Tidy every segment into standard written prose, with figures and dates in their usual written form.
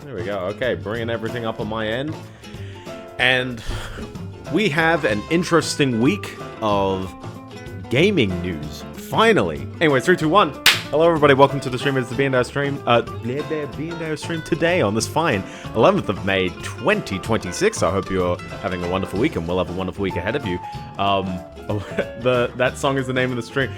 There we go. Okay, bringing everything up on my end. And we have an interesting week of gaming news. Finally. Anyway, 3, 2, 1. Hello, everybody. Welcome to the stream. It's the Biendeo stream. Biendeo stream today on this fine 11th of May, 2026. I hope you're having a wonderful week, and we'll have a wonderful week ahead of you. That song is the name of the stream.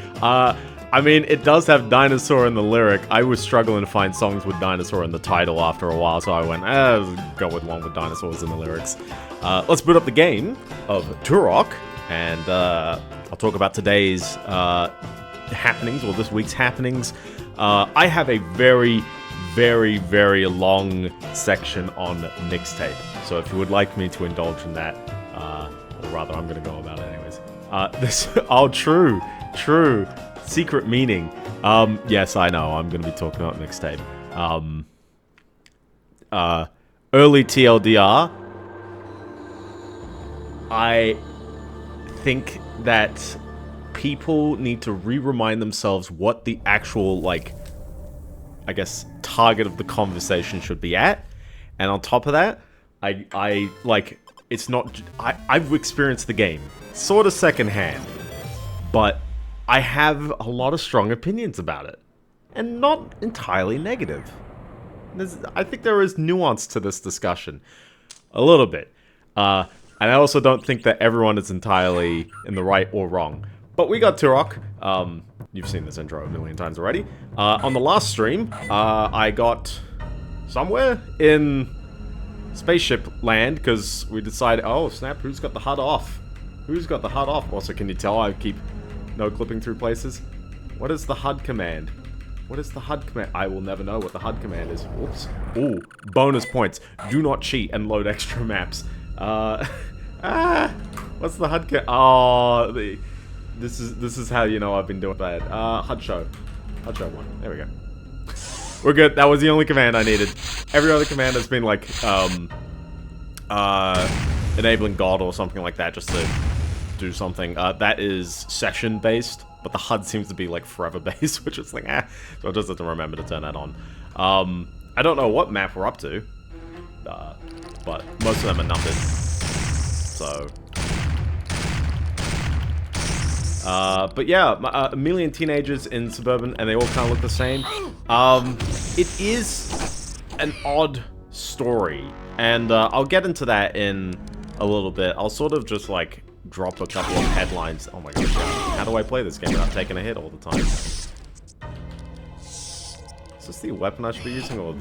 I mean, it does have dinosaur in the lyric. I was struggling to find songs with dinosaur in the title after a while, so I went, let's go with one with dinosaurs in the lyrics. Let's boot up the game of Turok, and I'll talk about today's happenings, or this week's happenings. I have a very, very, very long section on Mixtape, so if you would like me to indulge in that, or rather, I'm going to go about it anyways. True. Secret meaning. Yes, I know. I'm going to be talking about Mixtape. Early TLDR. I think that people need to remind themselves what the actual, I guess, target of the conversation should be at. And on top of that, it's not... I've experienced the game sort of secondhand, but I have a lot of strong opinions about it, and not entirely negative. I think there is nuance to this discussion, a little bit, and I also don't think that everyone is entirely in the right or wrong. But we got Turok. You've seen this intro a million times already. On the last stream, I got somewhere in spaceship land because we decided, oh snap, who's got the HUD off? Who's got the HUD off? Also, can you tell I keep no clipping through places? What is the HUD command? What is the HUD command? I will never know what the HUD command is. Whoops. Ooh, bonus points. Do not cheat and load extra maps. What's the HUD command? Oh, this is how you know I've been doing bad. HUD show. HUD show 1. There we go. We're good. That was the only command I needed. Every other command has been like, enabling God or something like that, just to do something. That is session-based, but the HUD seems to be, like, forever-based, which is like, so I just have to remember to turn that on. I don't know what map we're up to, but most of them are numbered, so... but yeah, a million teenagers in suburban, and they all kind of look the same. It is an odd story, and I'll get into that in a little bit. I'll sort of just, like, drop a couple of headlines. Oh my gosh, how do I play this game without taking a hit all the time? Is this the weapon I should be using, or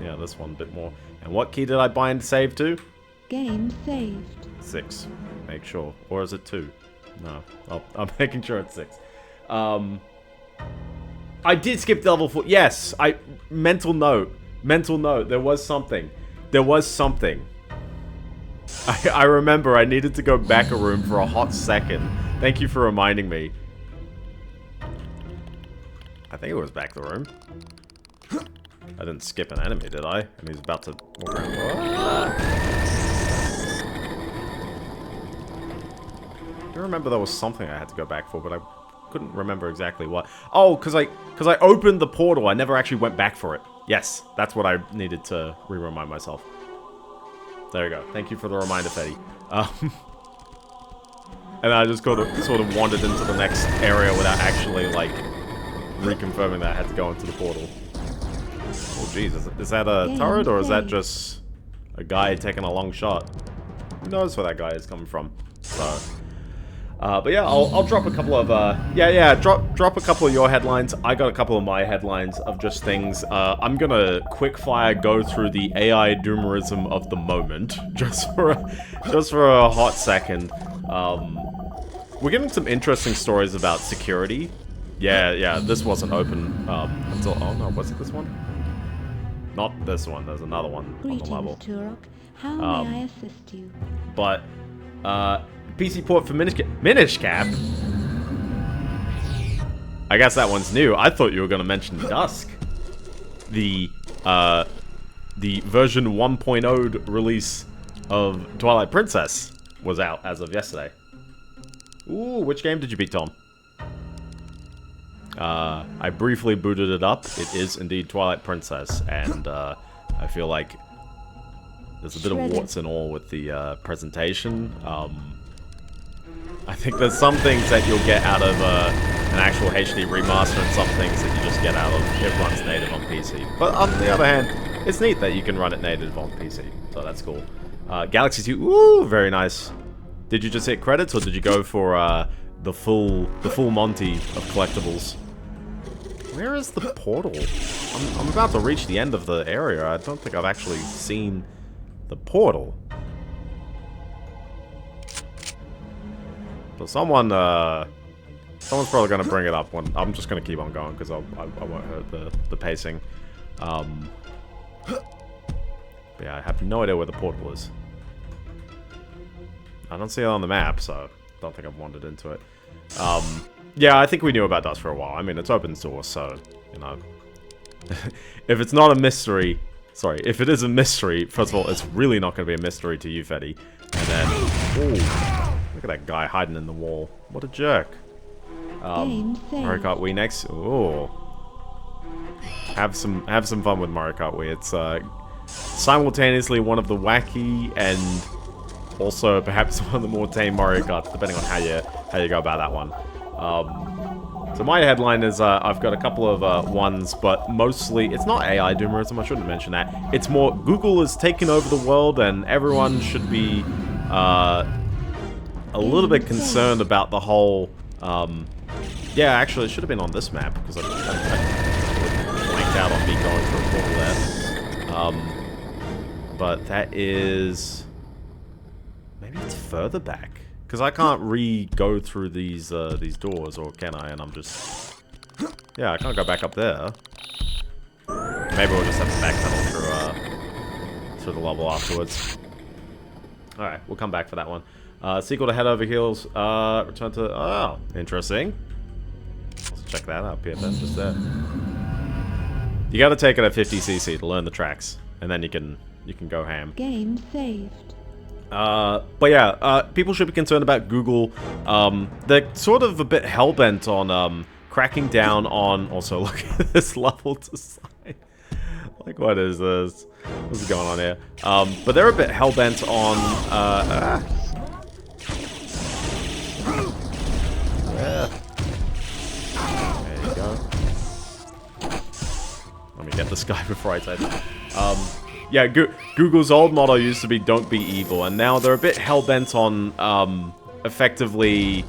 yeah, this one a bit more? And what key did I bind save to? Game saved. 6. Make sure. Or is it 2? No. Oh, I'm making sure it's 6. I did skip level 4. Yes, mental note. There was something. I remember I needed to go back a room for a hot second. Thank you for reminding me. I think it was back the room. I didn't skip an enemy, did I? And he's about to walk around. I remember there was something I had to go back for, but I couldn't remember exactly what. Oh, because I opened the portal. I never actually went back for it. Yes, that's what I needed to re-remind myself. There we go. Thank you for the reminder, Fetty. And I just sort of wandered into the next area without actually, like, reconfirming that I had to go into the portal. Oh, jeez. Is that a turret, or is that just a guy taking a long shot? Who knows where that guy is coming from? So... but yeah, I'll drop a couple of, drop a couple of your headlines. I got a couple of my headlines of just things. I'm gonna quickfire go through the AI doomerism of the moment, just for a hot second. We're getting some interesting stories about security. Yeah, this wasn't open, until, oh no, was it this one? Not this one, there's another one on the level. Turok. How may I assist you? But, PC port for Minish Cap? I guess that one's new. I thought you were going to mention Dusk. The version 1.0 release of Twilight Princess was out as of yesterday. Ooh, which game did you beat, Tom? I briefly booted it up. It is indeed Twilight Princess, and I feel like there's a bit of warts and all with the presentation. I think there's some things that you'll get out of an actual HD remaster and some things that you just get out of it runs native on PC. But on the other hand, it's neat that you can run it native on PC, so that's cool. Galaxy 2, ooh, very nice. Did you just hit credits, or did you go for the full Monty of collectibles? Where is the portal? I'm about to reach the end of the area. I don't think I've actually seen the portal. So someone's probably going to bring it up. I'm just going to keep on going because I won't hurt the pacing. But yeah, I have no idea where the portal is. I don't see it on the map, so I don't think I've wandered into it. Yeah, I think we knew about Dust for a while. I mean, it's open source, so, you know. If it's not a mystery... Sorry, if it is a mystery, first of all, it's really not going to be a mystery to you, Fetty. And then... Ooh, look at that guy hiding in the wall. What a jerk. Mario Kart Wii next. Ooh. Have some fun with Mario Kart Wii. It's simultaneously one of the wacky and also perhaps one of the more tame Mario Karts, depending on how you go about that one. So my headline is I've got a couple of ones, but mostly it's not AI doomerism. I shouldn't mention that. It's more Google has taken over the world, and everyone should be a little bit concerned about the whole. Yeah, actually, it should have been on this map because I blanked out on me going through a portal there. But that is maybe it's further back. Because I can't go through these doors, or can I? And I'm just... Yeah, I can't go back up there. Maybe we'll just have to backpedal through the level afterwards. Alright, we'll come back for that one. Sequel to Head Over Heels. Return to... Oh, interesting. Let's check that out, PFS, just there. You gotta take it at 50cc to learn the tracks. And then you can go ham. Game saved. But yeah, people should be concerned about Google. They're sort of a bit hellbent on cracking down on... Also, look at this level design. Like, what is this? What's going on here? But they're a bit hellbent on... There you go. Let me get this guy before I type. Yeah, Google's old motto used to be "Don't be evil," and now they're a bit hell-bent on effectively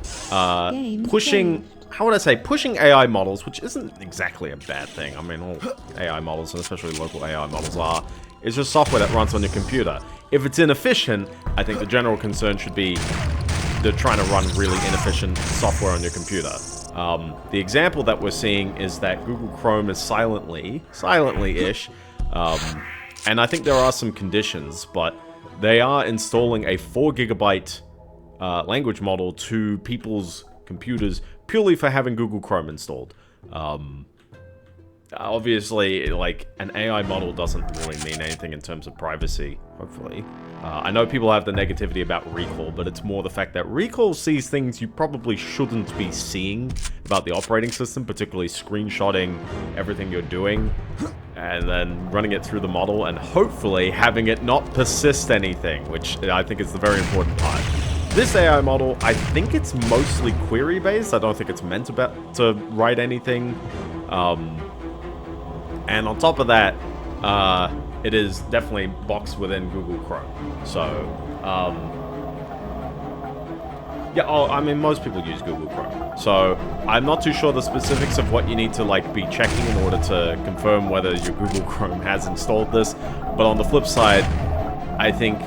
pushing. How would I say? Pushing AI models, which isn't exactly a bad thing. I mean, all AI models, and especially local AI models, are. It's just software that runs on your computer. If it's inefficient, I think the general concern should be they're trying to run really inefficient software on your computer. The example that we're seeing is that Google Chrome is silently-ish. And I think there are some conditions, but they are installing a 4 GB language model to people's computers purely for having Google Chrome installed. Obviously, like, an AI model doesn't really mean anything in terms of privacy, hopefully. I know people have the negativity about recall, but it's more the fact that recall sees things you probably shouldn't be seeing about the operating system, particularly screenshotting everything you're doing, and then running it through the model, and hopefully having it not persist anything, which I think is the very important part. This AI model, I think it's mostly query-based. I don't think it's meant to write anything. And on top of that, it is definitely boxed within Google Chrome. So, yeah, I mean, most people use Google Chrome. So, I'm not too sure the specifics of what you need to, like, be checking in order to confirm whether your Google Chrome has installed this. But on the flip side, I think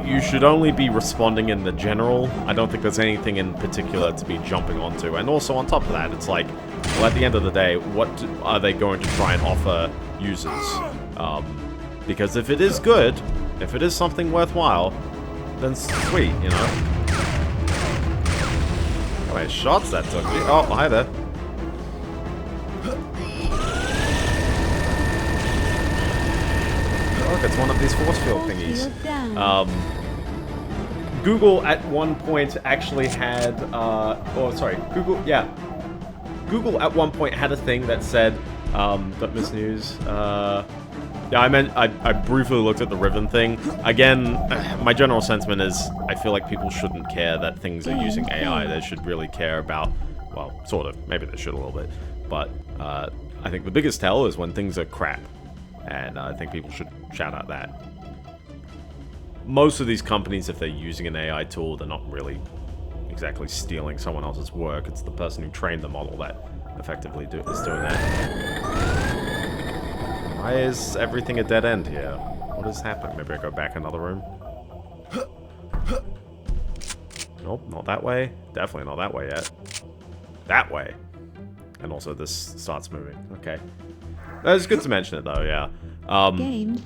you should only be responding in the general. I don't think there's anything in particular to be jumping onto. And also, on top of that, it's like, well, at the end of the day, what are they going to try and offer users? Because if it is good, if it is something worthwhile, then sweet, you know? How many shots that took me? Oh, hi there. Look, it's one of these force field thingies. Google at one point actually had, Google at one point had a thing that said, don't miss news, Yeah, I briefly looked at the Riven thing. Again, my general sentiment is I feel like people shouldn't care that things are using AI. They should really care about, well, sort of. Maybe they should a little bit. But I think the biggest tell is when things are crap. And I think people should shout out that. Most of these companies, if they're using an AI tool, they're not really exactly stealing someone else's work. It's the person who trained the model that effectively is doing that. Why is everything a dead end here? What is happening? Maybe I go back another room? Nope, not that way. Definitely not that way yet. That way. And also this starts moving. Okay. It's good to mention it though, yeah.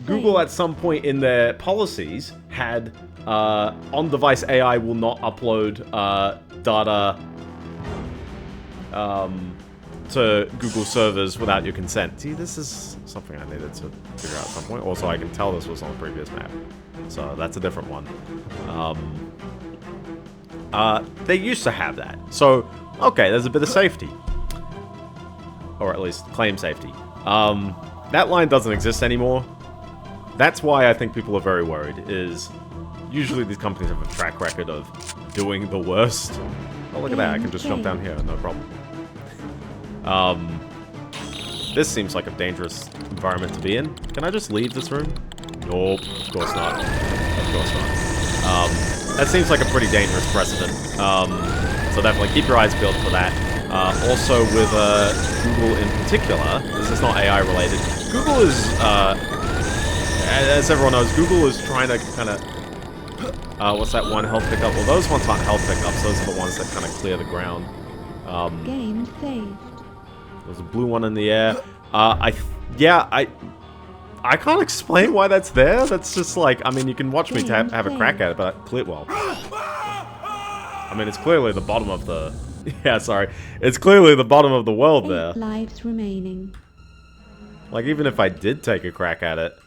Google at some point in their policies had on-device AI will not upload data to Google servers without your consent. See, this is something I needed to figure out at some point. Also, I can tell this was on a previous map. So that's a different one. They used to have that. So, okay, there's a bit of safety. Or at least claim safety. That line doesn't exist anymore. That's why I think people are very worried, is usually these companies have a track record of doing the worst. Oh, look at that. I can just jump down here, no problem. This seems like a dangerous environment to be in. Can I just leave this room? Nope, of course not. Of course not. That seems like a pretty dangerous precedent. So definitely keep your eyes peeled for that. Also with Google in particular, this is not AI related. Google is, as everyone knows, Google is trying to kind of, what's that one health pickup? Well, those ones aren't health pickups. Those are the ones that kind of clear the ground. Game saved. There's a blue one in the air. I can't explain why that's there. That's just like, I mean, you can watch me have a crack at it, but well, I mean, it's clearly the bottom of the, yeah, sorry. It's clearly the bottom of the world there. 8 lives remaining. Like, even if I did take a crack at it.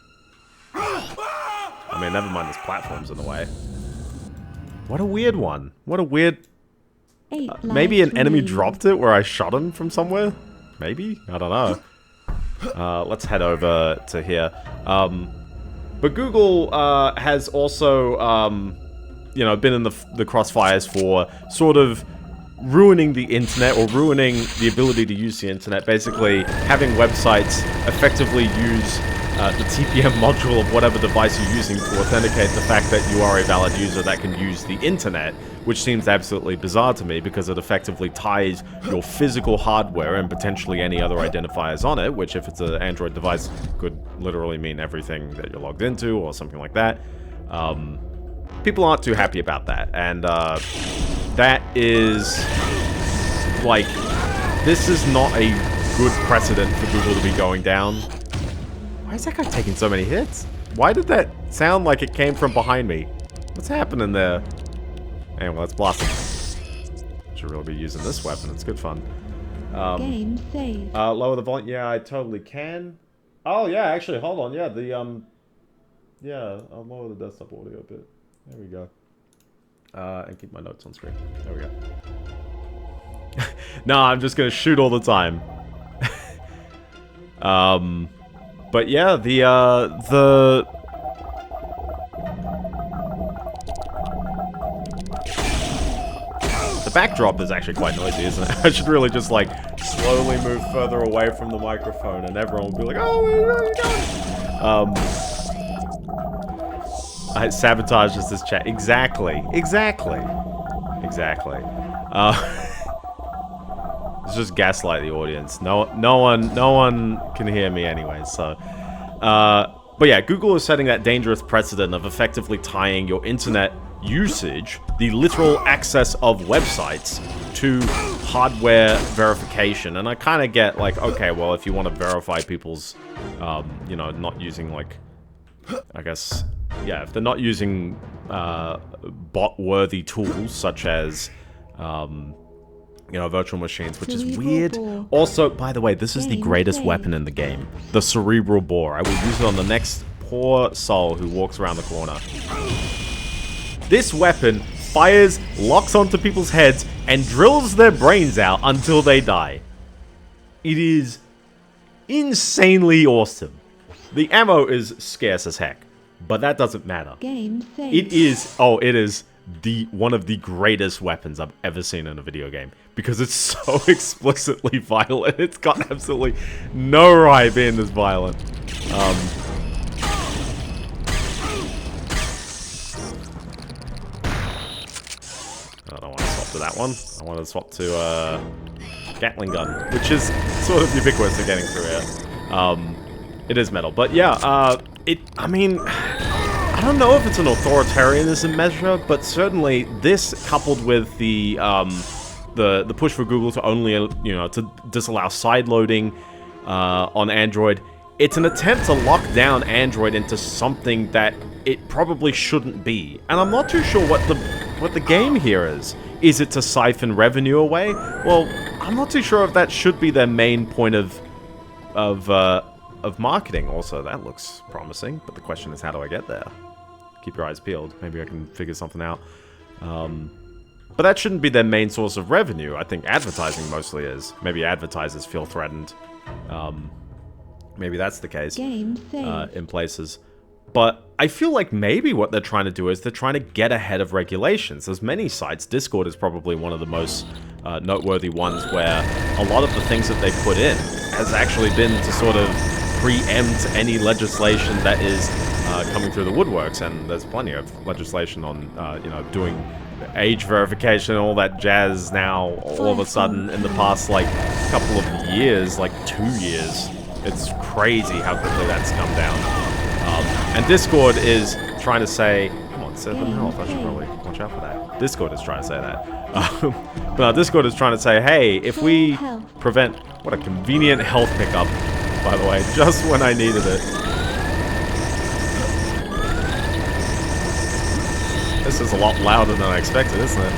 I mean, never mind, there's platforms in the way. What a weird one. What a weird... maybe an enemy dropped it where I shot him from somewhere? Maybe? I don't know. Let's head over to here. But Google has also, you know, been in the crossfires for sort of ruining the internet, or ruining the ability to use the internet. Basically, having websites effectively use the TPM module of whatever device you're using to authenticate the fact that you are a valid user that can use the internet, which seems absolutely bizarre to me because it effectively ties your physical hardware and potentially any other identifiers on it, which if it's an Android device could literally mean everything that you're logged into or something like that. People aren't too happy about that, and that is, like, this is not a good precedent for Google to be going down. Why is that guy taking so many hits? Why did that sound like it came from behind me? What's happening there? Anyway, let's blast him. Should really be using this weapon. It's good fun. Game saved. Lower the volume. Yeah, I totally can. Oh yeah, actually, hold on. Yeah, yeah, I'll lower the desktop audio a bit. There we go. And keep my notes on screen. There we go. No, I'm just gonna shoot all the time. But yeah, the backdrop is actually quite noisy, isn't it? I should really just, like, slowly move further away from the microphone and everyone will be like, oh, where are you going? I sabotages this chat. Exactly. Exactly. Exactly. It's just gaslight the audience. No one can hear me anyway, so... but yeah, Google is setting that dangerous precedent of effectively tying your internet usage, the literal access of websites, to hardware verification. And I kind of get, like, okay, well, if you want to verify people's, you know, not using, like, I guess, yeah, if they're not using bot-worthy tools, such as, you know, virtual machines, which is weird. Also, by the way, this is the greatest weapon in the game. The cerebral bore. I will use it on the next poor soul who walks around the corner. This weapon fires, locks onto people's heads, and drills their brains out until they die. It is insanely awesome. The ammo is scarce as heck, but that doesn't matter. Game saved. It is one of the greatest weapons I've ever seen in a video game, because it's so explicitly violent. It's got absolutely no right being this violent. I don't want to swap to that one. I want to swap to Gatling gun, which is sort of ubiquitous to getting through here. It is metal, but yeah, I mean, I don't know if it's an authoritarianism measure, but certainly this, coupled with the push for Google to only, to disallow sideloading on Android, it's an attempt to lock down Android into something that it probably shouldn't be. And I'm not too sure what the game here is. Is it to siphon revenue away? Well, I'm not too sure if that should be their main point of marketing. Also, that looks promising, but the question is, how do I get there? Keep your eyes peeled. Maybe I can figure something out. But that shouldn't be their main source of revenue. I think advertising mostly is. Maybe advertisers feel threatened. Maybe that's the case in places. But I feel like maybe what they're trying to do is they're trying to get ahead of regulations. There's many sites. Discord is probably one of the most noteworthy ones, where a lot of the things that they put in has actually been to sort of preempt any legislation that is coming through the woodworks. And there's plenty of legislation on, doing age verification and all that jazz now, all of a sudden, in the past, like, couple of years, like 2 years. It's crazy how quickly that's come down. And Discord is trying to say, come on, 7 health, I should probably watch out for that. Discord is trying to say that. But Discord is trying to say, hey, if we prevent, what a convenient health pickup, by the way, just when I needed it. This is a lot louder than I expected, isn't it?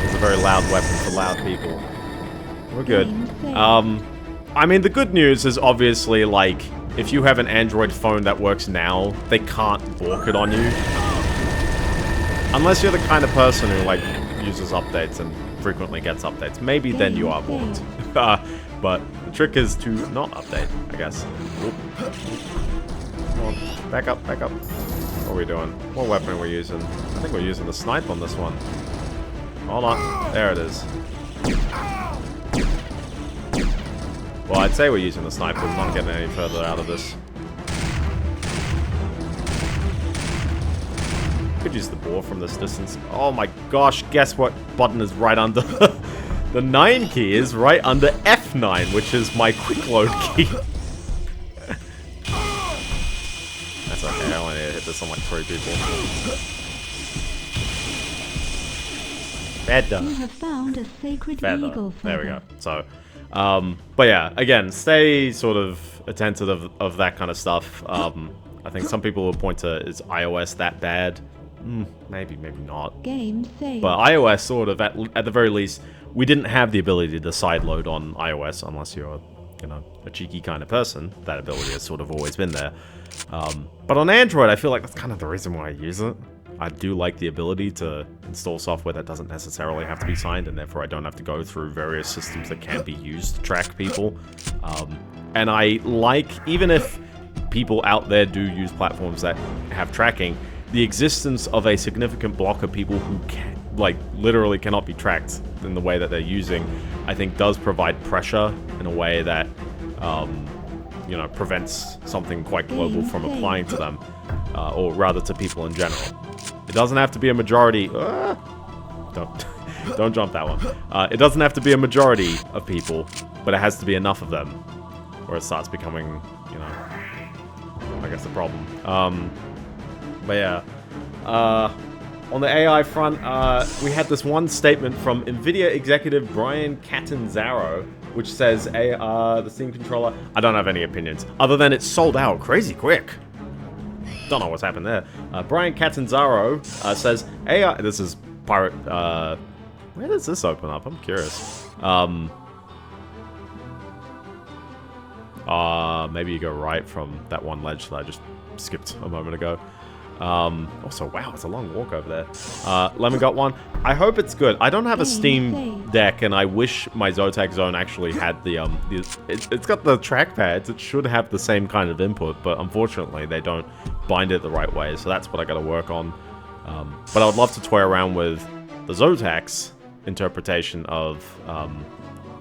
It's a very loud weapon for loud people. We're good. I mean, the good news is obviously, like, if you have an Android phone that works now, they can't bork it on you. Unless you're the kind of person who, like, uses updates and frequently gets updates. Maybe then you are borked. But the trick is to not update, I guess. Oop. Come on, back up, back up. What are we doing? What weapon are we using? I think we're using the snipe on this one. Hold on. There it is. Well, I'd say we're using the sniper, we're not getting any further out of this. Could use the bore from this distance. Oh my gosh, guess what button is right under... The 9 key is right under F9, which is my quick load key. That's okay, I only need to hit this on like 3 people. Feather. You have found a sacred eagle feather. There we go. So, but yeah, again, stay sort of attentive of that kind of stuff. I think some people will point to, is iOS that bad? Maybe, maybe not. Game saved. But iOS sort of, at the very least, we didn't have the ability to sideload on iOS unless you're, a cheeky kind of person. That ability has sort of always been there. But on Android, I feel like that's kind of the reason why I use it. I do like the ability to install software that doesn't necessarily have to be signed, and therefore I don't have to go through various systems that can be used to track people. And I like, even if people out there do use platforms that have tracking, the existence of a significant block of people who literally cannot be tracked in the way that they're using, I think does provide pressure in a way that, prevents something quite global from applying to them, or rather to people in general. It doesn't have to be a majority. Don't jump that one. It doesn't have to be a majority of people, but it has to be enough of them, or it starts becoming, I guess, a problem. But yeah, on the AI front, we had this one statement from NVIDIA executive Brian Catanzaro, which says, the Steam controller, I don't have any opinions, other than it's sold out crazy quick. Don't know what's happened there. Brian Catanzaro says, AI, this is Pirate, where does this open up? I'm curious. Maybe you go right from that one ledge that I just skipped a moment ago. Also, wow, it's a long walk over there. Lemon got one. I hope it's good. I don't have a Steam Deck, and I wish my Zotac Zone actually had the, it's got the trackpads. It should have the same kind of input, but unfortunately, they don't bind it the right way, so that's what I gotta work on. But I would love to toy around with the Zotac's interpretation of,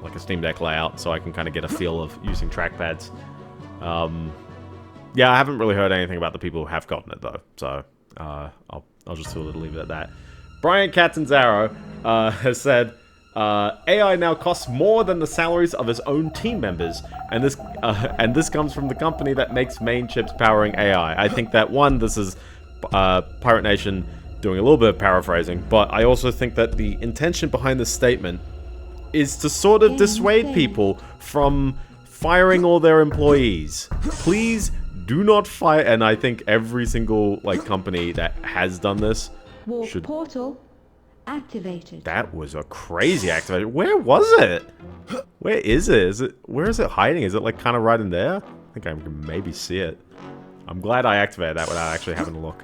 like a Steam Deck layout, so I can kind of get a feel of using trackpads. Yeah, I haven't really heard anything about the people who have gotten it, though, so I'll just sort of leave it at that. Brian Catanzaro has said, AI now costs more than the salaries of his own team members, and this comes from the company that makes main chips powering AI. I think that, one, this is Pirate Nation doing a little bit of paraphrasing, but I also think that the intention behind this statement is to sort of dissuade people from firing all their employees. Please do not fire, and I think every single company that has done this should. Portal activated. That was a crazy activation. Where was it? Where is it? Where is it hiding? Is it like kind of right in there? I think I can maybe see it. I'm glad I activated that without actually having to look.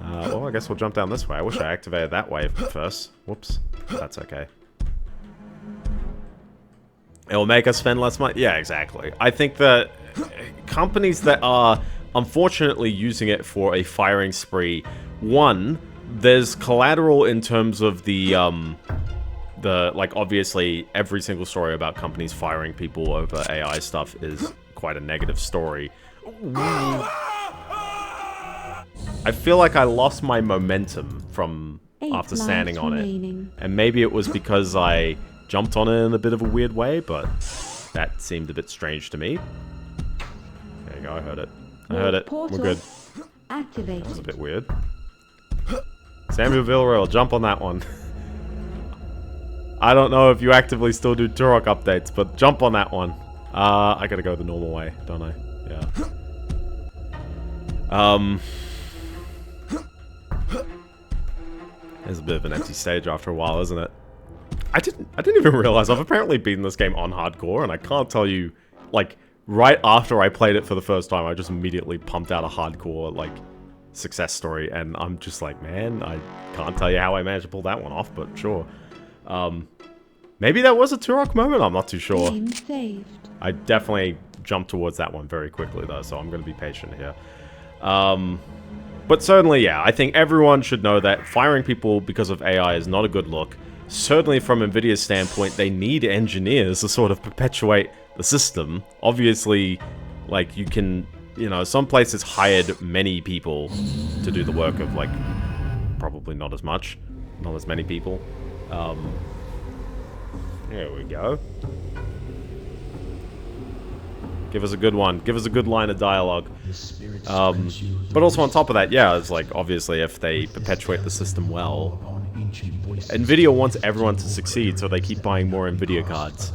Well, I guess we'll jump down this way. I wish I activated that way first. Whoops. That's okay. It'll make us spend less money. Yeah, exactly. I think that companies that are unfortunately using it for a firing spree, one, there's collateral in terms of the obviously every single story about companies firing people over AI stuff is quite a negative story. I feel like I lost my momentum from after standing on it. And maybe it was because I jumped on it in a bit of a weird way, but that seemed a bit strange to me. There you go, I heard it. I heard it. We're good. That was a bit weird. Samuel Villarreal, jump on that one. I don't know if you actively still do Turok updates, but jump on that one. I gotta go the normal way, don't I? Yeah. There's a bit of an empty stage after a while, isn't it? I didn't even realize I've apparently beaten this game on hardcore, and I can't tell you, right after I played it for the first time, I just immediately pumped out a hardcore, success story, and I'm just like, man, I can't tell you how I managed to pull that one off, but sure. Maybe that was a Turok moment, I'm not too sure. I definitely jumped towards that one very quickly, though, so I'm going to be patient here. But certainly, yeah, I think everyone should know that firing people because of AI is not a good look. Certainly from NVIDIA's standpoint, they need engineers to sort of perpetuate the system. Obviously, you can, some places hired many people to do the work of, probably not as many people. There we go. Give us a good one. Give us a good line of dialogue. But also on top of that, yeah, it's obviously if they perpetuate the system well, NVIDIA wants everyone to succeed, so they keep buying more NVIDIA cards.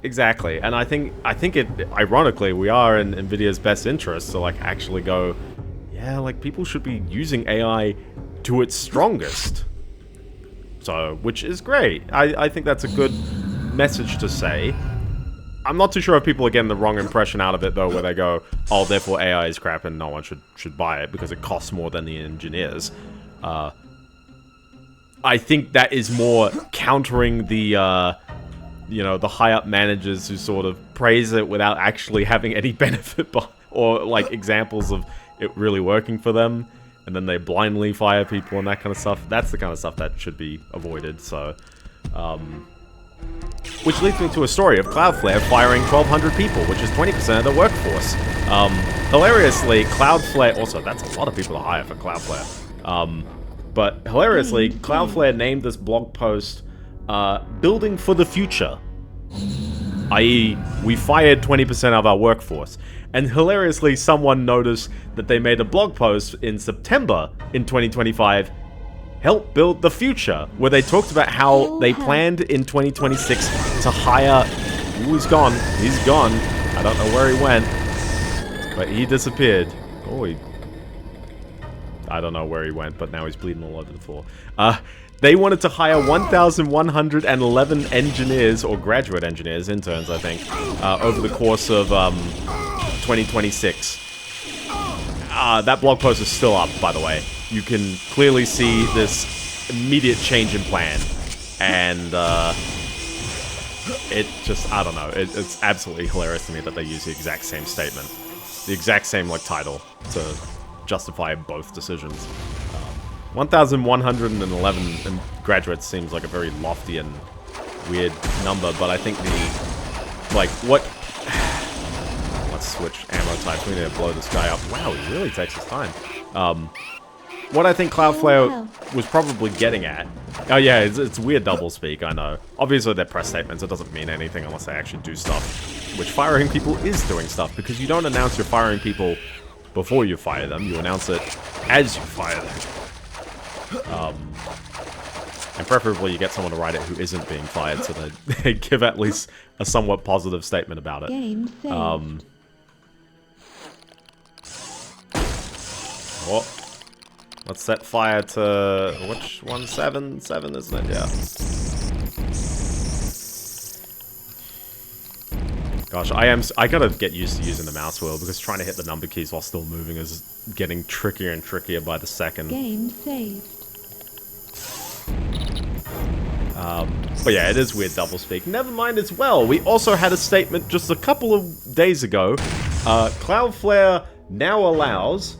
Exactly, and I think it, ironically, we are in NVIDIA's best interest to actually go, yeah, people should be using AI to its strongest. So, which is great. I think that's a good message to say. I'm not too sure if people are getting the wrong impression out of it, though, where they go, oh, therefore AI is crap and no one should buy it because it costs more than the engineers. I think that is more countering the, the high-up managers who sort of praise it without actually having any benefit or, examples of it really working for them, and then they blindly fire people and that kind of stuff. That's the kind of stuff that should be avoided, so, which leads me to a story of Cloudflare firing 1,200 people, which is 20% of the workforce. Hilariously, Cloudflare... Also, that's a lot of people to hire for Cloudflare. But hilariously, Cloudflare named this blog post, Building for the Future. I.e., we fired 20% of our workforce. And hilariously, someone noticed that they made a blog post in September in 2025, Help Build the Future, where they talked about how they planned in 2026 to hire... Ooh, he's gone. He's gone. I don't know where he went. But he disappeared. Oh, I don't know where he went, but now he's bleeding all over the floor. They wanted to hire 1,111 engineers, or graduate engineers, interns, I think, over the course of 2026. That blog post is still up, by the way. You can clearly see this immediate change in plan. And, it just, I don't know. It's absolutely hilarious to me that they use the exact same statement. The exact same, like, title to justify both decisions. 1,111 graduates seems like a very lofty and weird number, but I think the, like, what... Let's switch ammo types. We need to blow this guy up. Wow, he really takes his time. What I think Cloudflare was probably getting at... Oh yeah, it's weird doublespeak, I know. Obviously they're press statements, it doesn't mean anything unless they actually do stuff. Which firing people is doing stuff, because you don't announce you're firing people before you fire them, you announce it as you fire them. And preferably you get someone to write it who isn't being fired, so that they give at least a somewhat positive statement about it. Game saved. Oh, let's set fire to which one? 7, isn't it? Yeah. Gosh, I gotta get used to using the mouse wheel because trying to hit the number keys while still moving is getting trickier and trickier by the second. Game saved. But yeah, it is weird doublespeak. Never mind as well. We also had a statement just a couple of days ago. Cloudflare now allows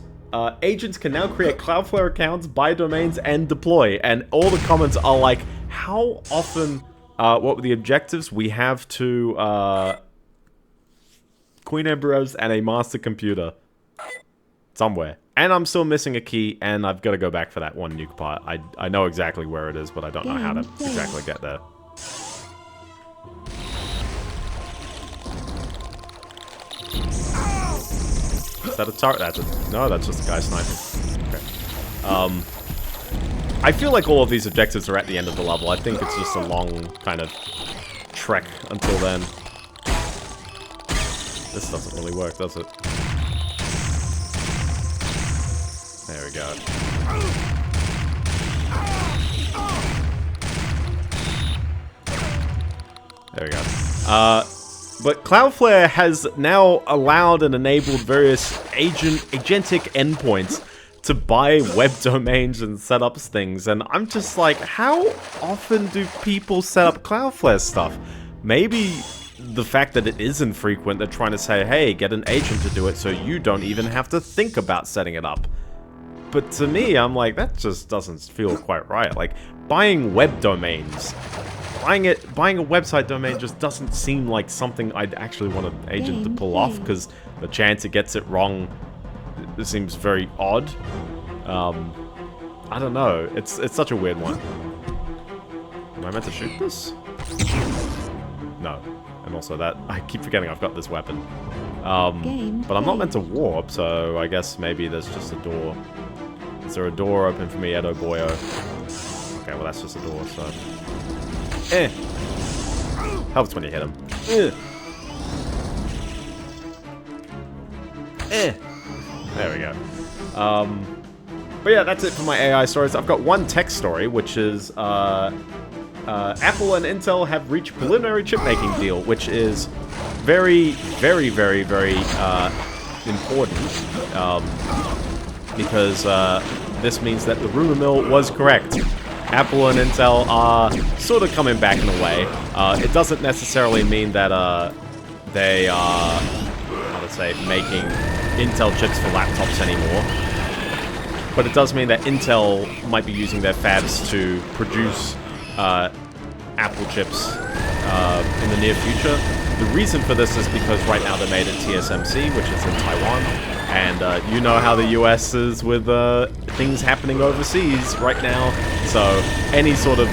agents can now create Cloudflare accounts, buy domains, and deploy. And all the comments are like, how often? What were the objectives? We have to Queen Embryos and a master computer somewhere. And I'm still missing a key, and I've got to go back for that one nuke part. I know exactly where it is, but I don't know how to exactly get there. Is that a turret? No, that's just a guy sniping. Okay. I feel like all of these objectives are at the end of the level. I think it's just a long kind of trek until then. This doesn't really work, does it? There we go. There we go. But Cloudflare has now allowed and enabled various agentic endpoints to buy web domains and set up things, and I'm just like, how often do people set up Cloudflare stuff? Maybe the fact that it is infrequent, they're trying to say, hey, get an agent to do it so you don't even have to think about setting it up. But to me, I'm like, that just doesn't feel quite right. Like, buying web domains, buying a website domain just doesn't seem like something I'd actually want an agent to pull off, because the chance it gets it wrong, it seems very odd. I don't know. It's such a weird one. Am I meant to shoot this? No. And also that, I keep forgetting I've got this weapon. But I'm not meant to warp, so I guess maybe there's just a door. Is there a door open for me, Edo Boyo? Okay, well that's just a door, so... Helps when you hit him. There we go. But yeah, that's it for my AI stories. I've got one tech story, which is, Apple and Intel have reached preliminary chip-making deal, which is very, very, very, very, important, because, this means that the rumor mill was correct. Apple and Intel are sort of coming back in a way. It doesn't necessarily mean that, they are, how to say, making Intel chips for laptops anymore. But it does mean that Intel might be using their fabs to produce Apple chips in the near future. The reason for this is because right now they're made at TSMC, which is in Taiwan. And you know how the US is with things happening overseas right now. So any sort of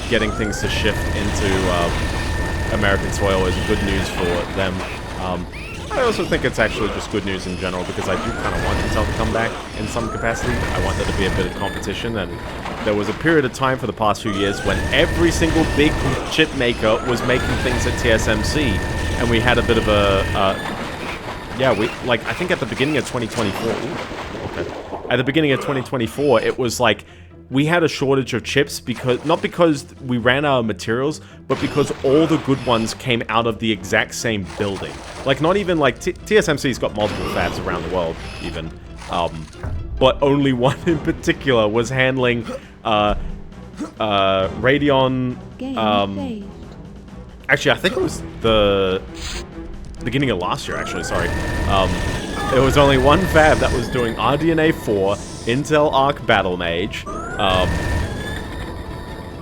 getting things to shift into American soil is good news for them. I also think it's actually just good news in general, because I do kind of want Intel to come back in some capacity. I want there to be a bit of competition, and there was a period of time for the past few years when every single big chip maker was making things at TSMC, and we had a bit of a, I think at the beginning of 2024, at the beginning of 2024, it was like we had a shortage of chips because, not because we ran out of materials, but because all the good ones came out of the exact same building. Like, not even like, TSMC's got multiple fabs around the world, even. But only one in particular was handling, Radeon, actually, I think it was the beginning of last year, actually, sorry. There was only one fab that was doing RDNA 4, Intel Arc Battle Mage,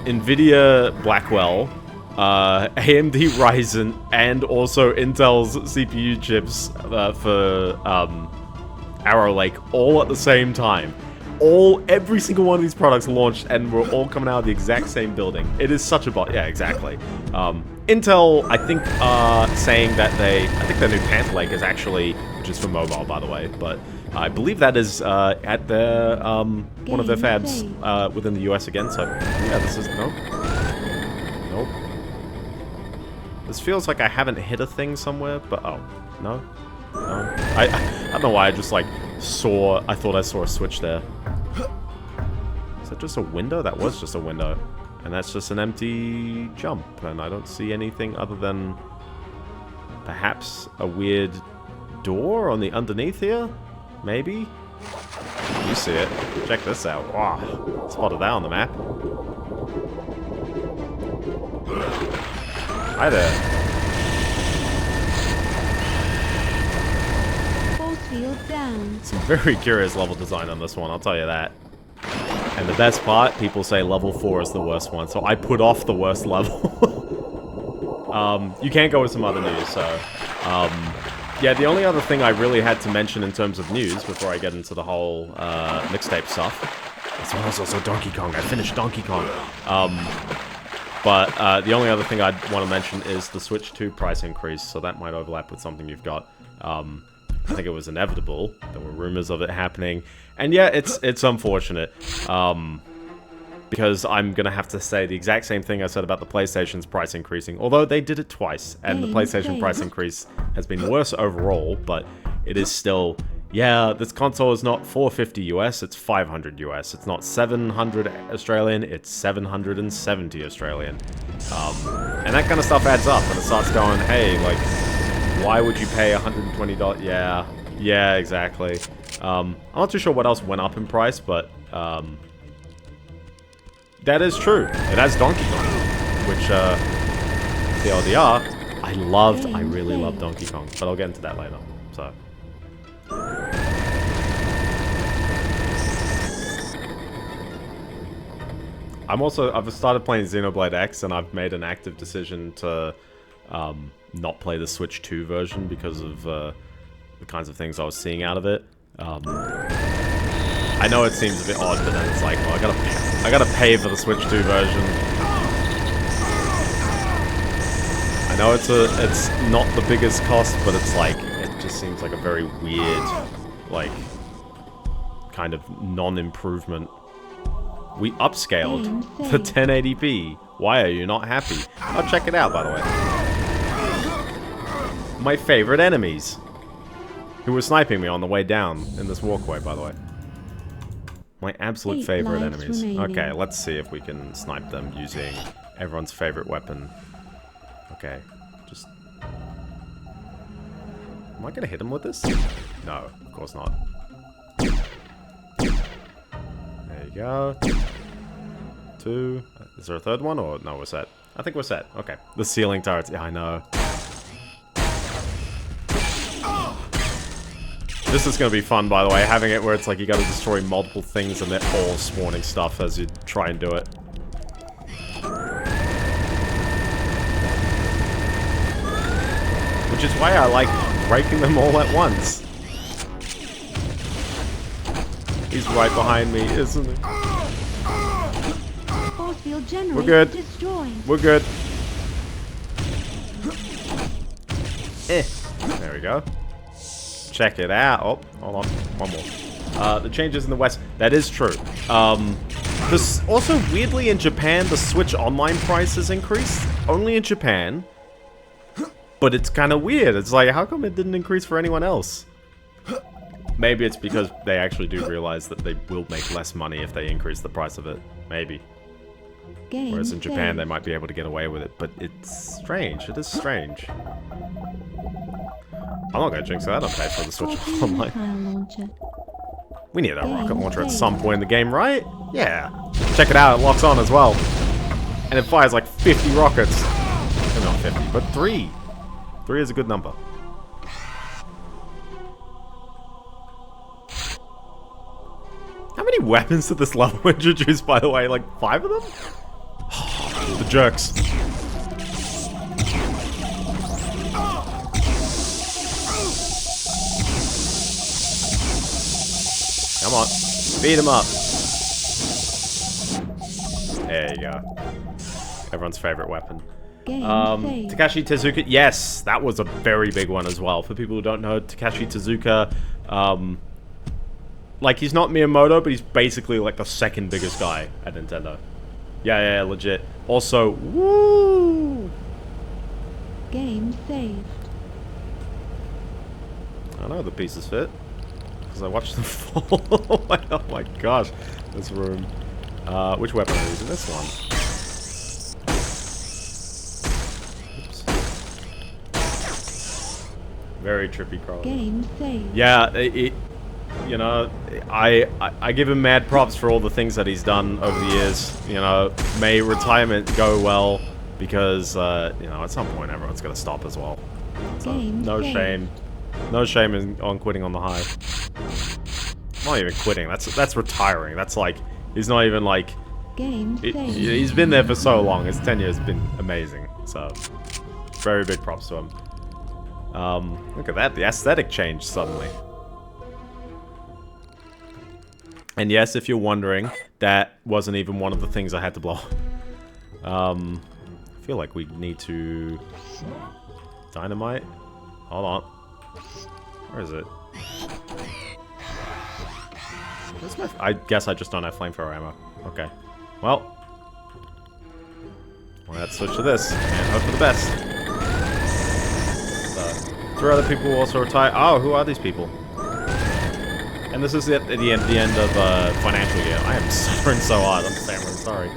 NVIDIA Blackwell, AMD Ryzen, and also Intel's CPU chips for Arrow Lake, all at the same time. Every single one of these products launched, and we're all coming out of the exact same building. It is such a bot. Yeah, exactly. Intel, I think, saying that I think their new Panther Lake is actually, which is for mobile, by the way, but I believe that is at their one of their fabs within the US again. So yeah, this is nope. This feels like I haven't hit a thing somewhere, but oh no. I don't know why I just like I thought I saw a switch there. Is that just a window? That was just a window. And that's just an empty jump, and I don't see anything other than perhaps a weird door on the underneath here? Maybe? You see it. Check this out. Wow. Spotted that on the map. Hi there. Down. Some very curious level design on this one, I'll tell you that. And the best part, people say level 4 is the worst one, so I put off the worst level. You can't go with some other news, so... yeah, the only other thing I really had to mention in terms of news, before I get into the whole mixtape stuff... This one was also Donkey Kong, I finished Donkey Kong. But the only other thing I'd want to mention is the Switch 2 price increase, so that might overlap with something you've got. I think it was inevitable. There were rumors of it happening. And yeah, it's unfortunate. Because I'm going to have to say the exact same thing I said about the PlayStation's price increasing. Although they did it twice. And the PlayStation price increase has been worse overall. But it is still... Yeah, this console is not $450 US, it's $500 US. It's not 700 Australian, it's 770 Australian. And that kind of stuff adds up. And it starts going, hey, like... Why would you pay $120? Yeah, exactly. I'm not too sure what else went up in price, but that is true. It has Donkey Kong, which TLDR, I really love Donkey Kong, but I'll get into that later. So. I've started playing Xenoblade X, and I've made an active decision to not play the Switch 2 version because of the kinds of things I was seeing out of it. I know it seems a bit odd, but then it's like, well, I gotta pay for the Switch 2 version. I know it's not the biggest cost, but it's like, it just seems like a very weird, like, kind of non-improvement. We upscaled to 1080p. Why are you not happy? Oh, check it out, by the way. My favorite enemies. Who were sniping me on the way down in this walkway, by the way. My absolute favorite enemies. Okay, let's see if we can snipe them using everyone's favorite weapon. Okay, just... Am I gonna hit him with this? No, of course not. There you go. 2. Is there a third one, or no, we're set? I think we're set. Okay. The ceiling turrets. Yeah, I know. This is going to be fun, by the way, having it where it's like you got to destroy multiple things and they're all spawning stuff as you try and do it. Which is why I like breaking them all at once. He's right behind me, isn't he? We're good. We're good. There we go. Check it out. Oh, hold on. One more. The changes in the West. That is true. This also, weirdly, in Japan, the Switch Online price has increased. Only in Japan. But it's kind of weird. It's like, how come it didn't increase for anyone else? maybe it's because they actually do realize that they will make less money if they increase the price of it. Maybe. Game Whereas in Japan, saved. they might be able to get away with it. But it's strange. It is strange. I'm not going to jinx it. I don't pay for the Switch Online. Missile launcher. We need a rocket Game launcher at saved. some point in the game, right? Yeah. Check it out. It locks on as well. And it fires like 50 rockets. Maybe not 50, but 3. 3 is a good number. How many weapons did this level introduce, by the way? Like 5 of them? The jerks. Come on. Beat him up. There you go. Everyone's favorite weapon. Game saved. Takashi Tezuka. Yes, that was a very big one as well. For people who don't know, Takashi Tezuka, like, he's not Miyamoto, but he's basically like the second biggest guy at Nintendo. Yeah, legit. Also, woo! Game saved. I know the pieces fit. Because I watched them fall. Oh my gosh. This room. Which weapon are we using? This one. Oops. Very trippy crawler. Game saved. Yeah, you know, I give him mad props for all the things that he's done over the years. You know, may retirement go well, because, you know, at some point everyone's going to stop as well. So, Game no saved. shame. No shame on quitting on the high. Not even quitting, that's retiring. That's like, he's not even like... Game saved. He's been there for so long. His tenure has been amazing. So, very big props to him. Look at that, the aesthetic changed suddenly. And yes, if you're wondering, that wasn't even one of the things I had to blow up. I feel like we need to... Dynamite? Hold on. Where is it? Where's my... I guess I just don't have flamethrower ammo. Okay. Well, let's switch to this, and hope for the best. So, 3 other people will also retire. Oh, who are these people? And this is at the end of financial year. I am suffering so hard. I'm stammering. Sorry.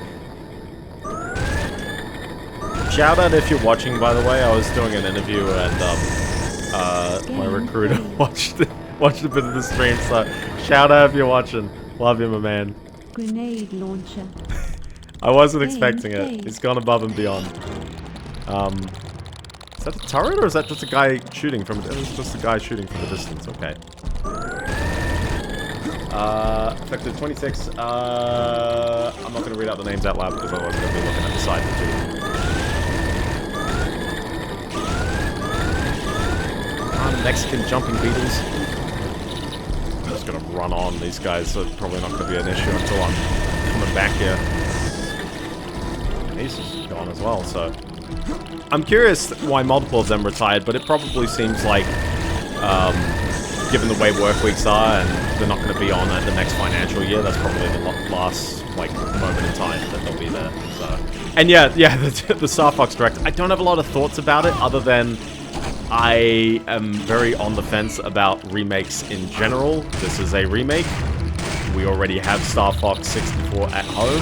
Shout out if you're watching, by the way. I was doing an interview, and my recruiter watched a bit of the stream. So shout out if you're watching. Love you, my man. Grenade launcher. I wasn't expecting it. He's gone above and beyond. Is that a turret, or is that just a guy shooting from? It's just a guy shooting from the distance. Okay. Effective 26. I'm not going to read out the names out loud because otherwise I'm going to be looking at the side too. Mexican jumping beetles. I'm just going to run on these guys, so it's probably not going to be an issue until I'm coming back here. And he's just gone as well, so... I'm curious why multiple of them retired, but it probably seems like, given the way work weeks are, and they're not going to be on at the next financial year, that's probably the last, like, moment in time that they'll be there, so... And yeah, the Star Fox Direct, I don't have a lot of thoughts about it, other than I am very on the fence about remakes in general. This is a remake. We already have Star Fox 64 at home.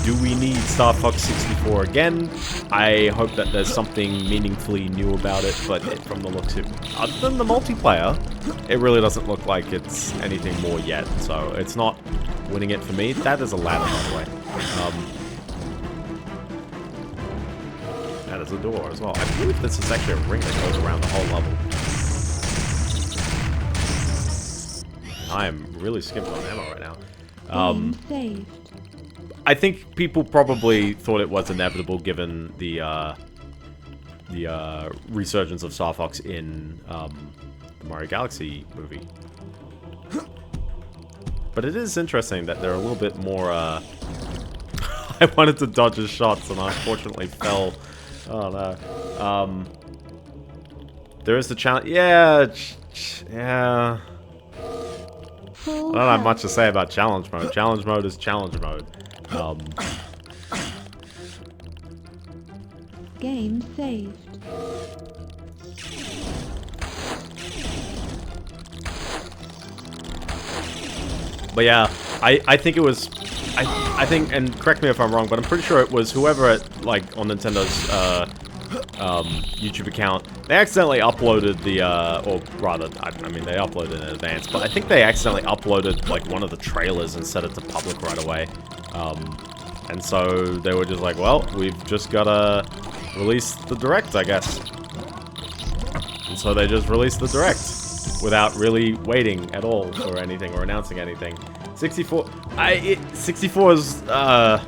Do we need Star Fox 64 again? I hope that there's something meaningfully new about it, but from the looks of it, other than the multiplayer, it really doesn't look like it's anything more yet, so it's not winning it for me. That is a ladder, by the way. That is a door as well. I believe this is actually a ring that goes around the whole level. I am really skimped on ammo right now. Game saved. I think people probably thought it was inevitable given the resurgence of Star Fox in the Mario Galaxy movie. But it is interesting that they're a little bit more, I wanted to dodge his shots and I unfortunately fell. Oh no. There is the challenge. Yeah. I don't have much to say about challenge mode. Challenge mode is challenge mode. Game saved. But yeah, I think it was... I think, and correct me if I'm wrong, but I'm pretty sure it was whoever at, like, on Nintendo's, YouTube account, they accidentally uploaded the, or rather, I mean, they uploaded in advance, but I think they accidentally uploaded, like, one of the trailers and set it to public right away. And so they were just like, well, we've just gotta release the Direct, I guess. And so they just released the Direct without really waiting at all for anything or announcing anything. 64 is, how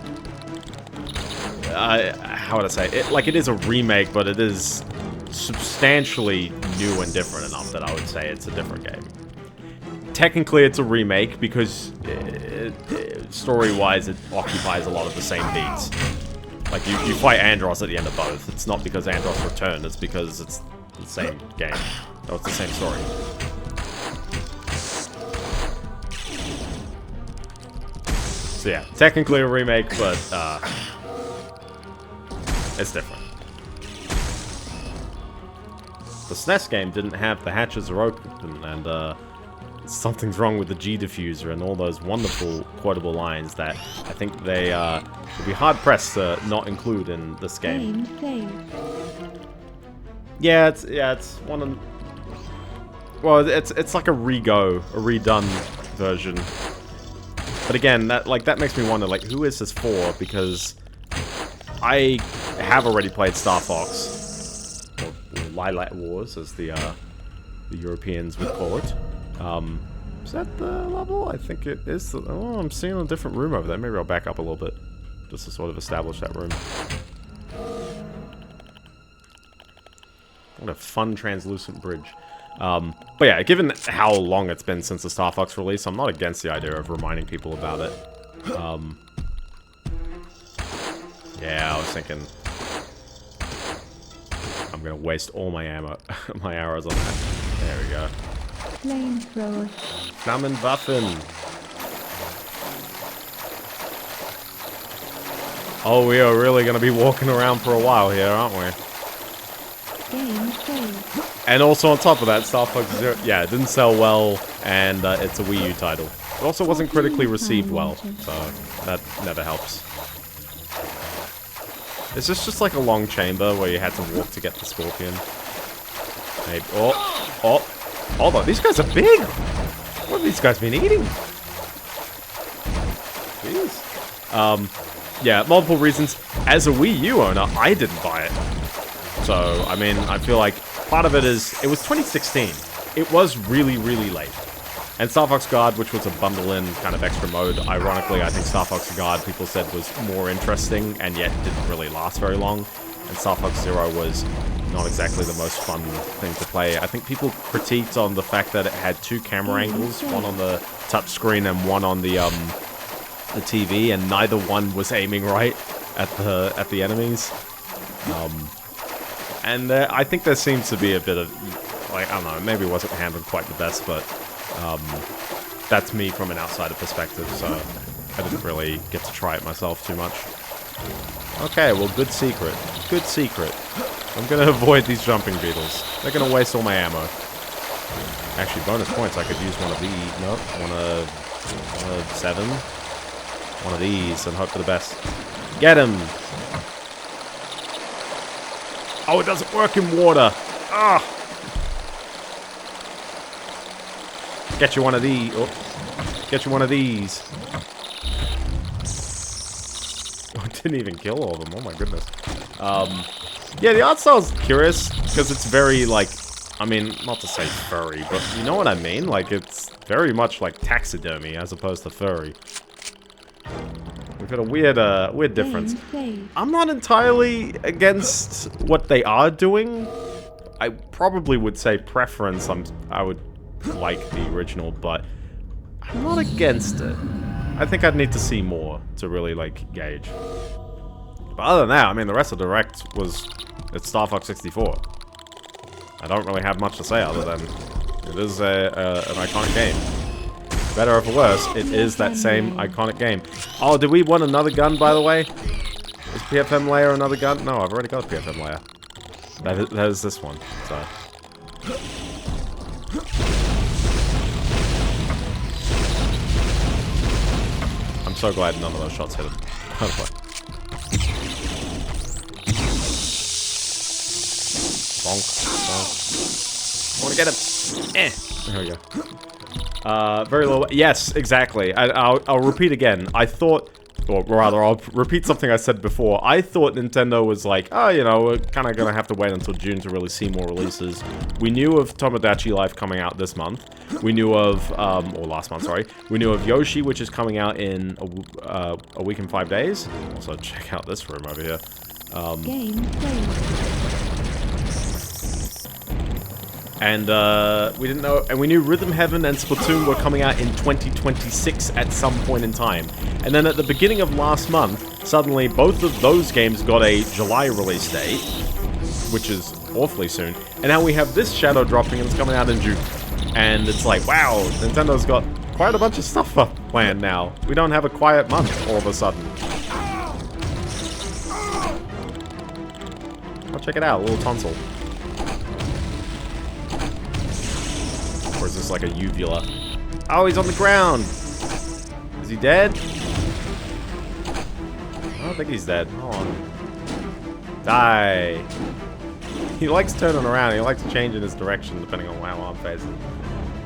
would I say it? Like, it is a remake, but it is substantially new and different enough that I would say it's a different game. Technically, it's a remake because story-wise, it occupies a lot of the same beats. Like, you fight Andros at the end of both. It's not because Andros returned, it's because it's the same game. No, it's the same story. So yeah, technically a remake, but it's different. The SNES game didn't have the hatches are open, and something's wrong with the G diffuser and all those wonderful quotable lines that I think they would be hard pressed to not include in this game. Yeah, it's one of. Well, it's like a redone version. But again, that makes me wonder, like, who is this for? Because I have already played Star Fox, or Lilac Wars, as the Europeans would call it. Is that the level? I think it is. Oh, I'm seeing a different room over there. Maybe I'll back up a little bit, just to sort of establish that room. What a fun translucent bridge. But yeah, given how long it's been since the Star Fox release, I'm not against the idea of reminding people about it. Yeah, I was thinking I'm gonna waste all my ammo, my arrows on that. There we go. Flamethrower. Flammenwaffen. Oh, we are really gonna be walking around for a while here, aren't we? Game saved. And also on top of that, Star Fox Zero, yeah, it didn't sell well, and it's a Wii U title. It also wasn't critically received well, so that never helps. Is this just like a long chamber where you had to walk to get the scorpion? Maybe. Oh, hold on, these guys are big! What have these guys been eating? Jeez. Yeah, multiple reasons. As a Wii U owner, I didn't buy it. So, I mean, I feel like part of it is, it was 2016. It was really, really late. And Star Fox Guard, which was a bundle-in kind of extra mode, ironically, I think Star Fox Guard, people said, was more interesting, and yet didn't really last very long. And Star Fox Zero was not exactly the most fun thing to play. I think people critiqued on the fact that it had two camera angles, one on the touchscreen and one on the TV, and neither one was aiming right at the enemies. And I think there seems to be a bit of, like, I don't know, maybe it wasn't handled quite the best, but that's me from an outsider perspective, so I didn't really get to try it myself too much. Okay, well, good secret. Good secret. I'm gonna avoid these jumping beetles. They're gonna waste all my ammo. Actually, bonus points, I could use one of these. Nope, one of 7. One of these, and hope for the best. Get him! Oh, it doesn't work in water. Ah! Get you one of these. Oh. Get you one of these. Oh, it didn't even kill all of them. Oh my goodness. Yeah, the art style's curious because it's very like, I mean, not to say furry, but you know what I mean? Like, it's very much like taxidermy as opposed to furry. We've got a weird difference. I'm not entirely against what they are doing. I probably would say preference. I would like the original, but I'm not against it. I think I'd need to see more to really like gauge. But other than that, I mean, the rest of the Direct it's Star Fox 64. I don't really have much to say other than it is an iconic game. Better or for worse, it is that same iconic game. Oh, did we want another gun, by the way? Is PFM layer another gun? No, I've already got a PFM layer. That is this one, so. so glad none of those shots hit him. By the way. Bonk, bonk. I want to get him. There we go. Very low. Yes, exactly. I'll repeat again. I thought, or rather, I'll repeat something I said before. I thought Nintendo was like, oh, you know, we're kind of gonna have to wait until June to really see more releases. We knew of Tomodachi Life coming out this month. We knew of, or last month, sorry. We knew of Yoshi, which is coming out in a week and 5 days. Also, check out this room over here. Game played. And we didn't know, and we knew Rhythm Heaven and Splatoon were coming out in 2026 at some point in time. And then at the beginning of last month, suddenly both of those games got a July release date, which is awfully soon. And now we have this shadow dropping and it's coming out in June. And it's like, wow, Nintendo's got quite a bunch of stuff planned now. We don't have a quiet month all of a sudden. Oh, check it out, a little tonsil. Or is this like a uvula? Oh, he's on the ground! Is he dead? I don't think he's dead. Hold on. Die! He likes turning around. He likes changing his direction depending on how I'm facing.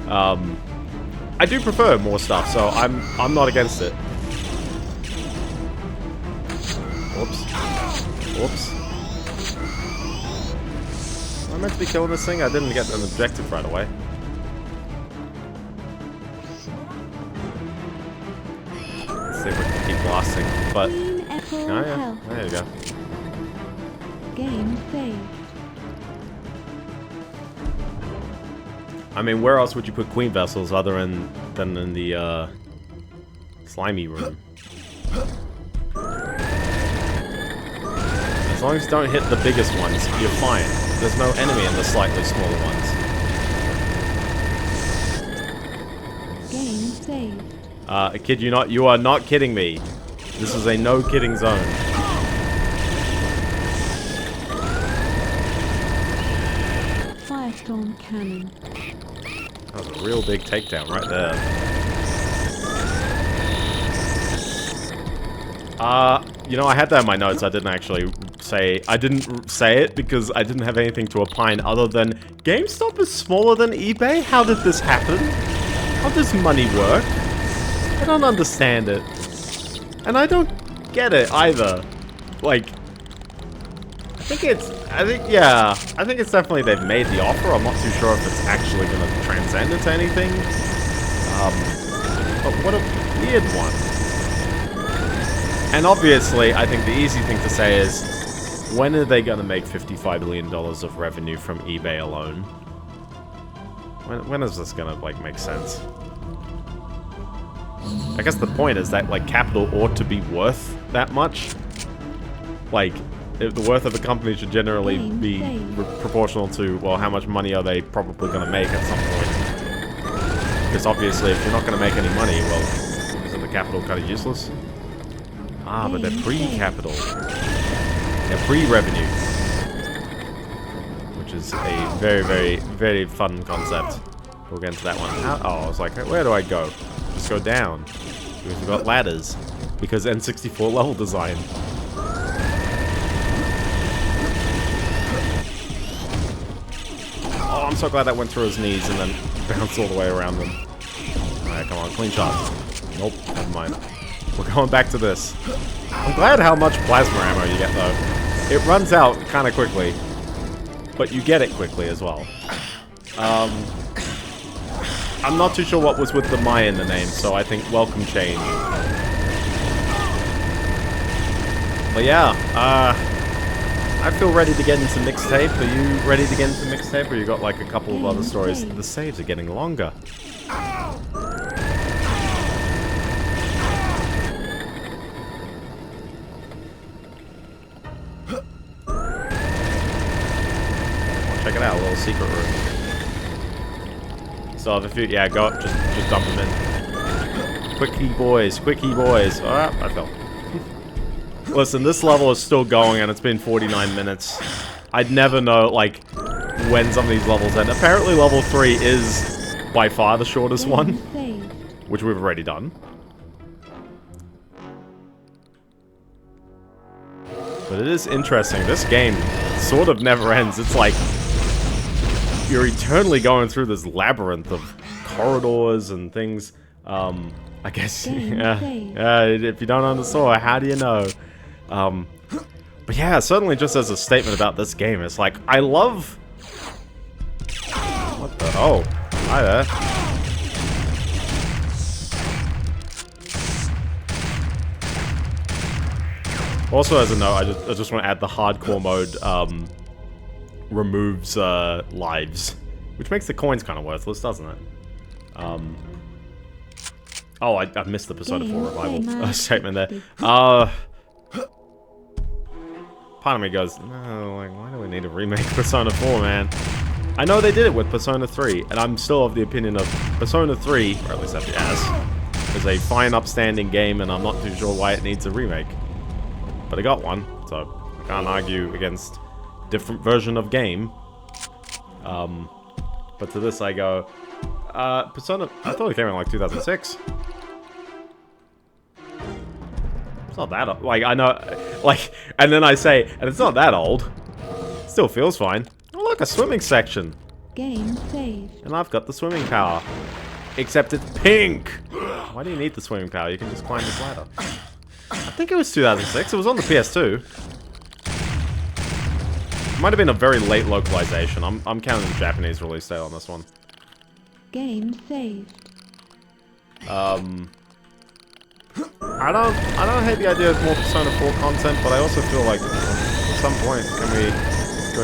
I do prefer more stuff, so I'm not against it. Whoops. Whoops. Am I meant to be killing this thing? I didn't get an objective right away. See if we can keep blasting, but oh yeah, there you go. Game saved. I mean, where else would you put queen vessels other than in the slimy room? As long as you don't hit the biggest ones, you're fine. There's no enemy in the slightly smaller ones. Game saved. Kid, you are not kidding me. This is a no kidding zone. Firestorm cannon. That was a real big takedown right there. You know, I had that in my notes. I didn't actually say... I didn't say it because I didn't have anything to opine other than GameStop is smaller than eBay? How did this happen? How does money work? I don't understand it. And I don't get it either. Like... I think it's definitely they've made the offer. I'm not too sure if it's actually going to transcend into anything. But what a weird one. And obviously, I think the easy thing to say is, when are they going to make $55 billion of revenue from eBay alone? When is this going to, like, make sense? I guess the point is that, like, capital ought to be worth that much. Like... the worth of a company should generally be proportional to, well, how much money are they probably going to make at some point. Because obviously, if you're not going to make any money, well, isn't the capital kind of useless? Ah, but they're pre-capital. They're pre-revenue. Which is a very, very, very fun concept. We'll get into that one. Oh, I was like, where do I go? Just go down. We forgot ladders. Because N64 level design. Oh, I'm so glad that went through his knees and then bounced all the way around them. Alright, come on, clean shot. Nope, never mind. We're going back to this. I'm glad how much plasma ammo you get, though. It runs out kind of quickly, but you get it quickly as well. I'm not too sure what was with the Mai in the name, so I think welcome change. But yeah, I feel ready to get into Mixtape. Are you ready to get into Mixtape, or you got like a couple of other stories? The saves are getting longer. Oh, check it out, a little secret room. So if you, yeah, go up, just dump them in. Quickie boys, quickie boys. Ah, I fell. Listen, this level is still going and it's been 49 minutes. I'd never know, like, when some of these levels end. Apparently level 3 is by far the shortest one, which we've already done. But it is interesting. This game sort of never ends. It's like you're eternally going through this labyrinth of corridors and things. I guess, if you don't understand, how do you know? But yeah, certainly just as a statement about this game, it's like, I love... What the... Oh, hi there. Also, as a note, I just want to add the hardcore mode, removes, lives. Which makes the coins kind of worthless, doesn't it? Oh, I missed the Persona 4 revival statement there. Part of me goes, no, like, why do we need to remake Persona 4, man? I know they did it with Persona 3, and I'm still of the opinion of Persona 3, or at least that is a fine, upstanding game, and I'm not too sure why it needs a remake. But I got one, so I can't argue against different version of game. But to this I go, Persona, I thought it came in like 2006. It's not that old. Like, I know, like, and then I say, and it's not that old. Still feels fine. Oh, look, a swimming section. Game saved. And I've got the swimming power. Except it's pink. Why do you need the swimming power? You can just climb this ladder. I think it was 2006. It was on the PS2. It might have been a very late localization. I'm counting the Japanese release date on this one. Game saved. I don't hate the idea of more Persona 4 content, but I also feel like at some point can we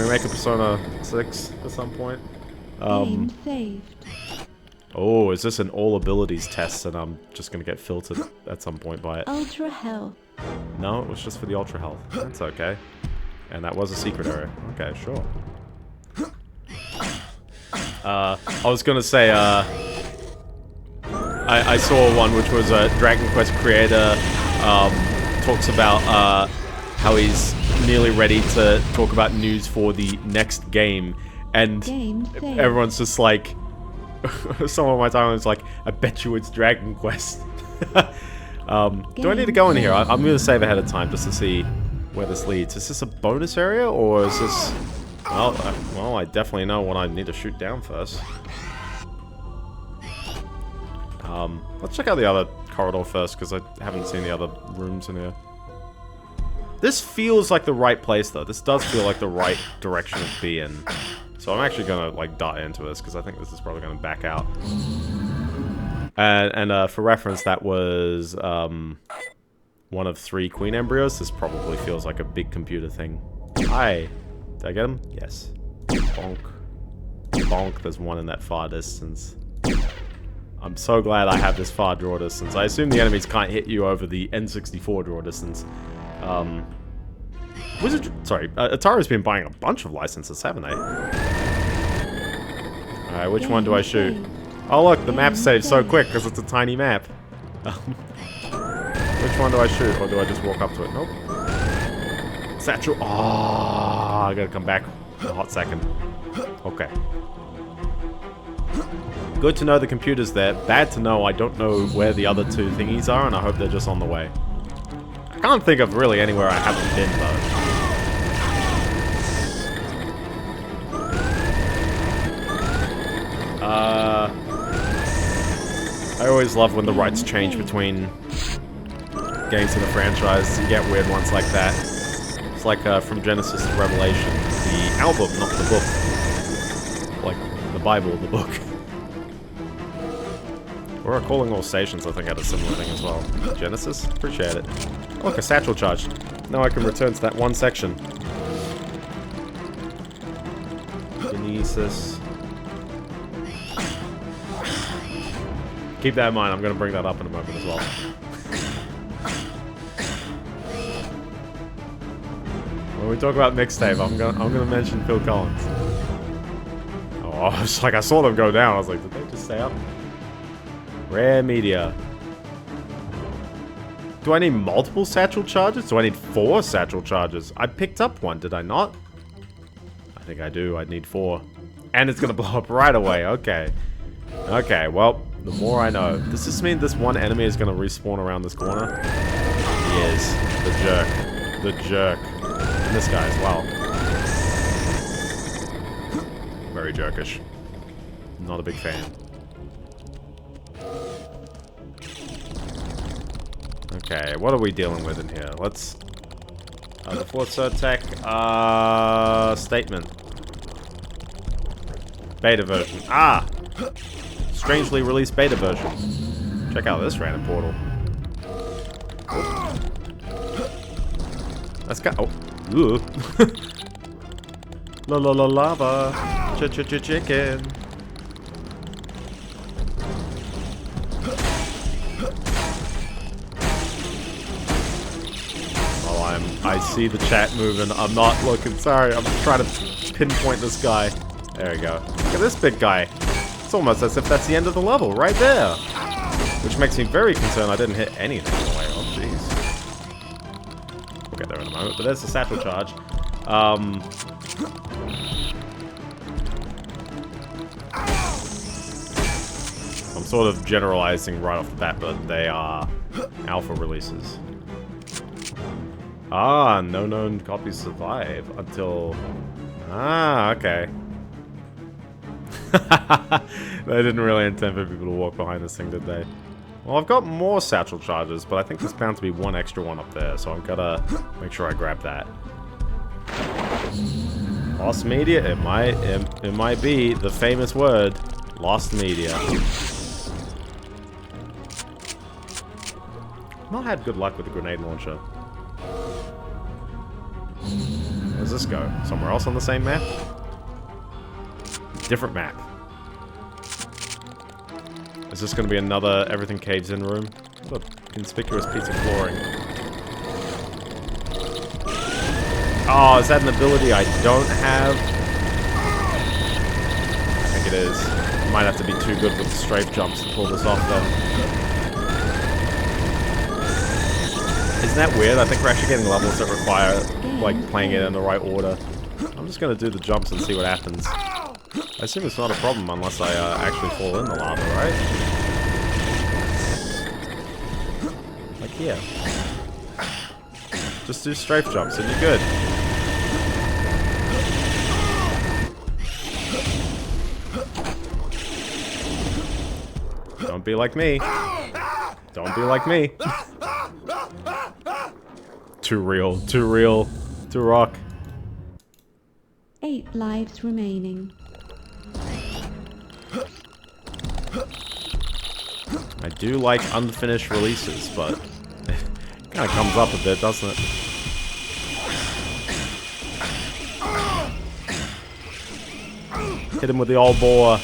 make a Persona 6 at some point? Game saved. Oh, is this an all abilities test and I'm just gonna get filtered at some point by it? Ultra health. No, it was just for the ultra health. That's okay. And that was a secret area. Okay, sure. I was gonna say, I saw one which was a Dragon Quest creator, talks about, how he's nearly ready to talk about news for the next game, and everyone's just like, someone on my timeline is like, I bet you it's Dragon Quest. Do I need to go in here? I'm gonna save ahead of time just to see where this leads. Is this a bonus area, or is this... Well, I definitely know what I need to shoot down first. Let's check out the other corridor first, because I haven't seen the other rooms in here. This feels like the right place, though. This does feel like the right direction to be in. So I'm actually gonna, like, dart into this, because I think this is probably gonna back out. And for reference, that was, one of 3 queen embryos. This probably feels like a big computer thing. Hi. Did I get him? Yes. Bonk. Bonk, there's one in that far distance. I'm so glad I have this far draw distance. I assume the enemies can't hit you over the N64 draw distance. Ataru's been buying a bunch of licenses, haven't they? Alright, which one do I shoot? Oh look, the map saves so quick because it's a tiny map. Which one do I shoot, or do I just walk up to it? Nope. Satchel. Oh, I gotta come back in a hot second. Okay. Good to know the computer's there. Bad to know I don't know where the other 2 thingies are, and I hope they're just on the way. I can't think of really anywhere I haven't been, though. I always love when the rights change between games in the franchise. You get weird ones like that. It's like from Genesis to Revelation. The album, not the book. Like the Bible, the book. Or Calling All Stations, I think, had a similar thing as well. Genesis? Appreciate it. Look, a satchel charge. Now I can return to that one section. Genesis. Keep that in mind, I'm going to bring that up in a moment as well. When we talk about Mixtape, I'm gonna mention Phil Collins. Oh, it's like I saw them go down, I was like, did they just stay up? Rare media. Do I need multiple satchel charges? Do I need 4 satchel charges? I picked up one, did I not? I think I do, I need 4. And it's gonna blow up right away, okay. Okay, well, the more I know. Does this mean this one enemy is gonna respawn around this corner? He is. The jerk. The jerk. And this guy as well. Very jerkish. Not a big fan. Okay, what are we dealing with in here? Let's... the fourth third tech, statement. Beta version. Ah! Strangely released beta version. Check out this random portal. Let's go. Oh. Ooh. La la la lava. Chicken. I see the chat moving. I'm not looking. Sorry, I'm trying to pinpoint this guy. There we go. Look at this big guy. It's almost as if that's the end of the level, right there. Which makes me very concerned I didn't hit anything on the way. Oh, jeez. We'll get there in a moment. But there's the satchel charge. I'm sort of generalizing right off the bat, but they are alpha releases. Ah, no known copies survive until... Ah, okay. They didn't really intend for people to walk behind this thing, did they? Well, I've got more satchel charges, but I think there's bound to be one extra one up there, so I've gotta make sure I grab that. Lost media? It might be the famous word, lost media. Not had good luck with the grenade launcher. Where does this go? Somewhere else on the same map? Different map. Is this going to be another everything caves in room? What a conspicuous piece of flooring. Oh, is that an ability I don't have? I think it is. I might have to be too good with the strafe jumps to pull this off though. Isn't that weird? I think we're actually getting levels that require, like, playing it in the right order. I'm just gonna do the jumps and see what happens. I assume it's not a problem unless I actually fall in the lava, right? Like here. Just do strafe jumps and you're good. Don't be like me. Don't be like me. Too real, too real, Turok. 8 lives remaining. I do like unfinished releases, but it kind of comes up a bit, doesn't it? Hit him with the old boar.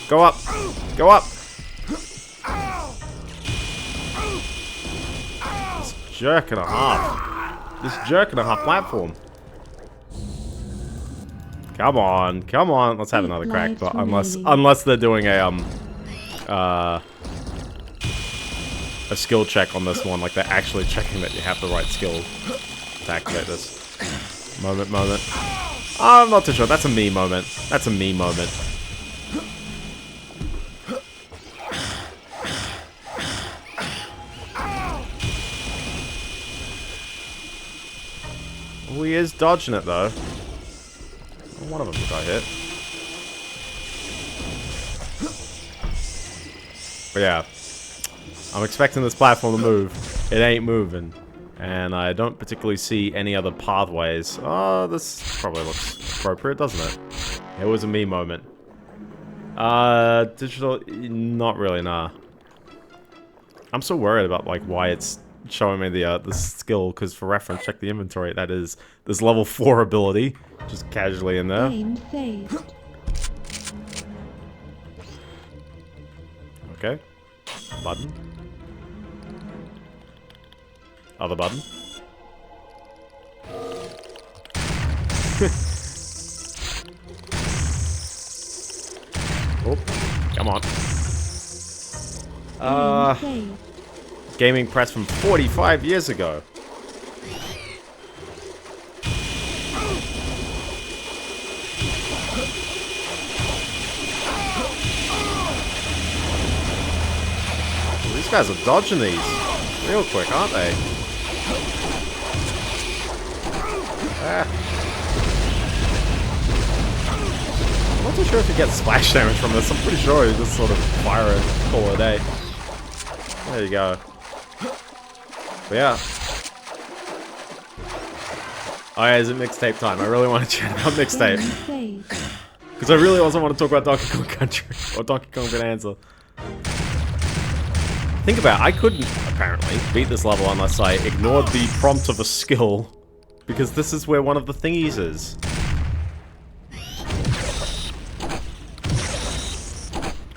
Go up! Go up! Jerk and a half. This jerk and a half platform. Come on, come on. Let's have another crack. But unless they're doing a skill check on this one, like they're actually checking that you have the right skill to activate this. Moment. I'm not too sure. That's a me moment. That's a me moment. Oh, he is dodging it, though. One of them got hit. But yeah. I'm expecting this platform to move. It ain't moving. And I don't particularly see any other pathways. Oh, this probably looks appropriate, doesn't it? It was a me moment. Digital... Not really, nah. I'm so worried about, like, why it's showing me the skill, because for reference, check the inventory. That is this level 4 ability, just casually in there. Game saved. Okay. Button. Other button. Oh, come on. Game saved. Gaming press from 45 years ago. These guys are dodging these. real quick, aren't they? Ah. I'm not too sure if you get splash damage from this. I'm pretty sure you just sort of fire it, call it a day. There you go. But yeah. Oh yeah, is it mixtape time? I really want to chat about mixtape. Because I really also want to talk about Donkey Kong Country. Or Donkey Kong Bananza. Think about it, I couldn't, apparently, beat this level unless I ignored the prompt of a skill. Because this is where one of the thingies is.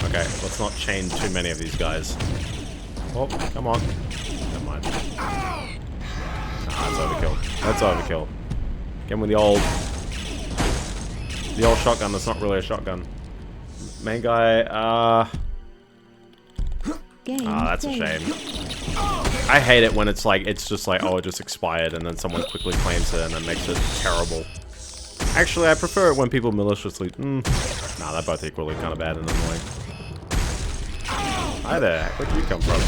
Okay, let's not chain too many of these guys. Oh, come on. Never mind. Nah, that's overkill. That's overkill. Again with the old shotgun that's not really a shotgun. Main guy, that's a shame. I hate it when it's like, it's just like, oh, it just expired, and then someone quickly claims it and then makes it terrible. Actually, I prefer it when people maliciously, nah, they're both equally kind of bad and annoying. Hi there, where'd you come from?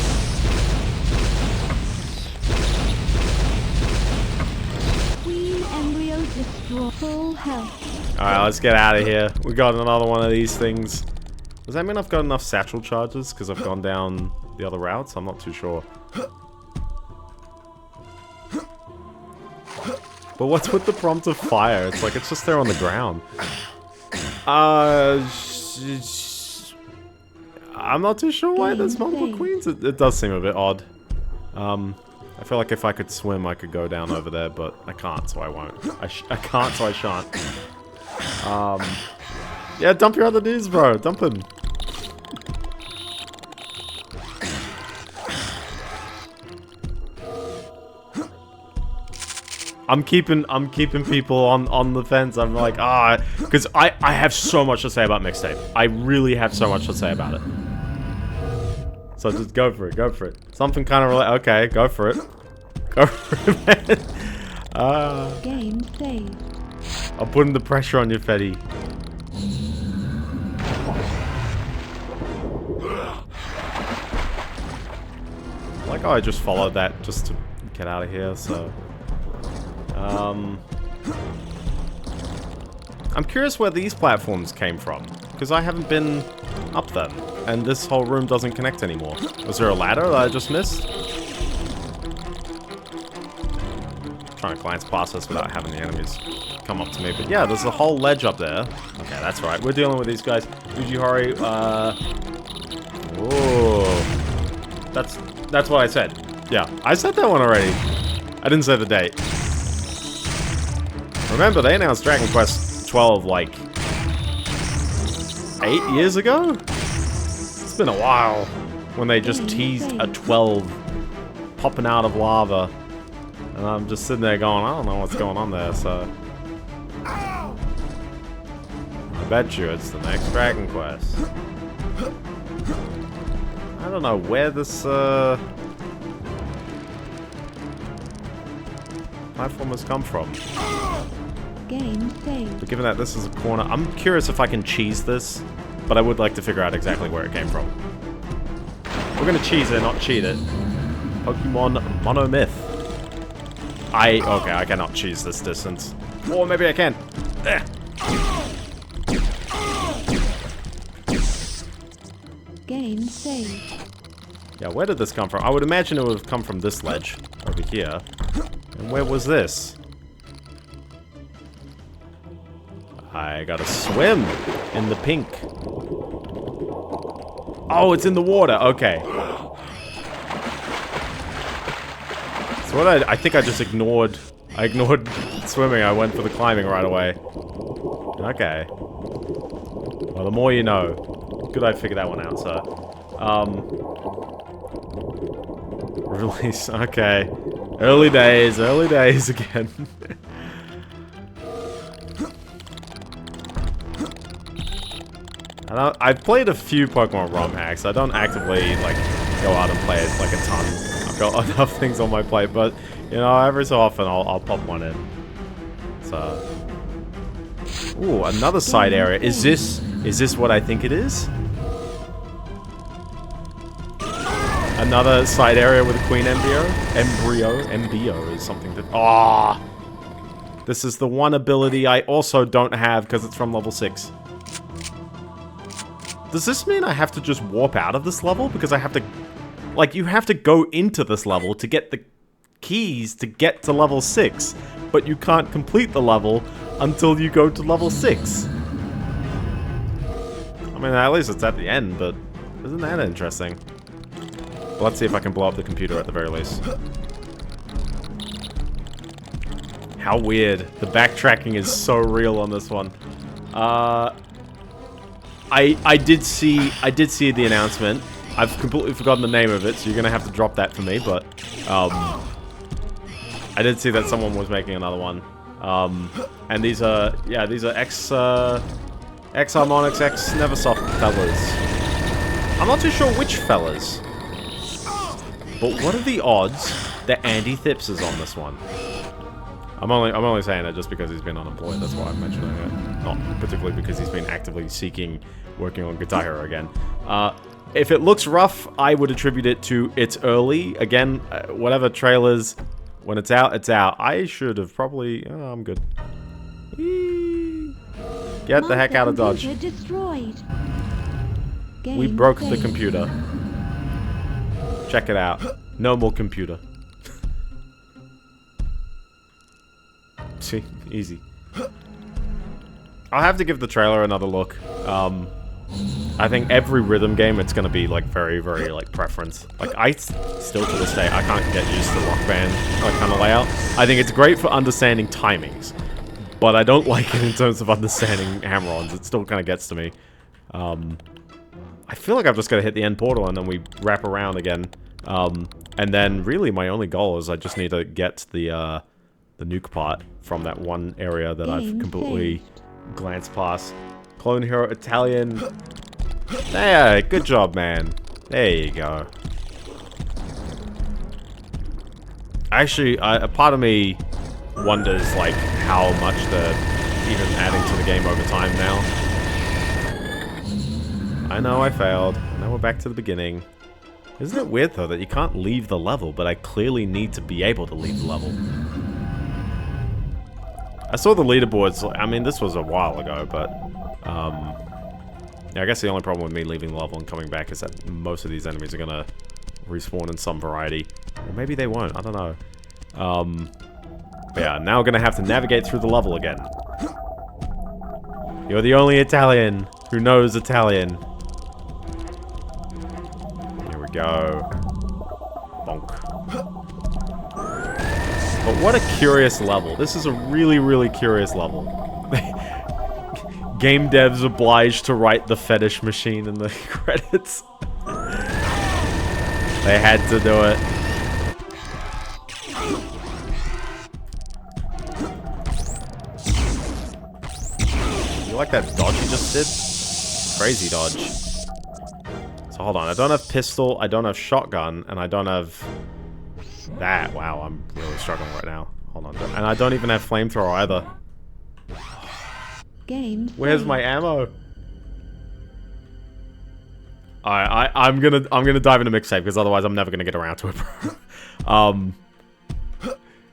Alright, let's get out of here. We got another one of these things. Does that mean I've got enough satchel charges? Because I've gone down the other routes? I'm not too sure. But what's with the prompt of fire? It's like, it's just there on the ground. I'm not too sure why there's multiple queens. It does seem a bit odd. I feel like if I could swim, I could go down over there, but I can't, so I won't. I can't, so I shan't. Yeah, dump your other dudes, bro. Dump them. I'm keeping people on the fence. I'm like, because I have so much to say about Mixtape. I really have so much to say about it. So just go for it, go for it. Something kind of okay, go for it. Go for it, man. Game saved. I'm putting the pressure on you, Fetty. Like, oh, I just followed that just to get out of here, so... I'm curious where these platforms came from, because I haven't been up them, and this whole room doesn't connect anymore. Was there a ladder that I just missed? Trying to glance past this without having the enemies come up to me, but yeah, there's a whole ledge up there. Okay, that's right. We're dealing with these guys. Ujihori, ooh. That's what I said. Yeah, I said that one already. I didn't say the date. Remember, they announced Dragon Quest 12 like 8 years ago? It's been a while when they just teased a 12 popping out of lava. And I'm just sitting there going, I don't know what's going on there, so... I bet you it's the next Dragon Quest. I don't know where this, platform has come from. Game saved. But given that this is a corner, I'm curious if I can cheese this, but I would like to figure out exactly where it came from. We're gonna cheese it, not cheat it. Pokemon Monomyth. Okay, I cannot cheese this distance. Or maybe I can. Game saved. Yeah, where did this come from? I would imagine it would have come from this ledge over here. And where was this? I gotta swim in the pink. Oh, it's in the water. Okay. So what I think I just ignored. I ignored swimming. I went for the climbing right away. Okay. Well, the more you know. Good I figured that one out, so. Release. Okay. Early days again. I've played a few Pokemon ROM hacks. I don't actively, like, go out and play it, like, a ton. I've got enough things on my plate, but, you know, every so often I'll pop one in. So... Ooh, another side area. Is this what I think it is? Another side area with a queen embryo. Embryo is something that... Ah! This is the one ability I also don't have because it's from level 6. Does this mean I have to just warp out of this level? Because I have to... Like, you have to go into this level to get the keys to get to level 6. But you can't complete the level until you go to level 6. I mean, at least it's at the end, but isn't that interesting? But let's see if I can blow up the computer at the very least. How weird. The backtracking is so real on this one. I did see the announcement. I've completely forgotten the name of it, so you're gonna have to drop that for me, but I did see that someone was making another one. And these are X Harmonix, X Neversoft fellas. I'm not too sure which fellas. But what are the odds that Andy Thips is on this one? I'm only saying it just because he's been unemployed. That's why I'm mentioning it. Not particularly because he's been actively working on Guitar Hero again. If it looks rough, I would attribute it to it's early. Again, whatever trailers, when it's out, it's out. I should have probably... Oh, I'm good. Whee! Get the heck out of Dodge. We broke the computer. Check it out. No more computer. See? Easy. I'll have to give the trailer another look. I think every rhythm game, it's gonna be like very, very like preference. Like I still to this day, I can't get used to Rock Band like kind of layout. I think it's great for understanding timings, but I don't like it in terms of understanding hammer-ons. It still kind of gets to me. I feel like I've just got to hit the end portal and then we wrap around again. And then really my only goal is I just need to get the nuke part from that one area that I've completely glanced past. Clone Hero Italian. Yeah, good job, man. There you go. Actually, a part of me wonders like how much they're even adding to the game over time now. I know I failed. Now we're back to the beginning. Isn't it weird though that you can't leave the level, but I clearly need to be able to leave the level? I saw the leaderboards, I mean this was a while ago, but yeah, I guess the only problem with me leaving the level and coming back is that most of these enemies are gonna respawn in some variety. Or maybe they won't, I don't know. But yeah, now we're gonna have to navigate through the level again. You're the only Italian who knows Italian. Here we go. Bonk. But what a curious level. This is a really, really curious level. Game devs obliged to write the fetish machine in the credits. They had to do it. You like that dodge you just did? Crazy dodge. So hold on, I don't have pistol, I don't have shotgun, and I don't have that. Wow, I'm really struggling right now. Hold on, and I don't even have flamethrower either. Where's my ammo? Alright, I'm gonna dive into Mixtape because otherwise I'm never gonna get around to it.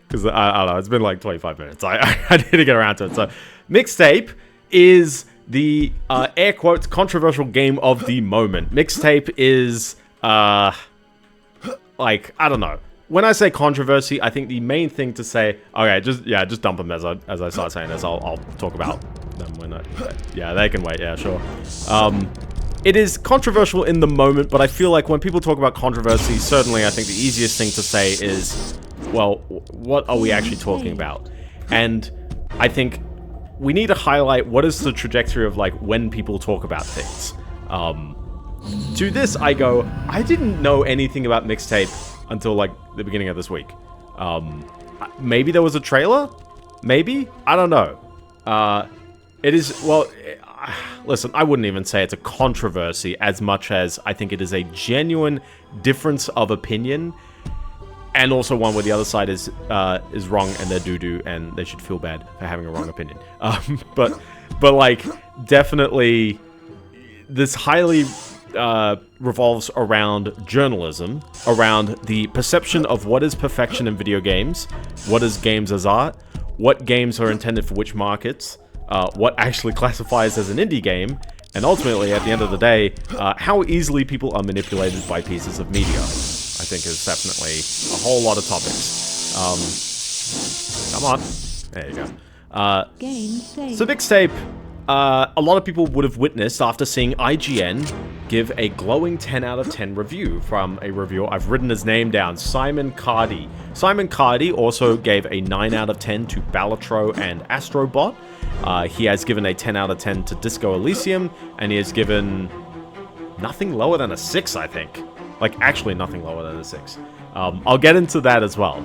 Because I don't know, it's been like 25 minutes. I need to get around to it. So, Mixtape is the air quotes controversial game of the moment. Mixtape is like, I don't know. When I say controversy, I think the main thing to say, okay, just dump them as I start saying this. I'll talk about them when yeah, they can wait. Yeah, sure. It is controversial in the moment, but I feel like when people talk about controversy, certainly I think the easiest thing to say is, well, what are we actually talking about? And I think we need to highlight what is the trajectory of like when people talk about things. To this, I go, I didn't know anything about Mixtape until like the beginning of this week. Maybe there was a trailer? Maybe? I don't know. It is, well, listen, I wouldn't even say it's a controversy as much as I think it is a genuine difference of opinion, and also one where the other side is wrong and they're doo-doo and they should feel bad for having a wrong opinion. But like, definitely this highly revolves around journalism, around the perception of what is perfection in video games, what is games as art, what games are intended for which markets, what actually classifies as an indie game, and ultimately, at the end of the day, how easily people are manipulated by pieces of media, I think is definitely a whole lot of topics. Come on. There you go. Game save. So Mixtape, a lot of people would have witnessed after seeing IGN give a glowing 10 out of 10 review from a reviewer. I've written his name down, Simon Cardy. Simon Cardy also gave a 9 out of 10 to Balatro and Astrobot. He has given a 10 out of 10 to Disco Elysium, and he has given nothing lower than a 6, I think. Like, actually nothing lower than a 6. I'll get into that as well.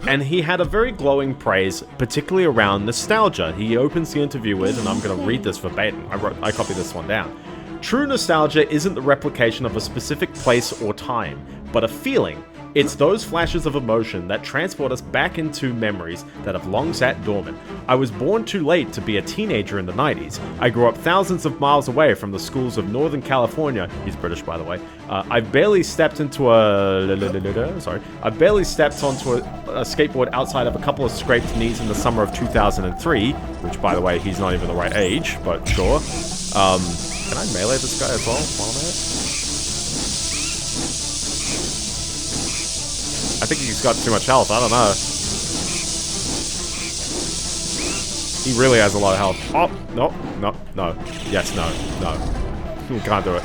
And he had a very glowing praise, particularly around nostalgia. He opens the interview with, and I'm going to read this verbatim. I copied this one down. True nostalgia isn't the replication of a specific place or time, but a feeling. It's those flashes of emotion that transport us back into memories that have long sat dormant. I was born too late to be a teenager in the 90s. I grew up thousands of miles away from the schools of Northern California. He's British, by the way. I barely stepped into I barely stepped onto a skateboard outside of a couple of scraped knees in the summer of 2003, which, by the way, he's not even the right age, but sure. Can I melee this guy as well while I'm at it? I think he's got too much health. I don't know. He really has a lot of health. Oh, no. Yes, no. Can't do it.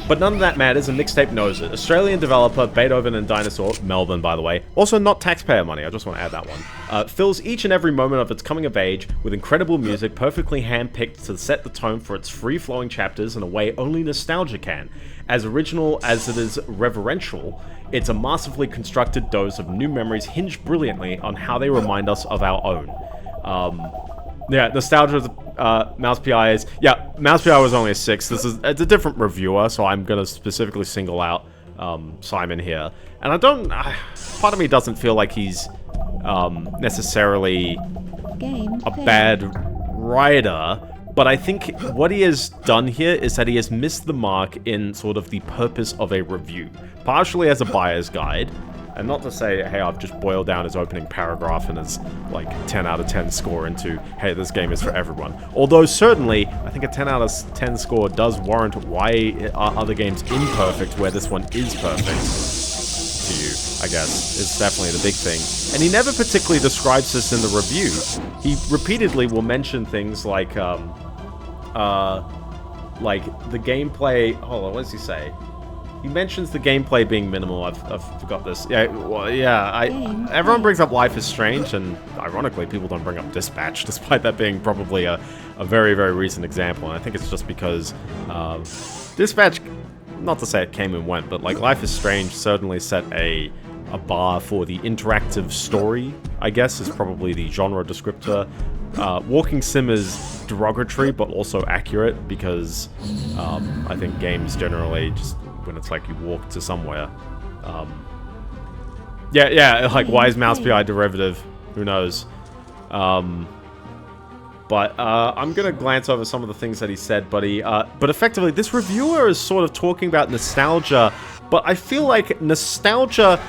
But none of that matters, and Mixtape knows it. Australian developer Beethoven and Dinosaur, Melbourne by the way, also not taxpayer money, I just want to add that one, fills each and every moment of its coming of age with incredible music perfectly hand-picked to set the tone for its free-flowing chapters in a way only nostalgia can. As original as it is reverential, it's a masterfully constructed dose of new memories hinged brilliantly on how they remind us of our own. Yeah, nostalgia Mouse PI is... Yeah, Mouse PI was only a 6. It's a different reviewer, so I'm going to specifically single out Simon here. And I don't... part of me doesn't feel like he's necessarily a bad writer, but I think what he has done here is that he has missed the mark in sort of the purpose of a review. Partially as a buyer's guide, and not to say, hey, I've just boiled down his opening paragraph and his, like, 10 out of 10 score into, hey, this game is for everyone. Although, certainly, I think a 10 out of 10 score does warrant why are other games imperfect where this one is perfect to you, I guess. It's definitely the big thing. And he never particularly describes this in the review. He repeatedly will mention things like the gameplay... Hold on, what does he say? He mentions the gameplay being minimal. I've forgot this. Yeah, well, yeah. Everyone brings up Life is Strange, and ironically, people don't bring up Dispatch, despite that being probably a very, very recent example. And I think it's just because Dispatch, not to say it came and went, but like Life is Strange certainly set a bar for the interactive story, I guess, is probably the genre descriptor. Walking Sim is derogatory, but also accurate, because I think games generally just... when it's like you walk to somewhere. Yeah, like, why is Mouse PI derivative? Who knows? But I'm gonna glance over some of the things that he said, but effectively, this reviewer is sort of talking about nostalgia, but I feel like nostalgia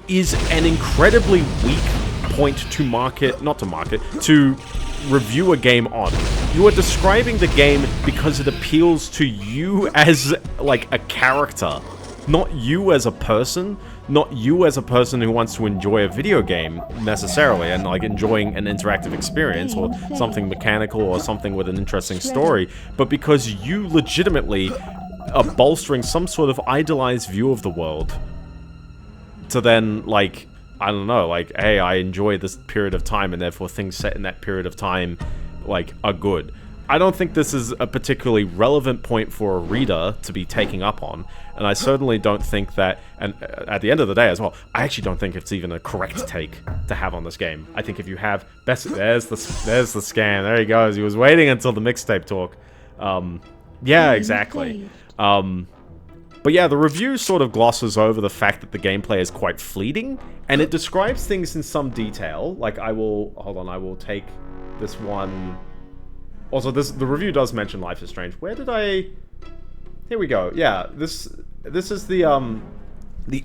is an incredibly weak point to review a game on. You are describing the game because it appeals to you as, like, a character. Not you as a person. Not you as a person who wants to enjoy a video game, necessarily, and, like, enjoying an interactive experience, or something mechanical, or something with an interesting story, but because you legitimately are bolstering some sort of idealized view of the world to then, like... I don't know, like, hey, I enjoy this period of time, and therefore things set in that period of time, like, are good. I don't think this is a particularly relevant point for a reader to be taking up on, and I certainly don't think that, and at the end of the day as well, I actually don't think it's even a correct take to have on this game. I think if you have, there's the scam, there he goes, he was waiting until the mixtape talk. Yeah, exactly. But yeah, the review sort of glosses over the fact that the gameplay is quite fleeting, and it describes things in some detail. Like, I will take this one Also, the review does mention Life is Strange. Where did I... Here we go. Yeah, this is the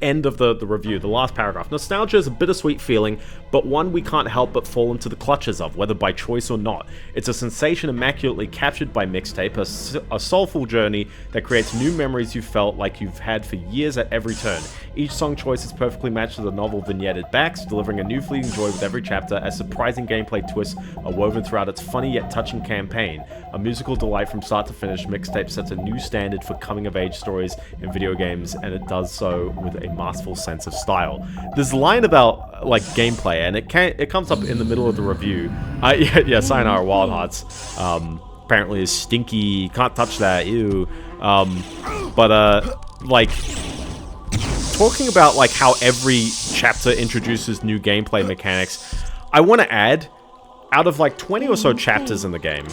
end of the review, the last paragraph. Nostalgia is a bittersweet feeling, but one we can't help but fall into the clutches of, whether by choice or not. It's a sensation immaculately captured by Mixtape, a soulful journey that creates new memories you felt like you've had for years at every turn. Each song choice is perfectly matched to the novel vignette it backs, delivering a new fleeting joy with every chapter, as surprising gameplay twists are woven throughout its funny yet touching campaign. A musical delight from start to finish, Mixtape sets a new standard for coming-of-age stories in video games, and it does so with a masterful sense of style. There's a line about, like, gameplay, and it comes up in the middle of the review. Yeah, Sayonara Wild Hearts. Apparently is stinky, can't touch that, ew. Like... Talking about, like, how every chapter introduces new gameplay mechanics, I want to add, out of, like, 20 or so chapters in the game,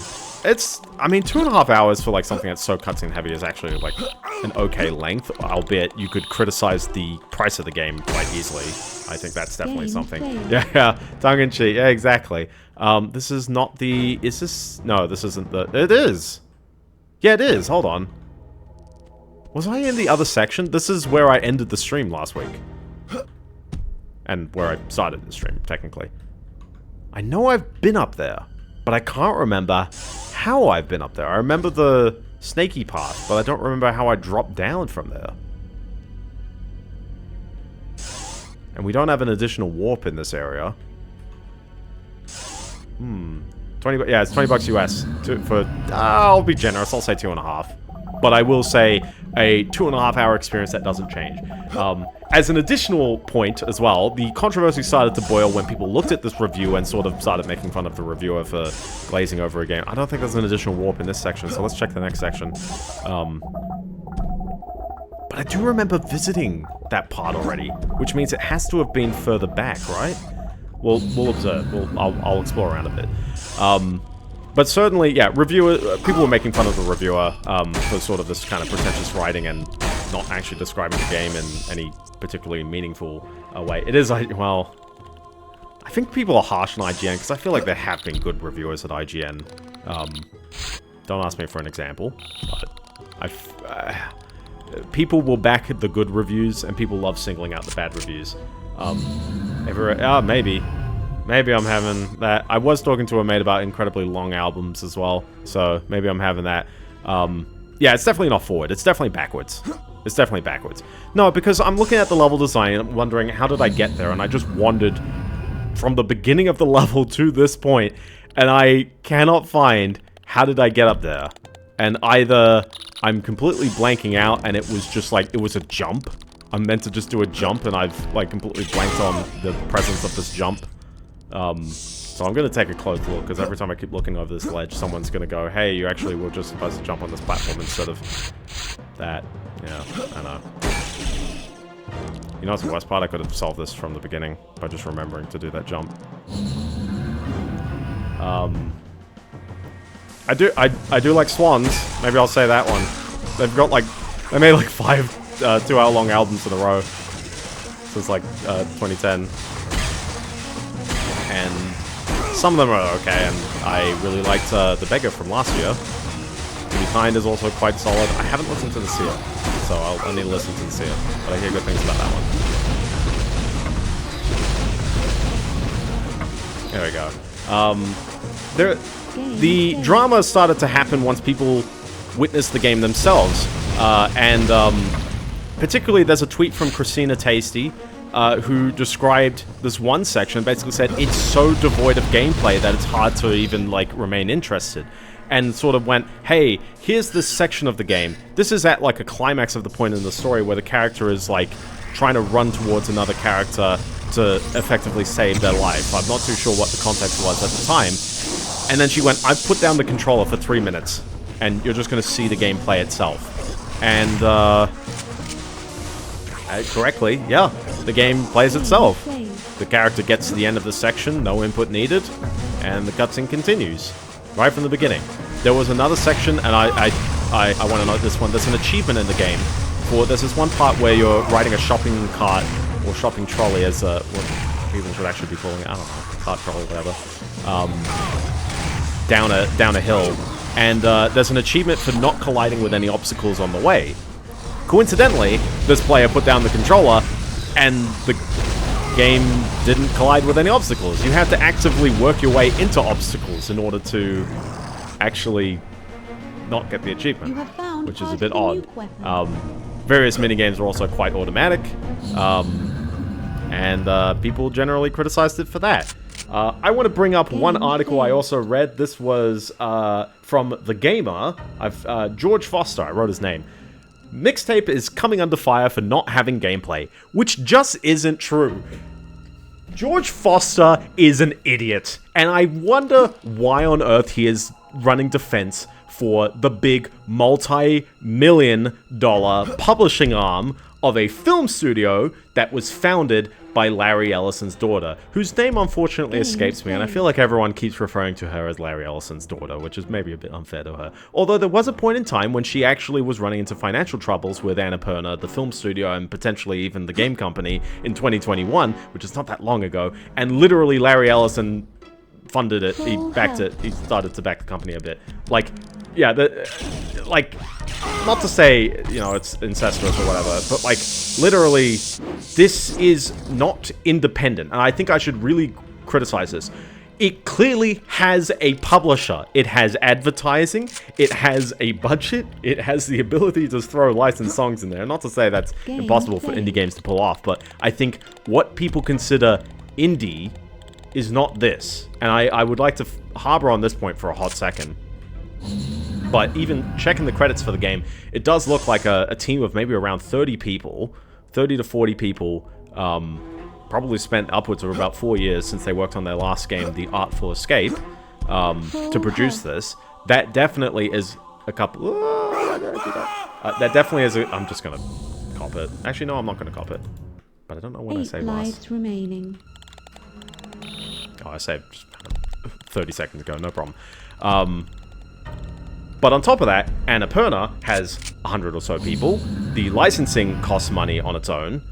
I mean, 2.5 hours for, like, something that's so cutscene heavy is actually, like, an okay length, albeit you could criticize the price of the game quite easily. I think that's definitely something. Yeah, tongue-in-cheek, yeah, exactly. This is not the... Is this... No, this isn't the... It is! Yeah, it is, hold on. Was I in the other section? This is where I ended the stream last week. And where I started the stream, technically. I know I've been up there, but I can't remember how I've been up there. I remember the snaky path, but I don't remember how I dropped down from there. And we don't have an additional warp in this area. 20, yeah, it's $20 US. I'll be generous, I'll say 2.5. But I will say a 2.5 hour experience that doesn't change. As an additional point as well, the controversy started to boil when people looked at this review and sort of started making fun of the reviewer for glazing over a game. I don't think there's an additional warp in this section, so let's check the next section. But I do remember visiting that part already, which means it has to have been further back, right? We'll observe. I'll explore around a bit. But certainly, yeah, people were making fun of the reviewer for sort of this kind of pretentious writing and not actually describing the game in any particularly meaningful way. It is, well, I think people are harsh on IGN, because I feel like there have been good reviewers at IGN. Don't ask me for an example, but people will back the good reviews, and people love singling out the bad reviews. Maybe I'm having that. I was talking to a mate about incredibly long albums as well, so maybe I'm having that. Yeah, it's definitely not forward. It's definitely backwards. It's definitely backwards. No, because I'm looking at the level design and I'm wondering, how did I get there? And I just wandered from the beginning of the level to this point, and I cannot find how did I get up there. And either I'm completely blanking out and it was just like, it was a jump. I'm meant to just do a jump and I've like completely blanked on the presence of this jump. So I'm going to take a close look, because every time I keep looking over this ledge, someone's going to go, hey, you actually were just supposed to jump on this platform instead of that. Yeah, I know. You know what's the worst part? I could have solved this from the beginning by just remembering to do that jump. I do like swans. Maybe I'll say that one. They've got like, they made like 5 2-hour-long albums in a row since like 2010. And some of them are okay, and I really liked The Beggar from last year. To Be Kind is also quite solid. I haven't listened to The Seer, so I'll need to listen to The Seer, but I hear good things about that one. There we go. The drama started to happen once people witnessed the game themselves, and particularly there's a tweet from Christina Tasty, who described this one section, basically said it's so devoid of gameplay that it's hard to even, like, remain interested. And sort of went, hey, here's this section of the game. This is at, like, a climax of the point in the story where the character is, like, trying to run towards another character to effectively save their life. I'm not too sure what the context was at the time. And then she went, I've put down the controller for 3 minutes, and you're just going to see the gameplay itself. And, correctly, yeah, the game plays itself. The character gets to the end of the section, no input needed, and the cutscene continues. Right from the beginning. There was another section, and I want to note this one. There's an achievement in the game. There's this one part where you're riding a shopping cart, or shopping trolley, as what people should actually be calling it. I don't know, cart trolley, whatever. down a hill, and there's an achievement for not colliding with any obstacles on the way. Coincidentally, this player put down the controller, and the game didn't collide with any obstacles. You have to actively work your way into obstacles in order to actually not get the achievement, which is a bit odd. Various minigames are also quite automatic, and people generally criticized it for that. I want to bring up one article I also read. This was from The Gamer. George Foster, I wrote his name. Mixtape is coming under fire for not having gameplay, which just isn't true. George Foster is an idiot, and I wonder why on earth he is running defense for the big multi-million-dollar publishing arm of a film studio that was founded by Larry Ellison's daughter, whose name unfortunately escapes me, and I feel like everyone keeps referring to her as Larry Ellison's daughter, which is maybe a bit unfair to her. Although there was a point in time when she actually was running into financial troubles with Annapurna, the film studio, and potentially even the game company in 2021, which is not that long ago, and literally Larry Ellison funded it, he backed it, he started to back the company a bit. Like, yeah, like, not to say, you know, it's incestuous or whatever, but like, literally, this is not independent, and I think I should really criticize this. It clearly has a publisher, it has advertising, it has a budget, it has the ability to throw licensed songs in there. Not to say that's impossible for indie games to pull off, but I think what people consider indie is not this, and I would like to harbor on this point for a hot second. But even checking the credits for the game, it does look like a team of maybe around 30 people, 30 to 40 people, probably spent upwards of about 4 years since they worked on their last game, The Artful Escape, to produce this. That definitely is a couple... that definitely is a... I'm just gonna cop it. Actually, no, I'm not gonna cop it. But I don't know when I saved last. 8 lives remaining. Oh, I saved 30 seconds ago, no problem. But on top of that, Annapurna has 100 or so people. The licensing costs money on its own.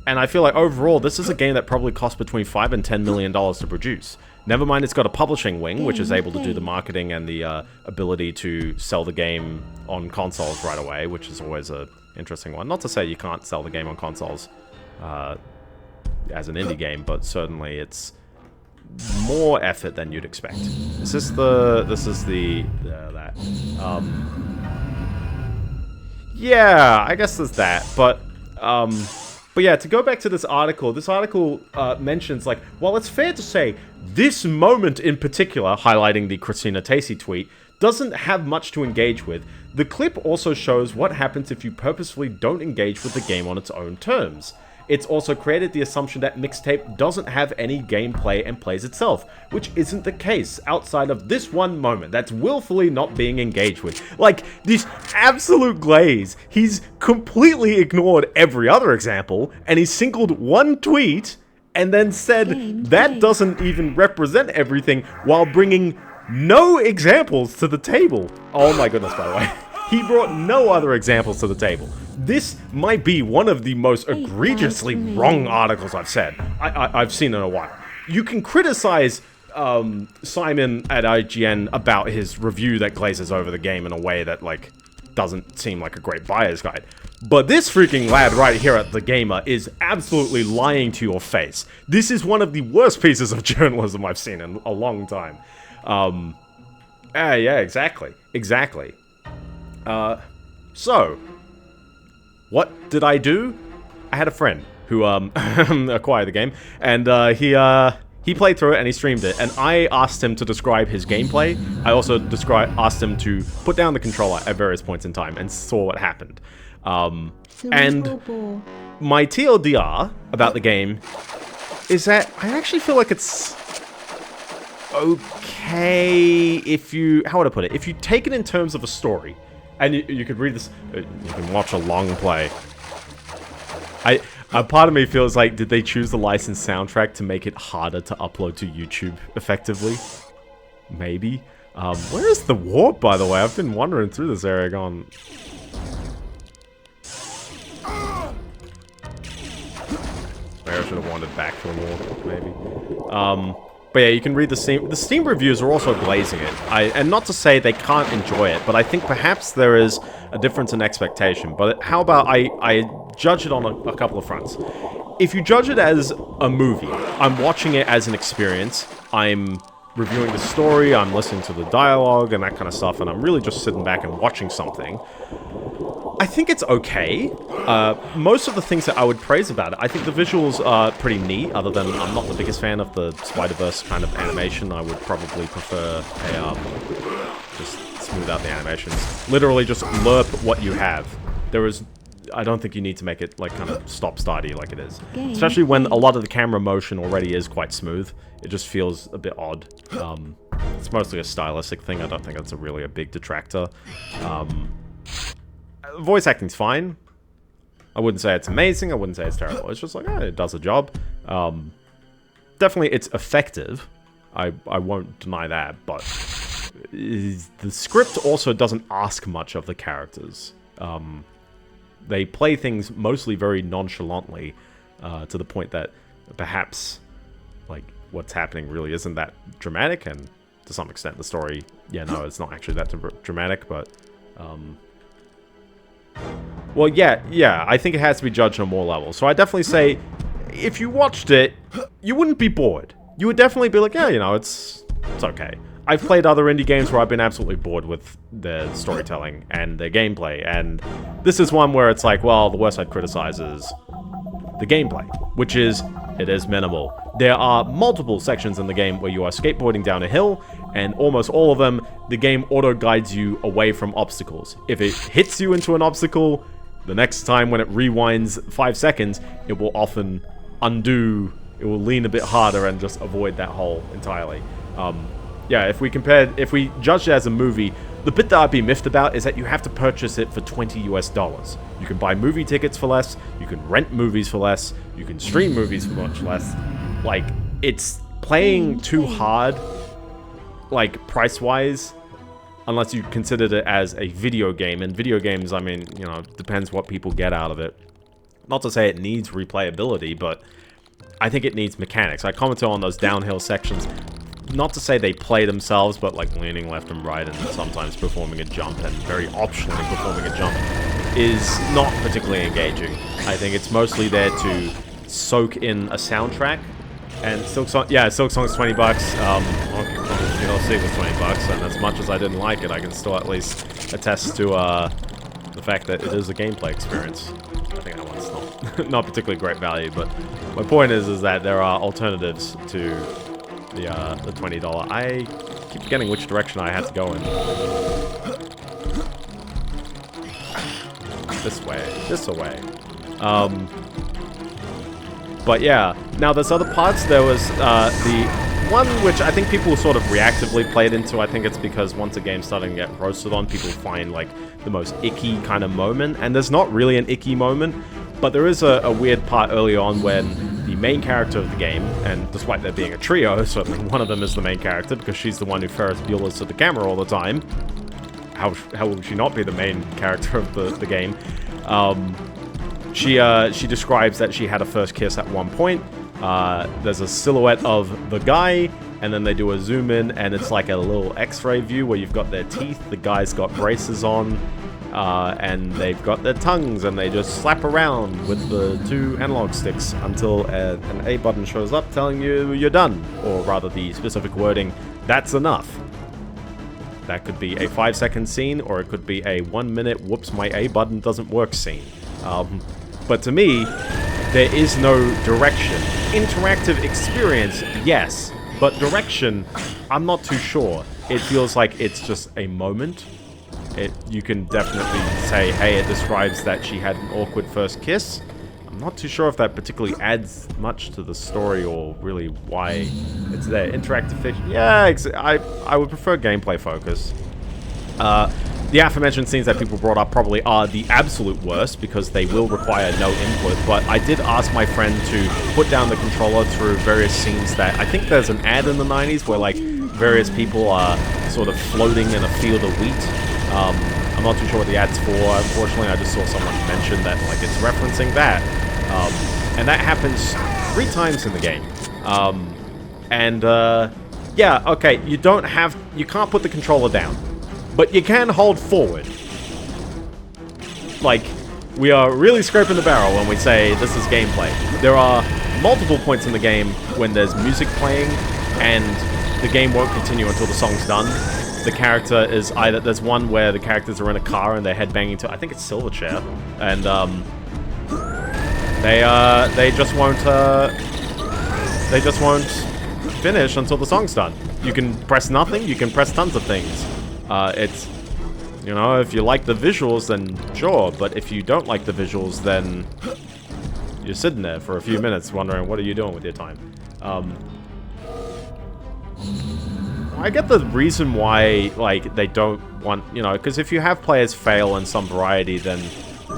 And I feel like overall, this is a game that probably cost between $5 and $10 million to produce. Never mind, it's got a publishing wing, which is able to do the marketing and the ability to sell the game on consoles right away, which is always an interesting one. Not to say you can't sell the game on consoles as an indie game, but certainly it's more effort than you'd expect. This is that. Yeah, I guess there's that, but yeah, to go back to this article mentions, like, while it's fair to say this moment in particular, highlighting the Christina Tacey tweet, doesn't have much to engage with, the clip also shows what happens if you purposefully don't engage with the game on its own terms. It's also created the assumption that Mixtape doesn't have any gameplay and plays itself, which isn't the case outside of this one moment that's willfully not being engaged with. Like, this absolute glaze. He's completely ignored every other example, and he singled one tweet and then said that doesn't even represent everything while bringing no examples to the table. Oh my goodness, by the way. He brought no other examples to the table. This might be one of the most egregiously wrong articles I've seen in a while. You can criticize Simon at IGN about his review that glazes over the game in a way that, like, doesn't seem like a great buyer's guide. But this freaking lad right here at The Gamer is absolutely lying to your face. This is one of the worst pieces of journalism I've seen in a long time. Yeah, exactly. So, what did I do? I had a friend who acquired the game, and he played through it and he streamed it, and I asked him to describe his gameplay. I also asked him to put down the controller at various points in time and saw what happened. And my TLDR about the game is that I actually feel like it's okay if you, how would I put it? If you take it in terms of a story, and you could read this, you can watch a long play. A part of me feels like, did they choose the licensed soundtrack to make it harder to upload to YouTube effectively? Maybe. Where is the warp, by the way? I've been wandering through this area going... Maybe I should have wandered back to the warp, maybe. But But yeah, you can read the Steam reviews are also glazing it. And not to say they can't enjoy it, but I think perhaps there is a difference in expectation. But how about I judge it on a couple of fronts. If you judge it as a movie, I'm watching it as an experience. I'm reviewing the story, I'm listening to the dialogue and that kind of stuff, and I'm really just sitting back and watching something. I think it's okay. Most of the things that I would praise about it, I think the visuals are pretty neat, other than I'm not the biggest fan of the Spider-Verse kind of animation. I would probably prefer a, just smooth out the animations. Literally just lerp what you have. I don't think you need to make it, like, kind of stop-starty like it is. Especially when a lot of the camera motion already is quite smooth. It just feels a bit odd. It's mostly a stylistic thing. I don't think that's really a big detractor. Voice acting's fine. I wouldn't say it's amazing. I wouldn't say it's terrible. It's just like, it does a job. Definitely, it's effective. I won't deny that, but the script also doesn't ask much of the characters. They play things mostly very nonchalantly, to the point that perhaps, like, what's happening really isn't that dramatic, and to some extent the story, yeah, no, it's not actually that dramatic, but, well, yeah, I think it has to be judged on more levels. So I definitely say, if you watched it, you wouldn't be bored. You would definitely be like, yeah, you know, it's okay. I've played other indie games where I've been absolutely bored with their storytelling and their gameplay, and this is one where it's like, well, the worst I'd criticize is the gameplay, which is, it is minimal. There are multiple sections in the game where you are skateboarding down a hill, and almost all of them, the game auto-guides you away from obstacles. If it hits you into an obstacle, the next time when it rewinds 5 seconds, it will often undo, it will lean a bit harder and just avoid that hole entirely. Yeah, if we judged it as a movie, the bit that I'd be miffed about is that you have to purchase it for $20 US. You can buy movie tickets for less, you can rent movies for less, you can stream movies for much less. Like, it's playing too hard, like, price-wise, unless you considered it as a video game. And video games, I mean, you know, depends what people get out of it. Not to say it needs replayability, but I think it needs mechanics. I commented on those downhill sections. Not to say they play themselves, but like leaning left and right and sometimes performing a jump, and very optionally performing a jump, is not particularly engaging. I think it's mostly there to soak in a soundtrack. And Silksong's 20 bucks. You know, see, it was 20 bucks, and as much as I didn't like it, I can still at least attest to the fact that it is a gameplay experience. I think that one's not particularly great value, but my point is that there are alternatives to the $20. I keep forgetting which direction I had to go in. This way. But yeah, now there's other parts. There was the one which I think people sort of reactively played into. I think it's because once a game's starting to get roasted on, people find like the most icky kind of moment, and there's not really an icky moment, but there is a weird part early on when the main character of the game, and despite there being a trio, certainly one of them is the main character because she's the one who Ferris Bueller's to the camera all the time. How will she not be the main character of the game? She describes that she had a first kiss at one point. There's a silhouette of the guy, and then they do a zoom in, and it's like a little x-ray view where you've got their teeth, the guy's got braces on, and they've got their tongues, and they just slap around with the 2 analog sticks until an A button shows up telling you you're done, or rather the specific wording, that's enough. That could be a 5-second scene, or it could be a 1 minute, whoops, my A button doesn't work scene. But to me, there is no direction. Interactive experience, yes, but direction, I'm not too sure. It feels like it's just a moment. You can definitely say, hey, it describes that she had an awkward first kiss. I'm not too sure if that particularly adds much to the story or really why it's there. Interactive fiction, yeah, I would prefer gameplay focus. The aforementioned scenes that people brought up probably are the absolute worst because they will require no input, but I did ask my friend to put down the controller through various scenes that I think there's an ad in the 90s where like various people are sort of floating in a field of wheat. I'm not too sure what the ad's for. Unfortunately, I just saw someone mention that like it's referencing that. And that happens 3 times in the game. And, yeah, okay, you can't put the controller down. But you can hold forward. Like, we are really scraping the barrel when we say this is gameplay. There are multiple points in the game when there's music playing, and the game won't continue until the song's done. The character is either... There's one where the characters are in a car and they're headbanging to... I think it's Silverchair. And, they just won't, they just won't finish until the song's done. You can press nothing, you can press tons of things. It's... You know, if you like the visuals, then sure. But if you don't like the visuals, then... You're sitting there for a few minutes wondering, what are you doing with your time? I get the reason why, like, they don't want... You know, because if you have players fail in some variety, then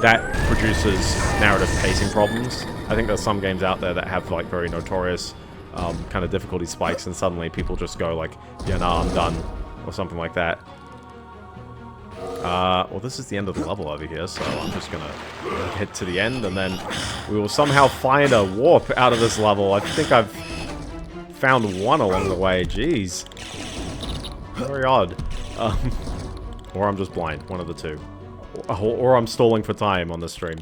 that produces narrative pacing problems. I think there's some games out there that have, like, very notorious kind of difficulty spikes, and suddenly people just go, like, yeah, no, I'm done. Or something like that. Well, this is the end of the level over here, so I'm just gonna head to the end, and then we will somehow find a warp out of this level. I think I've found one along the way. Jeez. Very odd. Or I'm just blind. One of the two. Or I'm stalling for time on the stream.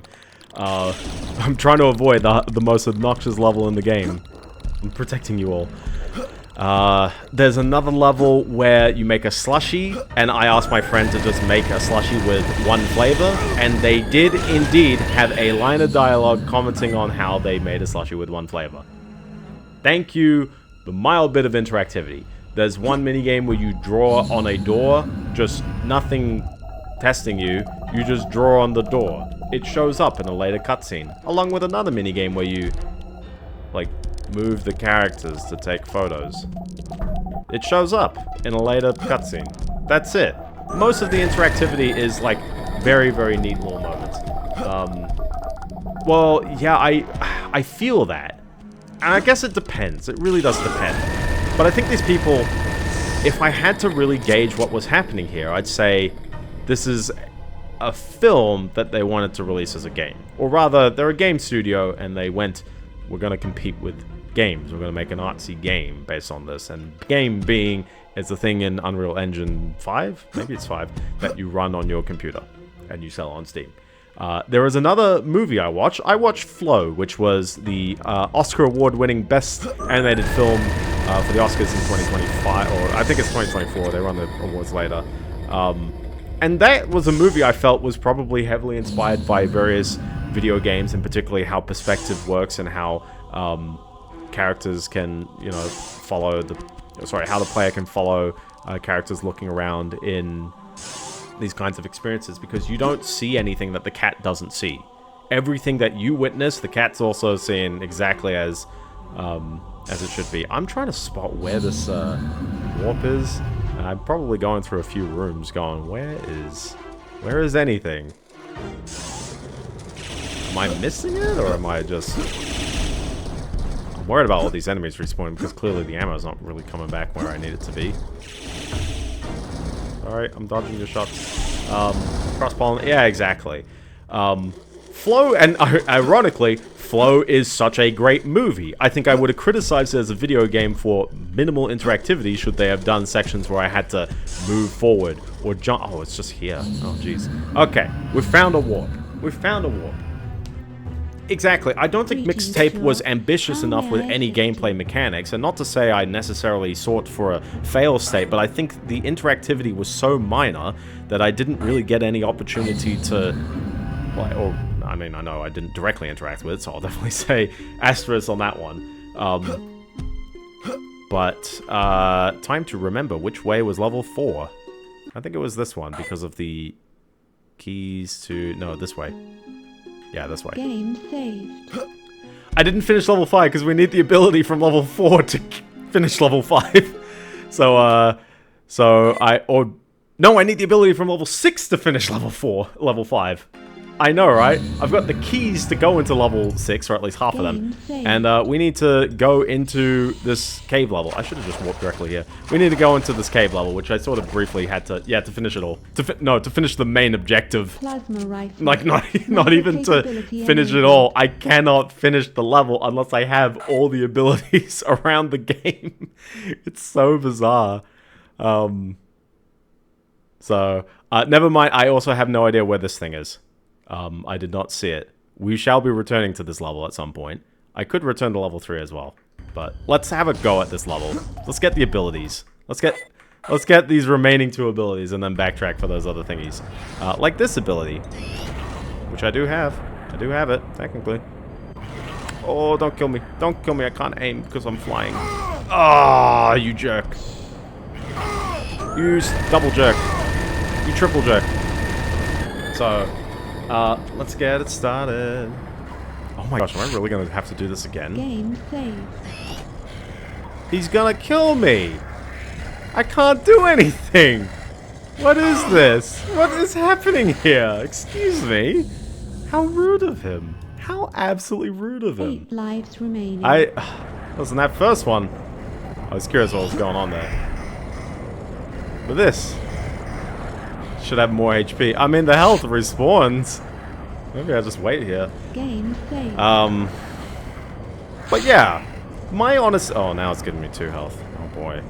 I'm trying to avoid the most obnoxious level in the game. I'm protecting you all. There's another level where you make a slushie, and I asked my friend to just make a slushie with one flavor, and they did indeed have a line of dialogue commenting on how they made a slushie with one flavor. Thank you, the mild bit of interactivity. There's one minigame where you draw on a door, just nothing testing you, you just draw on the door. It shows up in a later cutscene, along with another minigame where you, like, move the characters to take photos. It shows up in a later cutscene. That's it. Most of the interactivity is, like, very, very neat little moments. Well, yeah, I feel that. And I guess it depends. It really does depend. But I think these people, if I had to really gauge what was happening here, I'd say this is a film that they wanted to release as a game. Or rather, they're a game studio, and they went, we're going to compete with games. We're going to make an artsy game based on this. And game being is the thing in Unreal Engine 5, maybe it's 5, that you run on your computer and you sell on Steam. There was another movie I watched. I watched Flow, which was the Oscar award-winning best animated film for the Oscars in 2025, or I think it's 2024. They run the awards later. And that was a movie I felt was probably heavily inspired by various video games, and particularly how perspective works and how characters can, you know, follow the... Sorry, how the player can follow characters looking around in these kinds of experiences, because you don't see anything that the cat doesn't see. Everything that you witness, the cat's also seeing exactly as it should be. I'm trying to spot where this warp is. I'm probably going through a few rooms going, where is anything? Am I missing it, or am I just... I'm worried about all these enemies respawning, because clearly the ammo's not really coming back where I need it to be. Alright, I'm dodging your shots. Cross-pollen, yeah, exactly. Flow, and ironically, Flow is such a great movie. I think I would have criticized it as a video game for minimal interactivity should they have done sections where I had to move forward or jump. Oh, it's just here. Oh, jeez. Okay, we've found a warp. We've found a warp. Exactly. I don't think Mixtape was ambitious enough with any gameplay mechanics, and not to say I necessarily sought for a fail state, but I think the interactivity was so minor that I didn't really get any opportunity to, or I mean, I know I didn't directly interact with it, so I'll definitely say asterisk on that one. But time to remember which way was level 4. I think it was this one because of the keys to... No, this way. Yeah, this way. Game saved. I didn't finish level 5 because we need the ability from level 4 to finish level 5. So I need the ability from level 6 to finish level 5. I know, right? I've got the keys to go into level 6, or at least half of them. And we need to go into this cave level. I should have just walked directly here. We need to go into this cave level, which I sort of briefly had to, to finish it all. To finish the main objective. Plasma rifle. Like, not even to finish it all. I cannot finish the level unless I have all the abilities around the game. It's so bizarre. Never mind. I also have no idea where this thing is. I did not see it. We shall be returning to this level at some point. I could return to level 3 as well. But let's have a go at this level. Let's get the abilities. Let's get these remaining 2 abilities and then backtrack for those other thingies. Like this ability. Which I do have. I do have it, technically. Oh, don't kill me. Don't kill me. I can't aim because I'm flying. Ah, you jerk. You double jerk. You triple jerk. So... let's get it started. Oh my gosh, am I really gonna have to do this again? Game saved. He's gonna kill me! I can't do anything! What is this? What is happening here? Excuse me? How rude of him. How absolutely rude of him. 8 lives remaining. Listen, that first one, I was curious what was going on there. But this should have more HP. I mean, the health respawns. Maybe I'll just wait here. Game saved. But yeah, my honest... Oh, now it's giving me 2 health. Oh boy.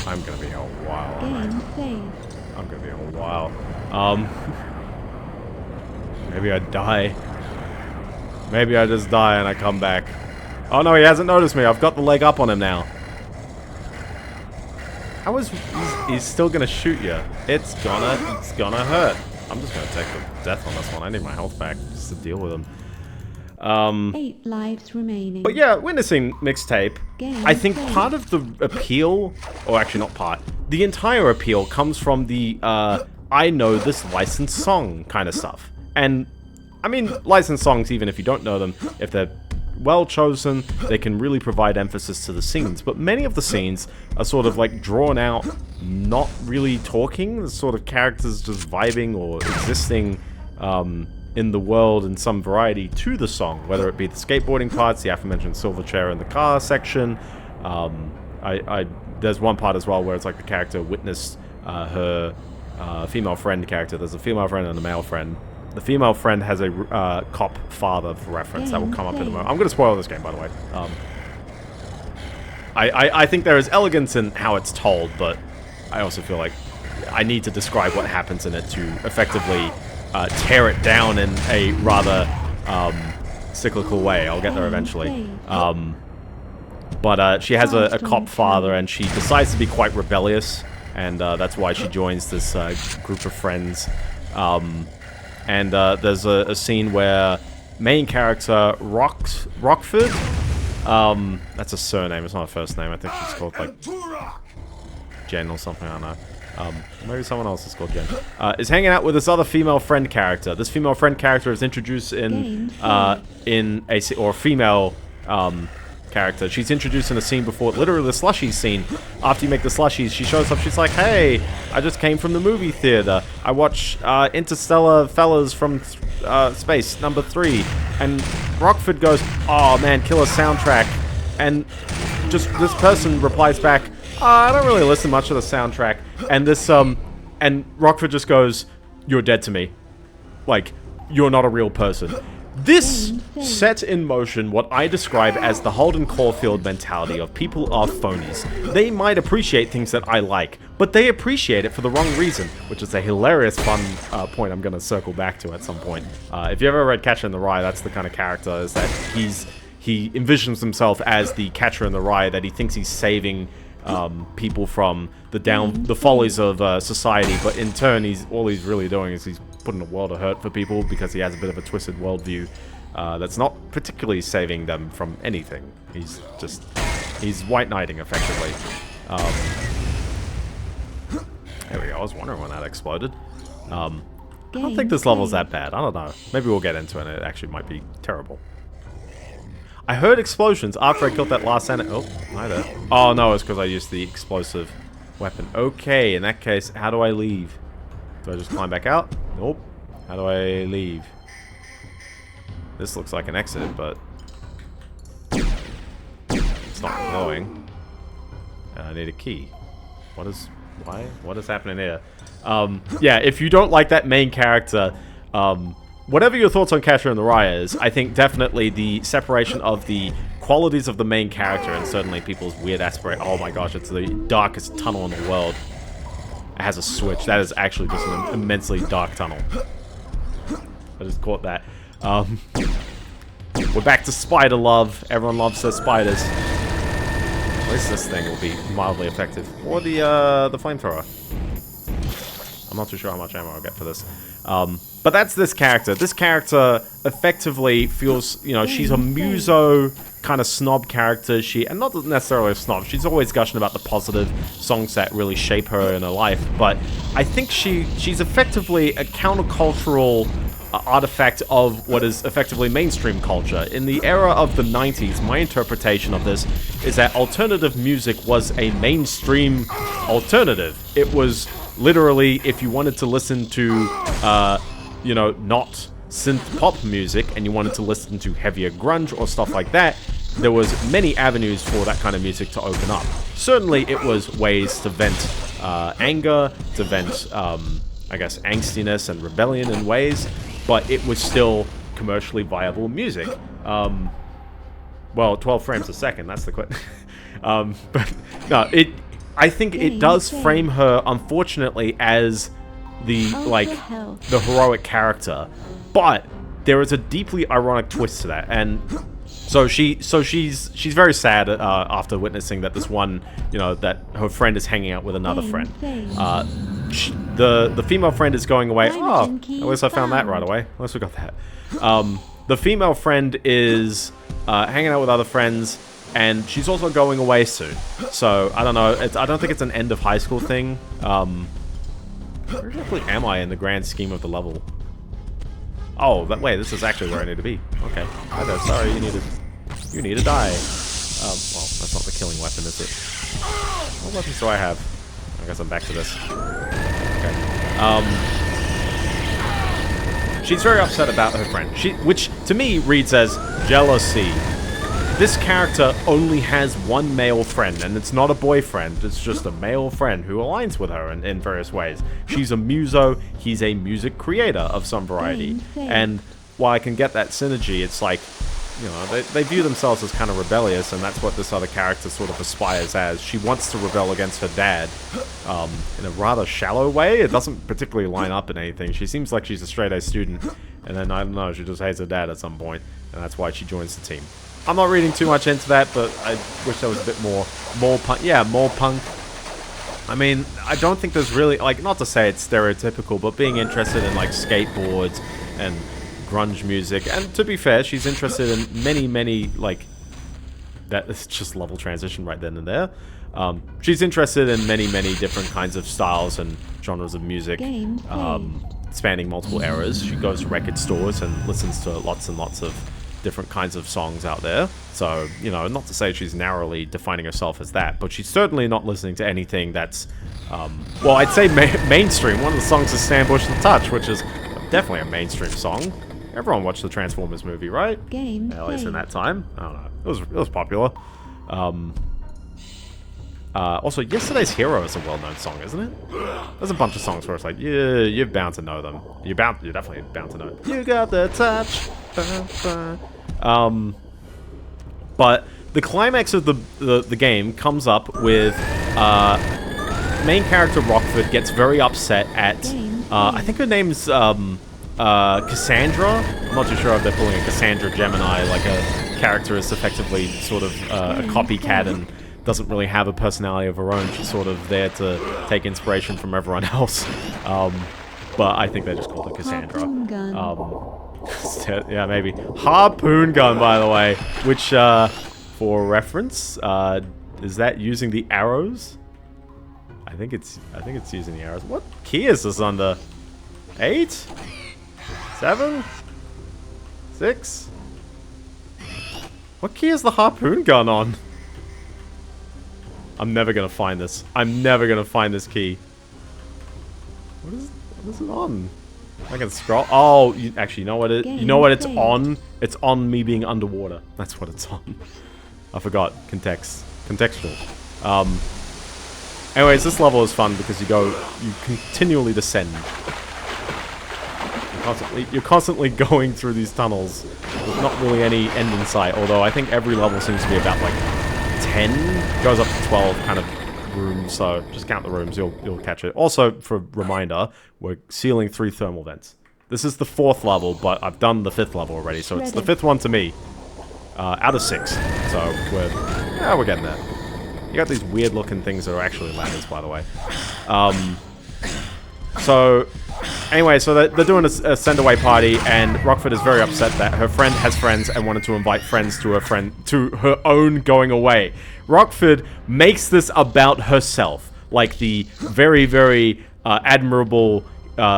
I'm gonna be here a while. Game saved. I'm gonna be here a while. Maybe I die. Maybe I just die and I come back. Oh no, he hasn't noticed me. I've got the leg up on him now. He's still gonna shoot you. It's gonna hurt. I'm just gonna take the death on this one. I need my health back just to deal with him. 8 lives remaining. But yeah, witnessing Mixtape, I think part of the appeal, or actually not part, the entire appeal comes from the I know this licensed song kind of stuff. And I mean, licensed songs, even if you don't know them, if they're well chosen, they can really provide emphasis to the scenes. But many of the scenes are sort of like drawn out, not really talking. The sort of characters just vibing or existing in the world in some variety to the song, whether it be the skateboarding parts, the aforementioned silver chair in the car section. There's one part as well where it's like the character witnessed her female friend character. There's a female friend and a male friend. The female friend has a cop father for reference that will come up in a moment. I'm going to spoil this game, by the way. I think there is elegance in how it's told, but I also feel like I need to describe what happens in it to effectively tear it down in a rather cyclical way. I'll get there eventually. But she has a cop father, and she decides to be quite rebellious, and that's why she joins this group of friends. And there's a scene where main character Rockford, that's a surname, it's not a first name, I think she's called like Jen or something, I don't know. Maybe someone else is called Jen. Is hanging out with this other female friend character. This female friend character is introduced in a female character. She's introduced in a scene before, literally the slushies scene. After you make the slushies, she shows up, she's like, hey, I just came from the movie theater. I watched Interstellar Fellas from Space, number 3. And Rockford goes, oh man, killer soundtrack. And just this person replies back, I don't really listen much to the soundtrack. And this, and Rockford just goes, you're dead to me. Like, you're not a real person. This sets in motion what I describe as the Holden Caulfield mentality of people are phonies. They might appreciate things that I like, but they appreciate it for the wrong reason, which is a hilarious fun point I'm going to circle back to at some point. If you ever read Catcher in the Rye, that's the kind of character, is that he envisions himself as the Catcher in the Rye, that he thinks he's saving people from the follies of society, but in turn all he's really doing is he's putting a world of hurt for people because he has a bit of a twisted worldview that's not particularly saving them from anything. He's white knighting effectively. There we go. I was wondering when that exploded. I don't think this level's that bad. I don't know. Maybe we'll get into it and it actually might be terrible. I heard explosions after I killed that last enemy. Oh, hi there. Oh no, it's because I used the explosive weapon. Okay, in that case, how do I leave? Do I just climb back out? Nope. How do I leave? This looks like an exit, but it's not glowing. I need a key. What is... Why? What is happening here? Yeah, if you don't like that main character, whatever your thoughts on Catcher in the Rye is, I think definitely the separation of the qualities of the main character and certainly people's weird aspiration. Oh my gosh, it's the darkest tunnel in the world. It has a switch. That is actually just an immensely dark tunnel. I just caught that. We're back to spider love. Everyone loves their spiders. At least this thing will be mildly effective. Or the flamethrower. I'm not too sure how much ammo I'll get for this. But that's this character. This character effectively feels, you know, she's a muso kind of snob character. And not necessarily a snob. She's always gushing about the positive songs that really shape her in her life. But I think she's effectively a countercultural artifact of what is effectively mainstream culture. In the era of the 90s, my interpretation of this is that alternative music was a mainstream alternative. It was literally, if you wanted to listen to, you know, not synth pop music and you wanted to listen to heavier grunge or stuff like that, there was many avenues for that kind of music to open up. Certainly it was ways to vent anger, to vent, I guess, angstiness and rebellion in ways, but it was still commercially viable music. Well, 12 frames a second, that's the question. But no, I think it does frame her, unfortunately, as the, like, the heroic character. But there is a deeply ironic twist to that, and so she's very sad after witnessing that this one, you know, that her friend is hanging out with another friend. The female friend is going away. Oh, at least I found that right away. At least we got that. The female friend is hanging out with other friends, and she's also going away soon. So I don't know. I don't think it's an end of high school thing. Where exactly am I in the grand scheme of the level? Oh, but wait, this is actually where I need to be. Okay. Hi there. Sorry, you need to die. Well, that's not the killing weapon, is it? What weapons do I have? I guess I'm back to this. Okay. She's very upset about her friend, which to me reads as jealousy. This character only has one male friend, and it's not a boyfriend, it's just a male friend who aligns with her in various ways. She's a muso, he's a music creator of some variety. And while I can get that synergy, it's like, you know, they view themselves as kind of rebellious, and that's what this other character sort of aspires as. She wants to rebel against her dad, in a rather shallow way. It doesn't particularly line up in anything. She seems like she's a straight-A student, and then, I don't know, she just hates her dad at some point, and that's why she joins the team. I'm not reading too much into that, but I wish there was a bit more punk. Yeah, more punk. I mean, I don't think there's really, like, not to say it's stereotypical, but being interested in, like, skateboards and grunge music, and to be fair, she's interested in many, like, that is just level transition right then and there. She's interested in many different kinds of styles and genres of music, spanning multiple eras. She goes to record stores and listens to lots and lots of different kinds of songs out there. So, you know, not to say she's narrowly defining herself as that, but she's certainly not listening to anything that's, well, I'd say mainstream. One of the songs is Stand Bush the Touch, which is definitely a mainstream song. Everyone watched the Transformers movie, right? At least in that time. I don't know. It was popular. Also, Yesterday's Hero is a well-known song, isn't it? There's a bunch of songs where it's like, yeah, you're bound to know them. You're definitely bound to know them. You got the touch. But the climax of the game comes up with main character Rockford gets very upset at I think her name's Cassandra. I'm not too sure if they're pulling a Cassandra Gemini, like a character is effectively sort of a copycat and doesn't really have a personality of her own. She's sort of there to take inspiration from everyone else. But I think they just called her Cassandra. Yeah, maybe. Harpoon gun, by the way. Which, for reference, is that using the arrows? I think it's using the arrows. What key is this under? 8? 7? 6? What key is the harpoon gun on? I'm never gonna find this. I'm never gonna find this key. What is it on? I can scroll. Oh, actually, you know what it? You know what it's on? It's on me being underwater. That's what it's on. I forgot. Contextual. Anyways, this level is fun because you continually descend. You're constantly going through these tunnels with not really any end in sight. Although I think every level seems to be about like 10, goes up to 12 kind of rooms. So just count the rooms, you'll catch it. Also, for reminder, we're sealing 3 thermal vents. This is the 4th level, but I've done the 5th level already, so it's the 5th one to me. Out of 6. So we're getting there. You got these weird looking things that are actually ladders, by the way. So anyway, so they're doing a send away party, and Rockford is very upset that her friend has friends and wanted to invite friends to her own going away. Rockford makes this about herself, like the very, very admirable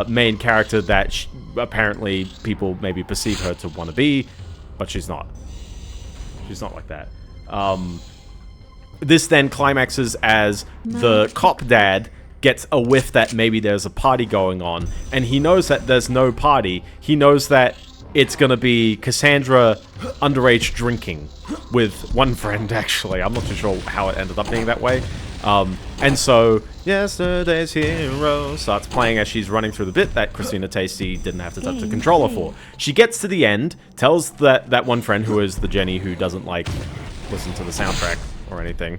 main character that apparently people maybe perceive her to want to be, but she's not. She's not like that. This then climaxes as the cop dad gets a whiff that maybe there's a party going on, and he knows that there's no party. He knows that it's gonna be Cassandra underage drinking with one friend, actually. I'm not too sure how it ended up being that way. And so, Yesterday's Hero starts playing as she's running through the bit that Christina Tasty didn't have to touch the controller for. She gets to the end, tells that one friend, who is the Jenny who doesn't, like, listen to the soundtrack or anything,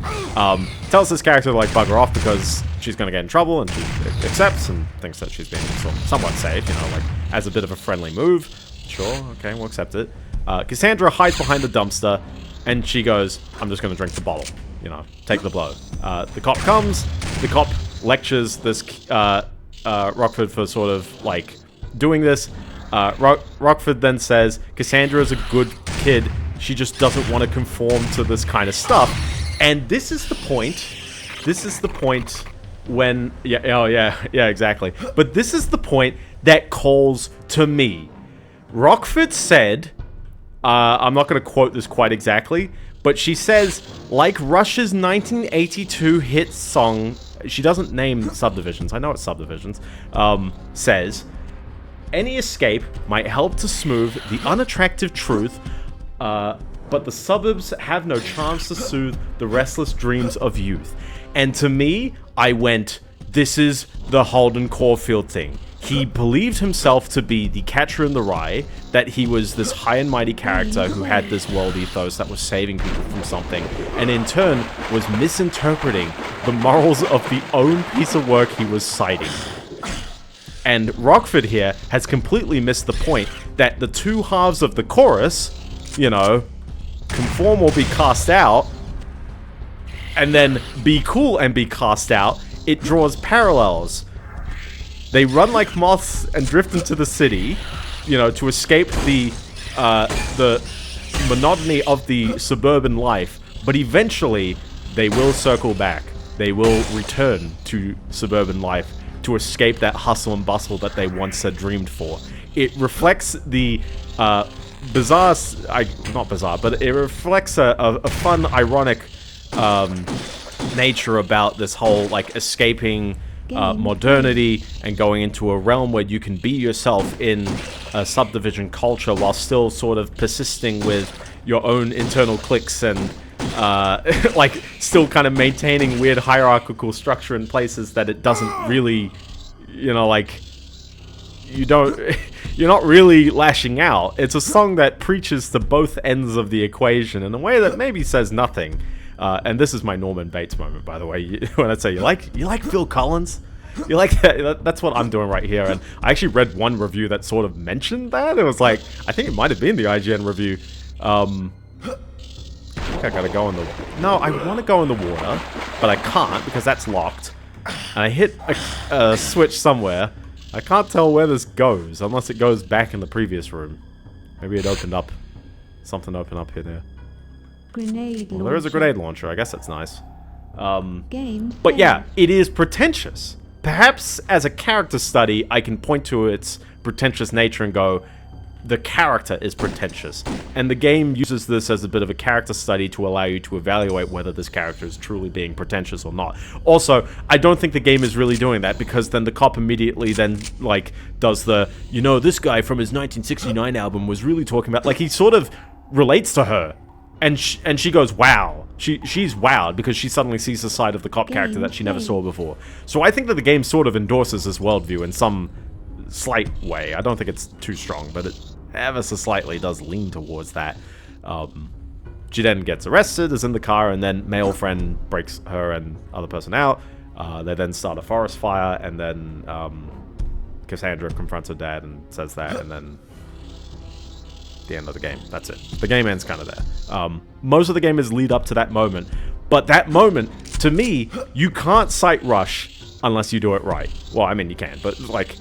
tells this character to, like, bugger off because she's gonna get in trouble, and she accepts and thinks that she's being somewhat safe, you know, like, as a bit of a friendly move. Sure, okay, we'll accept it. Cassandra hides behind the dumpster, and she goes, I'm just gonna drink the bottle. You know, take the blow. The cop comes, the cop lectures this Rockford for sort of, like, doing this. Rockford then says, Cassandra is a good kid, she just doesn't want to conform to this kind of stuff. And this is the point when, yeah, exactly. But this is the point that calls to me. Rockford said, I'm not going to quote this quite exactly, but she says, like Rush's 1982 hit song, she doesn't name Subdivisions, I know it's Subdivisions, says, any escape might help to smooth the unattractive truth, but the suburbs have no charms to soothe the restless dreams of youth. And to me, I went, this is the Holden Caulfield thing. He believed himself to be the catcher in the rye, that he was this high and mighty character who had this world ethos that was saving people from something, and in turn was misinterpreting the morals of the own piece of work he was citing. And Rockford here has completely missed the point that the two halves of the chorus, you know, conform or be cast out, and then be cool and be cast out, it draws parallels. They run like moths and drift into the city, you know, to escape the monotony of the suburban life, but eventually they will circle back. They will return to suburban life to escape that hustle and bustle that they once had dreamed for. It reflects the bizarre, not bizarre, but it reflects a fun, ironic nature about this whole, like, escaping modernity and going into a realm where you can be yourself in a subdivision culture while still sort of persisting with your own internal cliques and like still kind of maintaining weird hierarchical structure in places that it doesn't really, you know, like, you're not really lashing out. It's a song that preaches to both ends of the equation in a way that maybe says nothing. And this is my Norman Bates moment, by the way. When I say you like Phil Collins, you like that. That's what I'm doing right here. And I actually read one review that sort of mentioned that. It was like, I think it might have been the IGN review. I think I gotta go in the. No, I want to go in the water, but I can't because that's locked. And I hit a switch somewhere. I can't tell where this goes unless it goes back in the previous room. Maybe it opened up. Something opened up here there. Grenade well, there is a grenade launcher. I guess that's nice. Game but yeah, it is pretentious. Perhaps as a character study, I can point to its pretentious nature and go, the character is pretentious. And the game uses this as a bit of a character study to allow you to evaluate whether this character is truly being pretentious or not. Also, I don't think the game is really doing that, because then the cop immediately then, like, does the, you know, this guy from his 1969 album was really talking about, like, he sort of relates to her. And she goes, wow. She's wowed because she suddenly sees the side of the cop character that she never saw before. So I think that the game sort of endorses this worldview in some slight way. I don't think it's too strong, but it ever so slightly does lean towards that. She then gets arrested, is in the car, and then male friend breaks her and other person out. They then start a forest fire, and then Cassandra confronts her dad and says that, and then the end of the game. That's it. The game ends kind of there. Most of the game is lead up to that moment, but that moment, to me, you can't sight rush unless you do it right. Well, I mean, you can, but, like,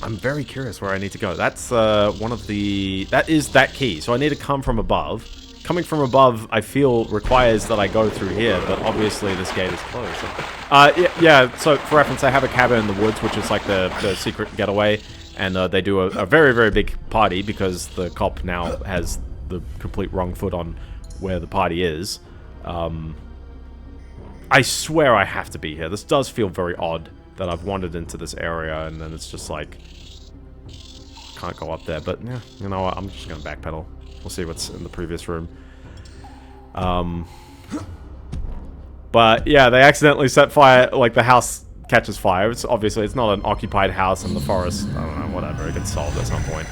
I'm very curious where I need to go. That's one of the... That is that key. So I need to come from above. Coming from above, I feel, requires that I go through here, but obviously this gate is closed. Yeah, so for reference, I have a cabin in the woods, which is like the secret getaway, and they do a very, very big party because the cop now has the complete wrong foot on where the party is. I swear I have to be here. This does feel very odd that I've wandered into this area, and then it's just like, can't go up there, but yeah, you know what, I'm just gonna backpedal. We'll see what's in the previous room. But yeah, they accidentally set fire, like the house catches fire. It's obviously, it's not an occupied house in the forest. I don't know, whatever, it gets solved at some point.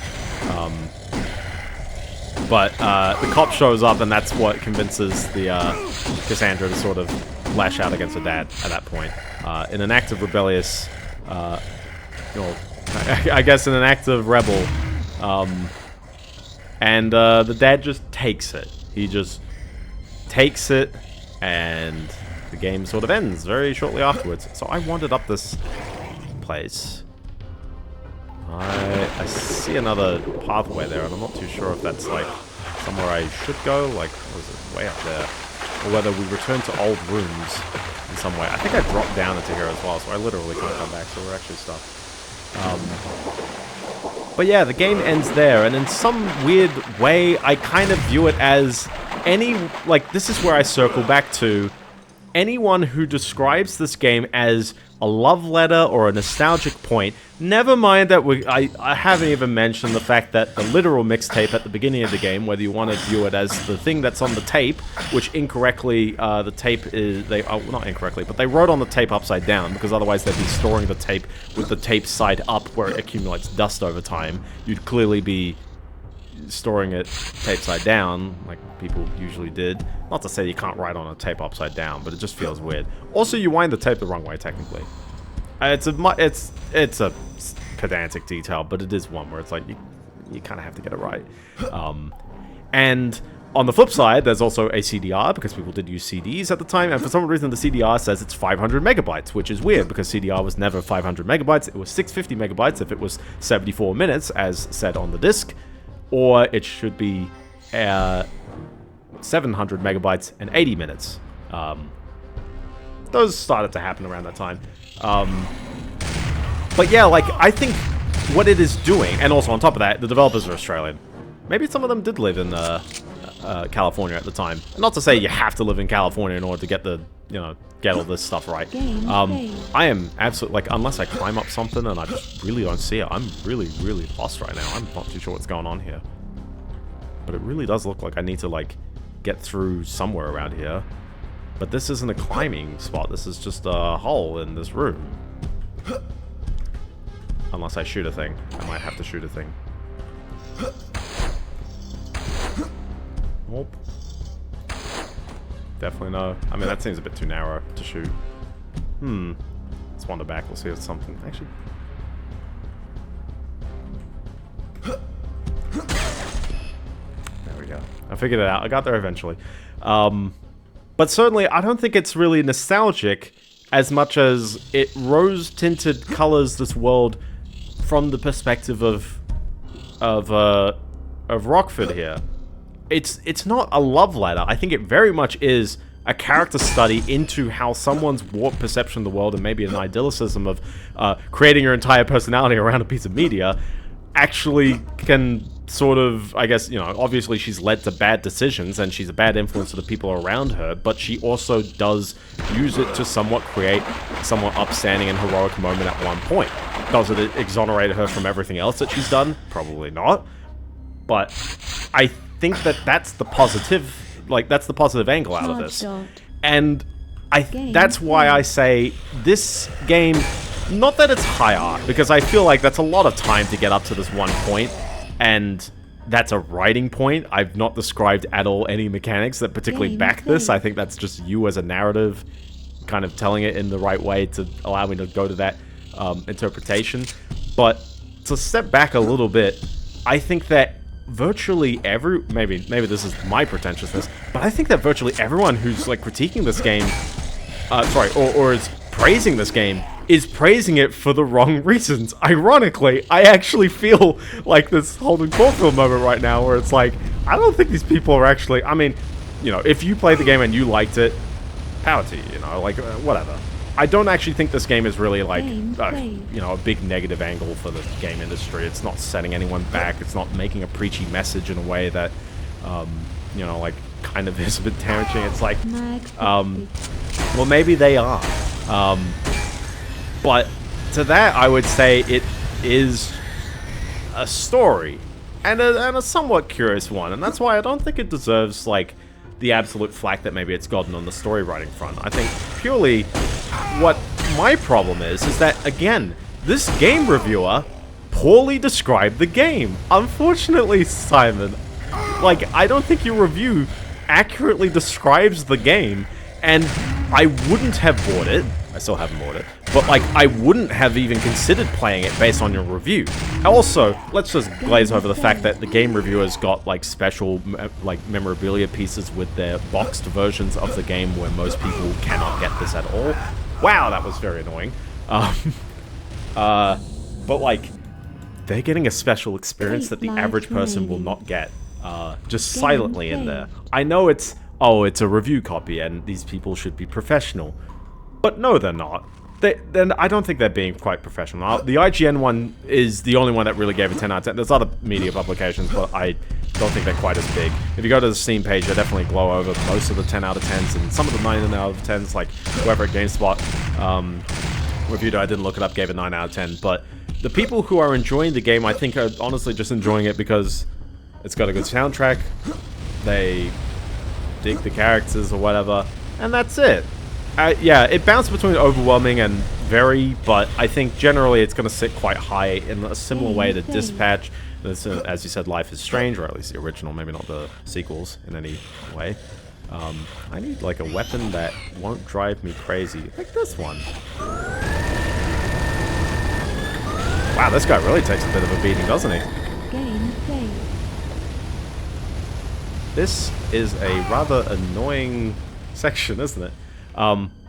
But the cop shows up, and that's what convinces the Cassandra to sort of lash out against her dad at that point. In an act of rebellious, I guess in an act of rebel, and the dad just takes it. He just takes it, and the game sort of ends very shortly afterwards. So I wandered up this place. I see another pathway there, and I'm not too sure if that's like somewhere I should go, like, was it way up there? Or whether we return to old rooms in some way. I think I dropped down into here as well, so I literally can't come back, so we're actually stuck. But yeah, the game ends there, and in some weird way, I kind of view it as this is where I circle back to anyone who describes this game as a love letter or a nostalgic point. Never mind that I haven't even mentioned the fact that the literal mixtape at the beginning of the game, whether you want to view it as the thing that's on the tape, which incorrectly, the tape is, not incorrectly, but they wrote on the tape upside down, because otherwise they'd be storing the tape with the tape side up where it accumulates dust over time. You'd clearly be storing it tape side down, like people usually did. Not to say you can't write on a tape upside down, but it just feels weird. Also, you wind the tape the wrong way, technically. It's a pedantic detail, but it is one where it's like you kind of have to get it right. And on the flip side, there's also a CDR, because people did use CDs at the time, and for some reason the CDR says it's 500 megabytes, which is weird, because CDR was never 500 megabytes. It was 650 megabytes if it was 74 minutes, as said on the disc. Or it should be 700 megabytes and 80 minutes. Those started to happen around that time. But yeah, like, I think what it is doing, and also on top of that, the developers are Australian. Maybe some of them did live in California at the time. Not to say you have to live in California in order to get the, get all this stuff right. I am absolutely, like, unless I climb up something and I just really don't see it, I'm really, really lost right now. I'm not too sure what's going on here. But it really does look like I need to, like, get through somewhere around here. But this isn't a climbing spot. This is just a hole in this room. Unless I shoot a thing. I might have to shoot a thing. Nope. Definitely no. I mean, that seems a bit too narrow to shoot. Let's wander back. We'll see if it's something. Actually. There we go. I figured it out. I got there eventually. But certainly, I don't think it's really nostalgic as much as it rose-tinted colors this world from the perspective of Rockford here. It's not a love letter. I think it very much is a character study into how someone's warped perception of the world, and maybe an idyllicism of creating your entire personality around a piece of media, actually can sort of, I guess, you know, obviously she's led to bad decisions and she's a bad influence to the people around her, but she also does use it to somewhat create a somewhat upstanding and heroic moment at one point. Does it exonerate her from everything else that she's done? Probably not. But I think that that's the positive, like, that's the positive angle out of this. And that's why I say this game, not that it's high art, because I feel like that's a lot of time to get up to this one point, and that's a writing point. I've not described at all any mechanics that particularly back this. I think that's just you as a narrative kind of telling it in the right way to allow me to go to that interpretation. But to step back a little bit, I think that virtually maybe this is my pretentiousness, but I think that virtually everyone who's like critiquing this game, or is praising this game, is praising it for the wrong reasons. Ironically, I actually feel like this Holden Caulfield moment right now where it's like, I don't think these people are actually, I mean, you know, if you played the game and you liked it, power to you, you know, like, whatever. I don't actually think this game is really like, you know, a big negative angle for the game industry. It's not setting anyone back. It's not making a preachy message in a way that, you know, like, kind of is a bit damaging. It's like, well, maybe they are. But to that, I would say it is a story, and a somewhat curious one, and that's why I don't think it deserves, like, the absolute flack that maybe it's gotten on the story writing front. I think purely what my problem is that, again, this game reviewer poorly described the game. Unfortunately, Simon, like, I don't think your review accurately describes the game, and I wouldn't have bought it. I still haven't bought it, but, like, I wouldn't have even considered playing it based on your review. Also, let's just glaze over the fact that the game reviewers got, like, special, like, memorabilia pieces with their boxed versions of the game where most people cannot get this at all. Wow, that was very annoying. But, like, they're getting a special experience that the average person will not get, just silently in there. I know it's a review copy and these people should be professional. But no, they're not. Then I don't think they're being quite professional. The IGN one is the only one that really gave a 10 out of 10. There's other media publications, but I don't think they're quite as big. If you go to the Steam page, they definitely glow over most of the 10 out of 10s, and some of the 9 out of 10s, like whoever at GameSpot reviewed it, I didn't look it up, gave it 9 out of 10. But the people who are enjoying the game, I think, are honestly just enjoying it because it's got a good soundtrack, they dig the characters or whatever, and that's it. Yeah, it bounced between overwhelming and very, but I think generally it's going to sit quite high in a similar way to Dispatch. As you said, Life is Strange, or at least the original, maybe not the sequels in any way. I need, like, a weapon that won't drive me crazy, like this one. Wow, this guy really takes a bit of a beating, doesn't he? This is a rather annoying section, isn't it?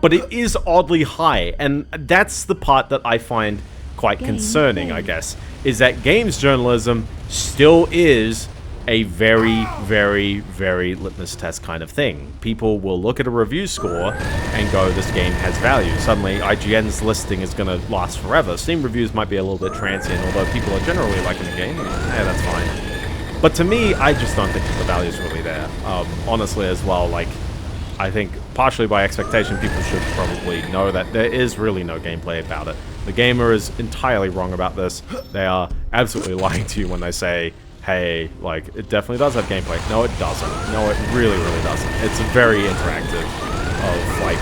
But it is oddly high, and that's the part that I find quite concerning, I guess, is that games journalism still is a very, very, very litmus test kind of thing. People will look at a review score and go, this game has value. Suddenly, IGN's listing is going to last forever. Steam reviews might be a little bit transient, although people are generally liking the game, and yeah, that's fine. But to me, I just don't think that the value is really there. Honestly, as well, like, I think partially by expectation, people should probably know that there is really no gameplay about it. The gamer is entirely wrong about this. They are absolutely lying to you when they say, hey, like, it definitely does have gameplay. No, it doesn't. No, it really, really doesn't. It's very interactive of, like,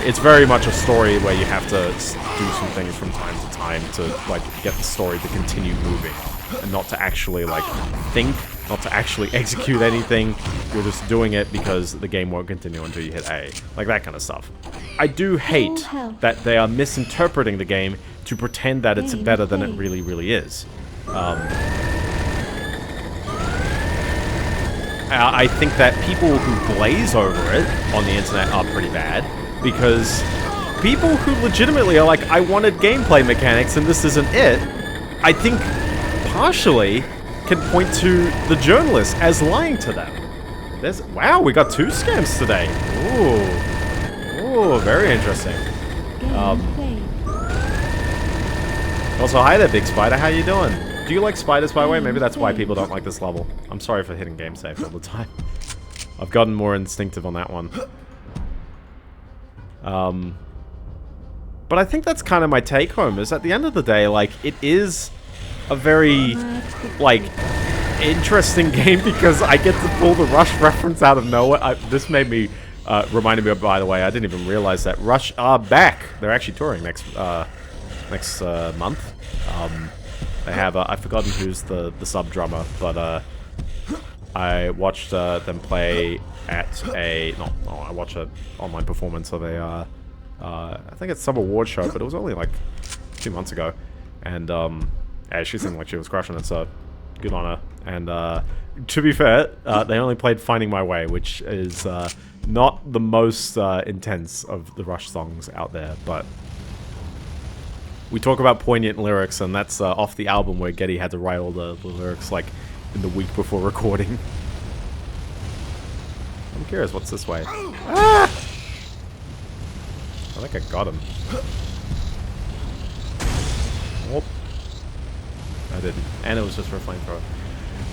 it's very much a story where you have to do some things from time to time to, like, get the story to continue moving and not to actually, like, think, not to actually execute anything. You're just doing it because the game won't continue until you hit A. Like, that kind of stuff. I do hate that they are misinterpreting the game to pretend that it's better than it really, really is. I think that people who glaze over it on the internet are pretty bad, because people who legitimately are like, I wanted gameplay mechanics and this isn't it, I think partially can point to the journalists as lying to them. Wow, we got 2 scams today. Ooh, very interesting. Also, hi there, Big Spider. How you doing? Do you like spiders, by the way? Maybe that's why people don't like this level. I'm sorry for hitting game save all the time. I've gotten more instinctive on that one. But I think that's kind of my take home, is at the end of the day, like, it is a very, like, interesting game because I get to pull the Rush reference out of nowhere. This made me, reminded me, by the way, I didn't even realize that Rush are back. They're actually touring next month. They have, I've forgotten who's the sub drummer, but I watched them play at I watched an online performance of a, I think it's some award show, but it was only like 2 months ago. And yeah, she seemed like she was crushing it, so good on her. And to be fair, they only played Finding My Way, which is not the most intense of the Rush songs out there, but we talk about poignant lyrics, and that's off the album where Geddy had to write all the lyrics like in the week before recording. I'm curious what's this way. Ah! I think I got him. Oh. I didn't. And it was just for a flamethrower.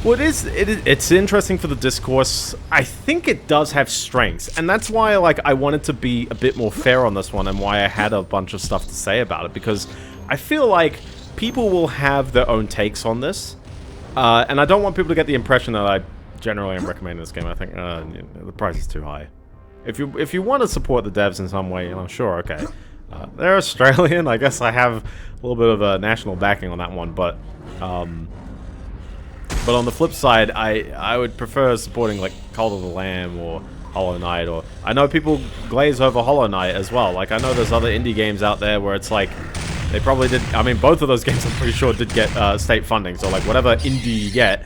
Well, it's interesting for the discourse. I think it does have strengths, and that's why, like, I wanted to be a bit more fair on this one, and why I had a bunch of stuff to say about it, because I feel like people will have their own takes on this, and I don't want people to get the impression that I generally am recommending this game. I think the price is too high. If you want to support the devs in some way, you know, sure, okay. They're Australian. I guess I have a little bit of a national backing on that one, but on the flip side, I would prefer supporting like Cult of the Lamb or Hollow Knight, or I know people glaze over Hollow Knight as well. Like, I know there's other indie games out there where it's like they probably did. I mean, both of those games I'm pretty sure did get state funding. So like whatever indie you get,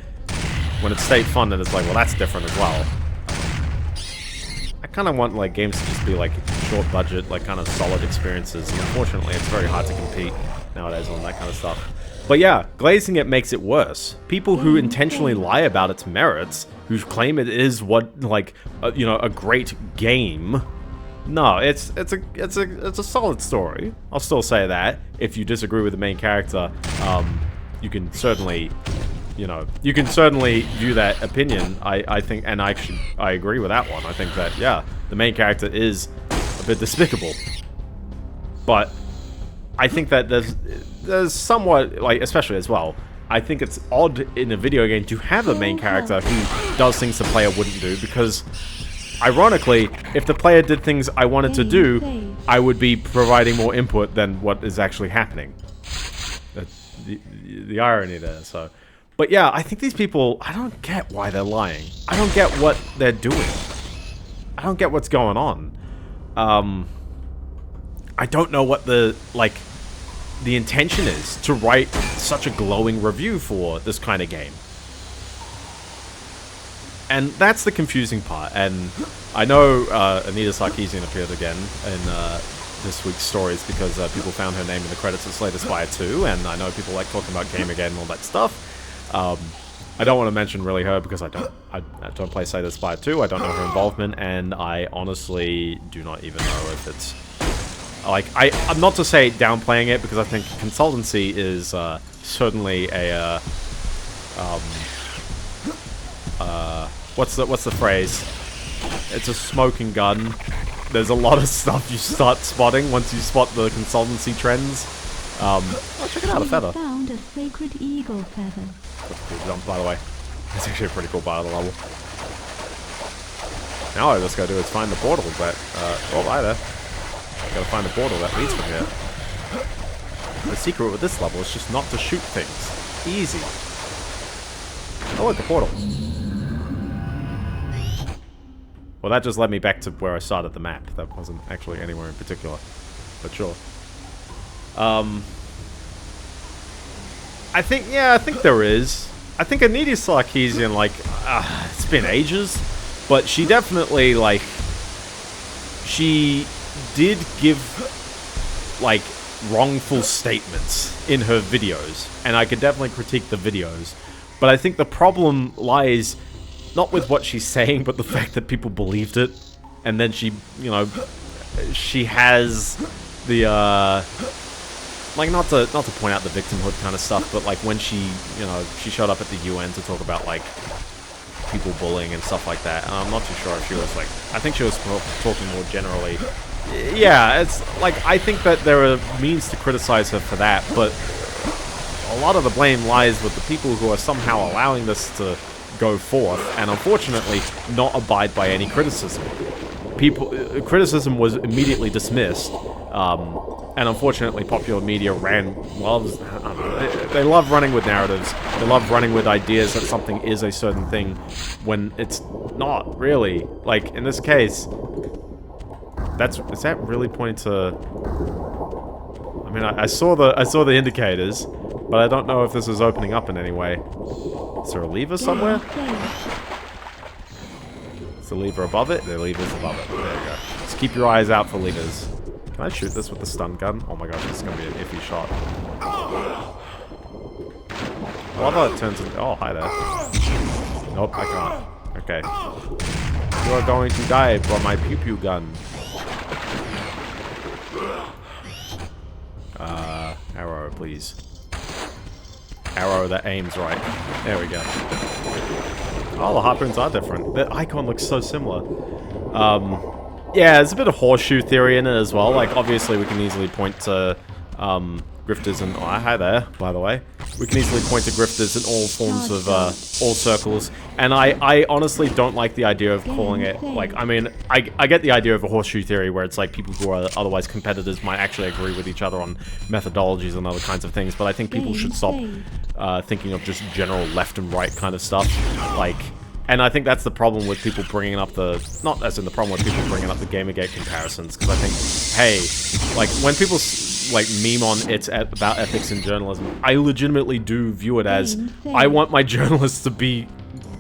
when it's state funded, it's like, well, that's different as well. I kind of want like games to just be like short budget, like kind of solid experiences. And unfortunately, it's very hard to compete nowadays on that kind of stuff. But yeah, glazing it makes it worse. People who intentionally lie about its merits, who claim it is what, like, you know, a great game. No, it's a solid story. I'll still say that. If you disagree with the main character, you can certainly, you know, you can certainly view that opinion. I think, and I agree with that one. I think that, yeah, the main character is a bit despicable. But I think that there's somewhat, like, especially as well, I think it's odd in a video game to have a main character who does things the player wouldn't do, because ironically, if the player did things I wanted to do, I would be providing more input than what is actually happening. The irony there, so. But yeah, I think these people, I don't get why they're lying. I don't get what they're doing. I don't get what's going on. I don't know what the intention is to write such a glowing review for this kind of game. And that's the confusing part. And I know Anita Sarkeesian appeared again in this week's stories because people found her name in the credits of Slay the Spire 2, and I know people like talking about Game Again and all that stuff. I don't want to mention really her because I don't play Slay the Spire 2, I don't know her involvement, and I honestly do not even know if it's... Like, I'm not to say downplaying it, because I think consultancy is certainly a what's the phrase? It's a smoking gun. There's a lot of stuff you start spotting once you spot the consultancy trends. Oh, check it out, a feather. Found a sacred eagle feather. That's a cool jump, by the way. That's actually a pretty cool part of the level. Now all I just gotta do is find the portal that, oh, hi there. Gotta find the portal that leads from here. The secret with this level is just not to shoot things. Easy. Oh, look, the portal. Well, that just led me back to where I started the map. That wasn't actually anywhere in particular. But sure. I think there is. I think Anita Sarkeesian, like, it's been ages. But she definitely, like, she did give, like, wrongful statements in her videos, and I could definitely critique the videos, but I think the problem lies not with what she's saying, but the fact that people believed it, and then she, you know, she has the, like, not to point out the victimhood kind of stuff, but like when she, you know, she showed up at the UN to talk about like people bullying and stuff like that. And I'm not too sure if she was like, I think she was talking more generally. Yeah, it's like, I think that there are means to criticize her for that, but a lot of the blame lies with the people who are somehow allowing this to go forth, and unfortunately not abide by any criticism. Criticism was immediately dismissed, and unfortunately popular media they love running with narratives, they love running with ideas that something is a certain thing when it's not really. Like in this case, is that really pointing to, I mean, I saw the indicators, but I don't know if this is opening up in any way. Is there a lever somewhere? Is the lever above it? The lever's above it. There you go. Just keep your eyes out for levers. Can I shoot this with the stun gun? Oh my gosh, this is going to be an iffy shot. I love how it turns into... Oh, hi there. Nope, I can't. Okay. You are going to die for my pew-pew gun. Arrow, please. Arrow that aims right. There we go. Oh, the harpoons are different. The icon looks so similar. Yeah, there's a bit of horseshoe theory in it as well. Like, obviously, we can easily point to grifters and... Oh, hi there, by the way. We can easily point to grifters in all forms of, all circles. And I honestly don't like the idea of calling it, like, I mean, I get the idea of a horseshoe theory where it's like people who are otherwise competitors might actually agree with each other on methodologies and other kinds of things, but I think people should stop thinking of just general left and right kind of stuff. Like, and I think that's the problem with people bringing up the... Not as in the problem with people bringing up the Gamergate comparisons, because I think, hey, like, when people... like meme on it's about ethics in journalism, I legitimately do view it as I want my journalists to be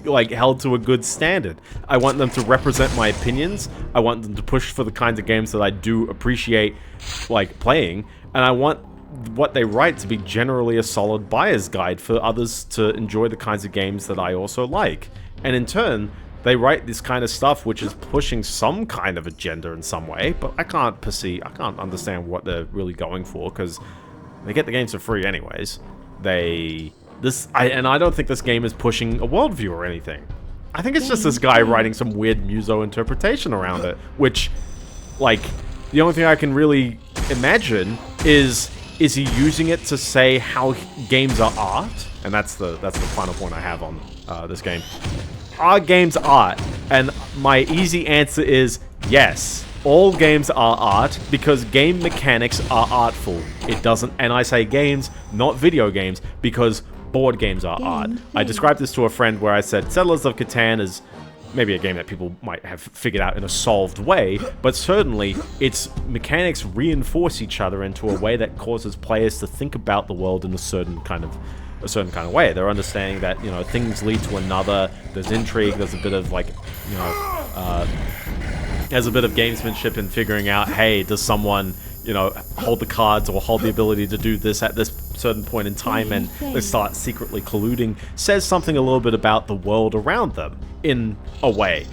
like held to a good standard. I want them to represent my opinions. I want them to push for the kinds of games that I do appreciate like playing, and I want what they write to be generally a solid buyer's guide for others to enjoy the kinds of games that I also like. And in turn, they write this kind of stuff which is pushing some kind of agenda in some way, but I can't understand what they're really going for, because they get the games for free anyways. I don't think this game is pushing a worldview or anything. I think it's just this guy writing some weird muso interpretation around it, which, like, the only thing I can really imagine is he using it to say how games are art? And that's the final point I have on this game. Are games art? And my easy answer is yes. All games are art because game mechanics are artful. It doesn't, and I say games, not video games, because board games are art. I described this to a friend where I said Settlers of Catan is maybe a game that people might have figured out in a solved way, but certainly its mechanics reinforce each other into a way that causes players to think about the world in a certain kind of way. They're understanding that, you know, things lead to another, there's intrigue, there's a bit of like, you know, there's a bit of gamesmanship in figuring out, hey, does someone, you know, hold the cards or hold the ability to do this at this certain point in time, and they start secretly colluding, says something a little bit about the world around them, in a way.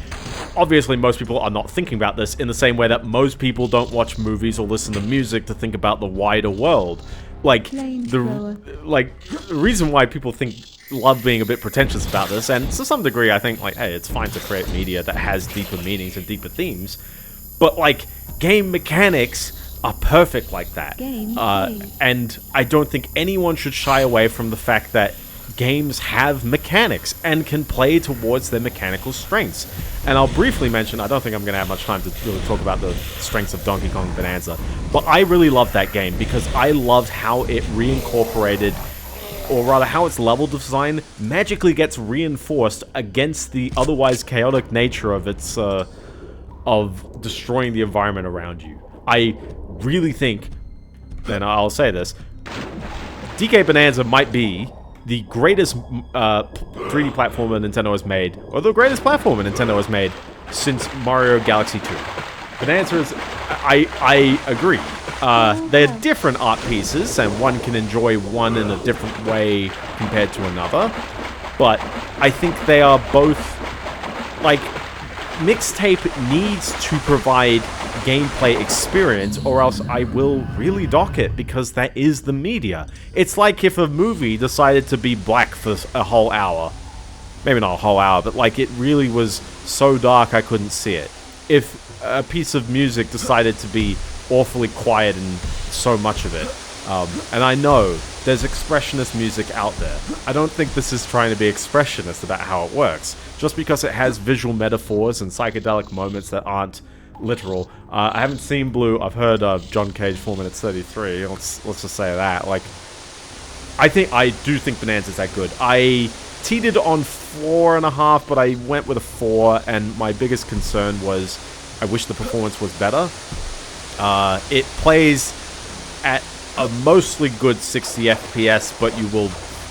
Obviously, most people are not thinking about this in the same way that most people don't watch movies or listen to music to think about the wider world. Like, the reason why people love being a bit pretentious about this, and to some degree I think, like, hey, it's fine to create media that has deeper meanings and deeper themes, but, like, game mechanics are perfect like that. And I don't think anyone should shy away from the fact that games have mechanics and can play towards their mechanical strengths. And I'll briefly mention, I don't think I'm going to have much time to really talk about the strengths of Donkey Kong Bananza, but I really loved that game because I loved how it reincorporated, or rather how its level design magically gets reinforced against the otherwise chaotic nature of its, of destroying the environment around you. I really think, and I'll say this, DK Bananza might be the greatest 3D platformer Nintendo has made, or the greatest platformer Nintendo has made since Mario Galaxy 2. Bananza is, I agree. They're different art pieces, and one can enjoy one in a different way compared to another, but I think they are both, like, Mixtape needs to provide gameplay experience, or else I will really dock it, because that is the media. It's like if a movie decided to be black for a whole hour. Maybe not a whole hour, but like it really was so dark I couldn't see it. If a piece of music decided to be awfully quiet and so much of it. And I know there's expressionist music out there. I don't think this is trying to be expressionist about how it works. Just because it has visual metaphors and psychedelic moments that aren't literal. I haven't seen Blue. I've heard John Cage 4 minutes 33. Let's just say that. Like, I do think Bananza's that good. I teetered on 4.5, but I went with a 4, and my biggest concern was I wish the performance was better. It plays at a mostly good 60 FPS, but you will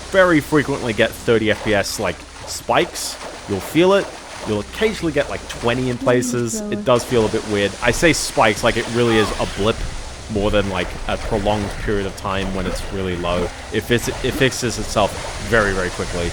very frequently get 30 FPS like spikes. You'll feel it. You'll occasionally get like 20 in places. It does feel a bit weird. I say spikes like it really is a blip more than like a prolonged period of time when it's really low. It fixes itself very, very quickly.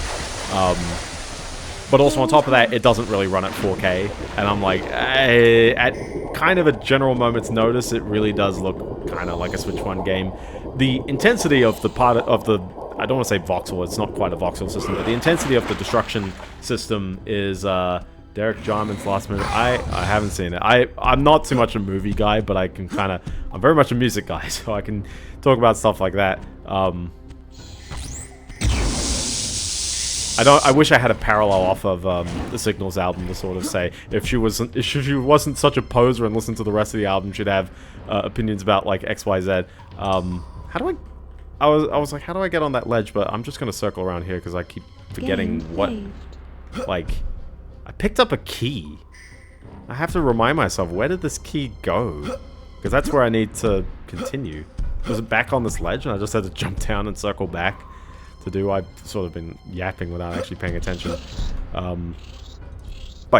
But also on top of that, it doesn't really run at 4K, and I'm like, at kind of a general moment's notice, it really does look kind of like a Switch 1 game. The intensity of the part of the, I don't want to say voxel, it's not quite a voxel system, but the intensity of the destruction system is Derek Jarman's last movie. I haven't seen it. I'm not too much a movie guy, but I can kind of, I'm very much a music guy, so I can talk about stuff like that. I wish I had a parallel off of the Signals album to sort of say if she wasn't such a poser and listened to the rest of the album, she'd have opinions about like X, Y, Z. How do I was like, how do I get on that ledge? But I'm just gonna circle around here because I keep forgetting what. Like, I picked up a key. I have to remind myself, where did this key go? Because that's where I need to continue. Was it back on this ledge and I just had to jump down and circle back? To do. I've sort of been yapping without actually paying attention. But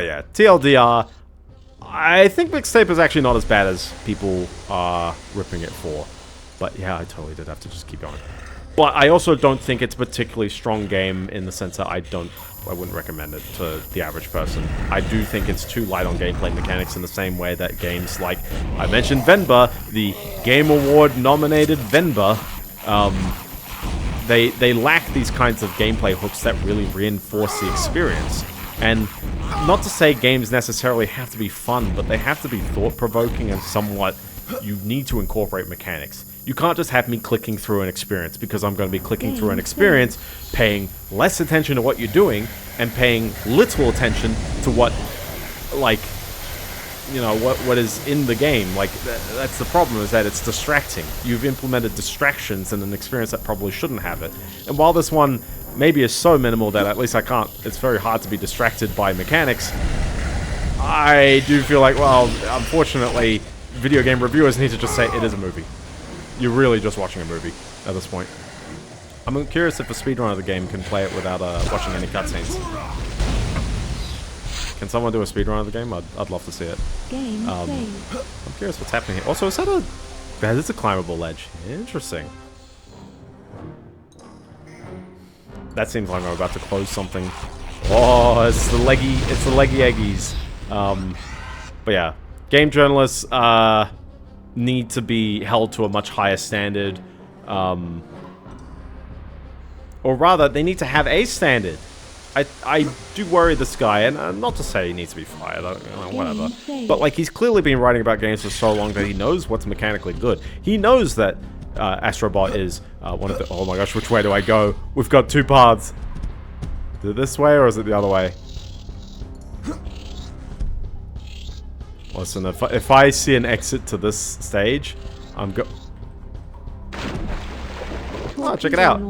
yeah, TLDR, I think Mixtape is actually not as bad as people are ripping it for. But yeah, I totally did have to just keep going. But I also don't think it's a particularly strong game in the sense that I wouldn't recommend it to the average person. I do think it's too light on gameplay mechanics in the same way that games like, I mentioned Venba, the Game Award nominated Venba, They lack these kinds of gameplay hooks that really reinforce the experience. And not to say games necessarily have to be fun, but they have to be thought-provoking and somewhat, you need to incorporate mechanics. You can't just have me clicking through an experience because I'm going to be clicking through an experience, paying less attention to what you're doing, and paying little attention to what, like, you know, what is in the game. Like, that's the problem, is that it's distracting. You've implemented distractions in an experience that probably shouldn't have it. And while this one maybe is so minimal that at least it's very hard to be distracted by mechanics, I do feel like, well, unfortunately, video game reviewers need to just say it is a movie. You're really just watching a movie at this point. I'm curious if a speedrun of the game can play it without watching any cutscenes. Can someone do a speedrun of the game? I'd love to see it. I'm curious what's happening here. Also, that is a climbable ledge. Interesting. That seems like I'm about to close something. Oh, it's the leggy eggies. But yeah, game journalists need to be held to a much higher standard. Or rather, they need to have a standard. I do worry this guy, and not to say he needs to be fired, whatever. But like, he's clearly been writing about games for so long that he knows what's mechanically good. He knows that Astrobot is one of the... Oh my gosh, which way do I go? We've got two paths. Is it this way or is it the other way? Listen, if I see an exit to this stage, I'm Oh, check it out.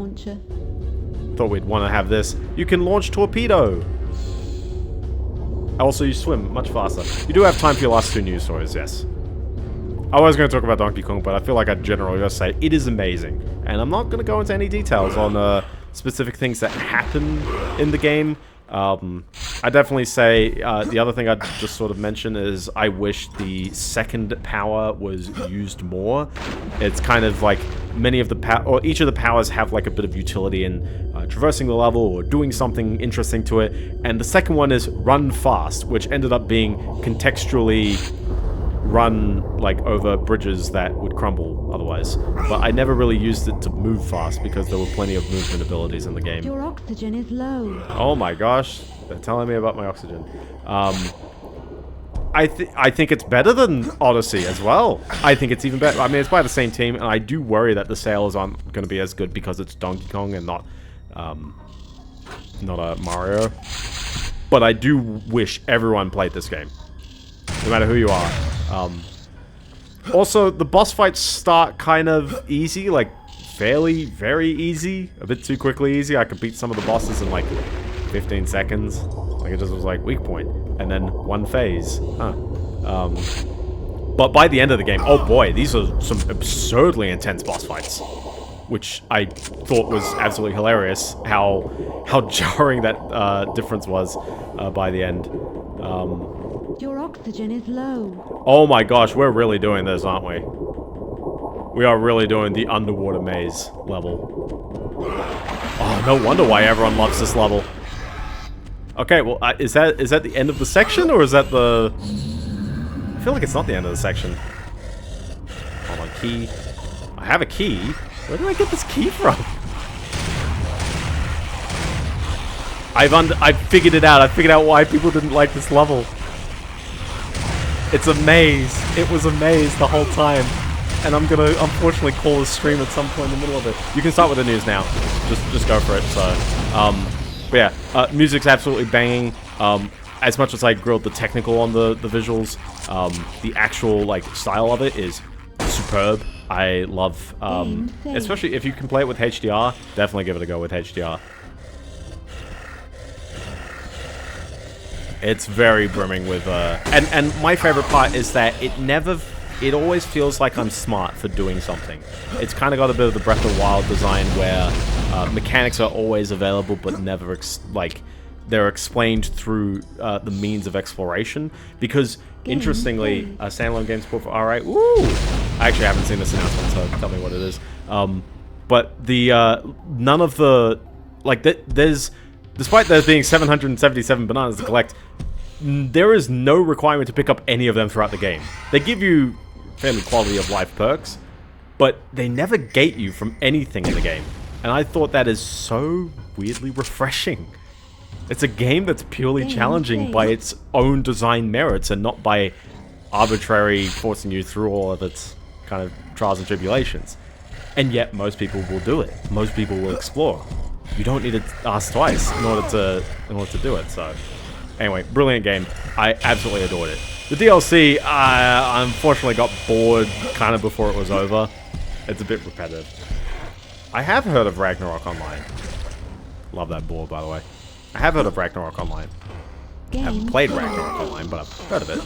Thought we'd want to have this. You can launch torpedo. Also, you swim much faster. You do have time for your last two news stories, yes. I was going to talk about Donkey Kong, but I feel like I generally just say it is amazing. And I'm not going to go into any details on specific things that happen in the game. I definitely say the other thing I'd just sort of mention is I wish the second power was used more. It's kind of like many of the or each of the powers have like a bit of utility in traversing the level or doing something interesting to it. And the second one is run fast, which ended up being contextually run like over bridges that would crumble otherwise. But I never really used it to move fast because there were plenty of movement abilities in the game. Your oxygen is low. Oh my gosh, they're telling me about my oxygen. I think it's better than Odyssey as well. I think it's even better. I mean, it's by the same team, and I do worry that the sales aren't going to be as good because it's Donkey Kong and not a Mario. But I do wish everyone played this game, no matter who you are. Also, the boss fights start kind of easy, like very easy, a bit too quickly easy. I could beat some of the bosses in like 15 seconds. Like it just was like weak point, and then one phase. Huh. But by the end of the game, oh boy, these are some absurdly intense boss fights, which I thought was absolutely hilarious. How jarring that difference was by the end. Your oxygen is low. Oh my gosh, we're really doing this, aren't we? We are really doing the underwater maze level. Oh, no wonder why everyone loves this level. Okay, well, is that the end of the section, or is that the... I feel like it's not the end of the section. Hold on, key. I have a key. Where did I get this key from? I've figured it out. I figured out why people didn't like this level. It's a maze. It was a maze the whole time. And I'm gonna, unfortunately, call a stream at some point in the middle of it. You can start with the news now. Just go for it, so... but yeah, music's absolutely banging. As much as I grilled the technical on the visuals, the actual, like, style of it is superb. I love, especially if you can play it with HDR, definitely give it a go with HDR. It's very brimming with, and my favorite part is that it always feels like I'm smart for doing something. It's kind of got a bit of the Breath of the Wild design where mechanics are always available but never, they're explained through the means of exploration. Because, interestingly, standalone game support for R8, ooh! I actually haven't seen this announcement, so tell me what it is. But the, none of the, like, despite there being 777 bananas to collect, there is no requirement to pick up any of them throughout the game. They give you fairly quality of life perks, but they never gate you from anything in the game. And I thought that is so weirdly refreshing. It's a game that's purely challenging by its own design merits and not by arbitrary forcing you through all of its kind of trials and tribulations. And yet most people will do it. Most people will explore. You don't need to ask twice in order to do it. So anyway, brilliant game. I absolutely adored it. The DLC, I unfortunately got bored kind of before it was over. It's a bit repetitive. I have heard of Ragnarok Online. Love that board, by the way. I have heard of Ragnarok Online. I haven't played Ragnarok Online, but I've heard of it.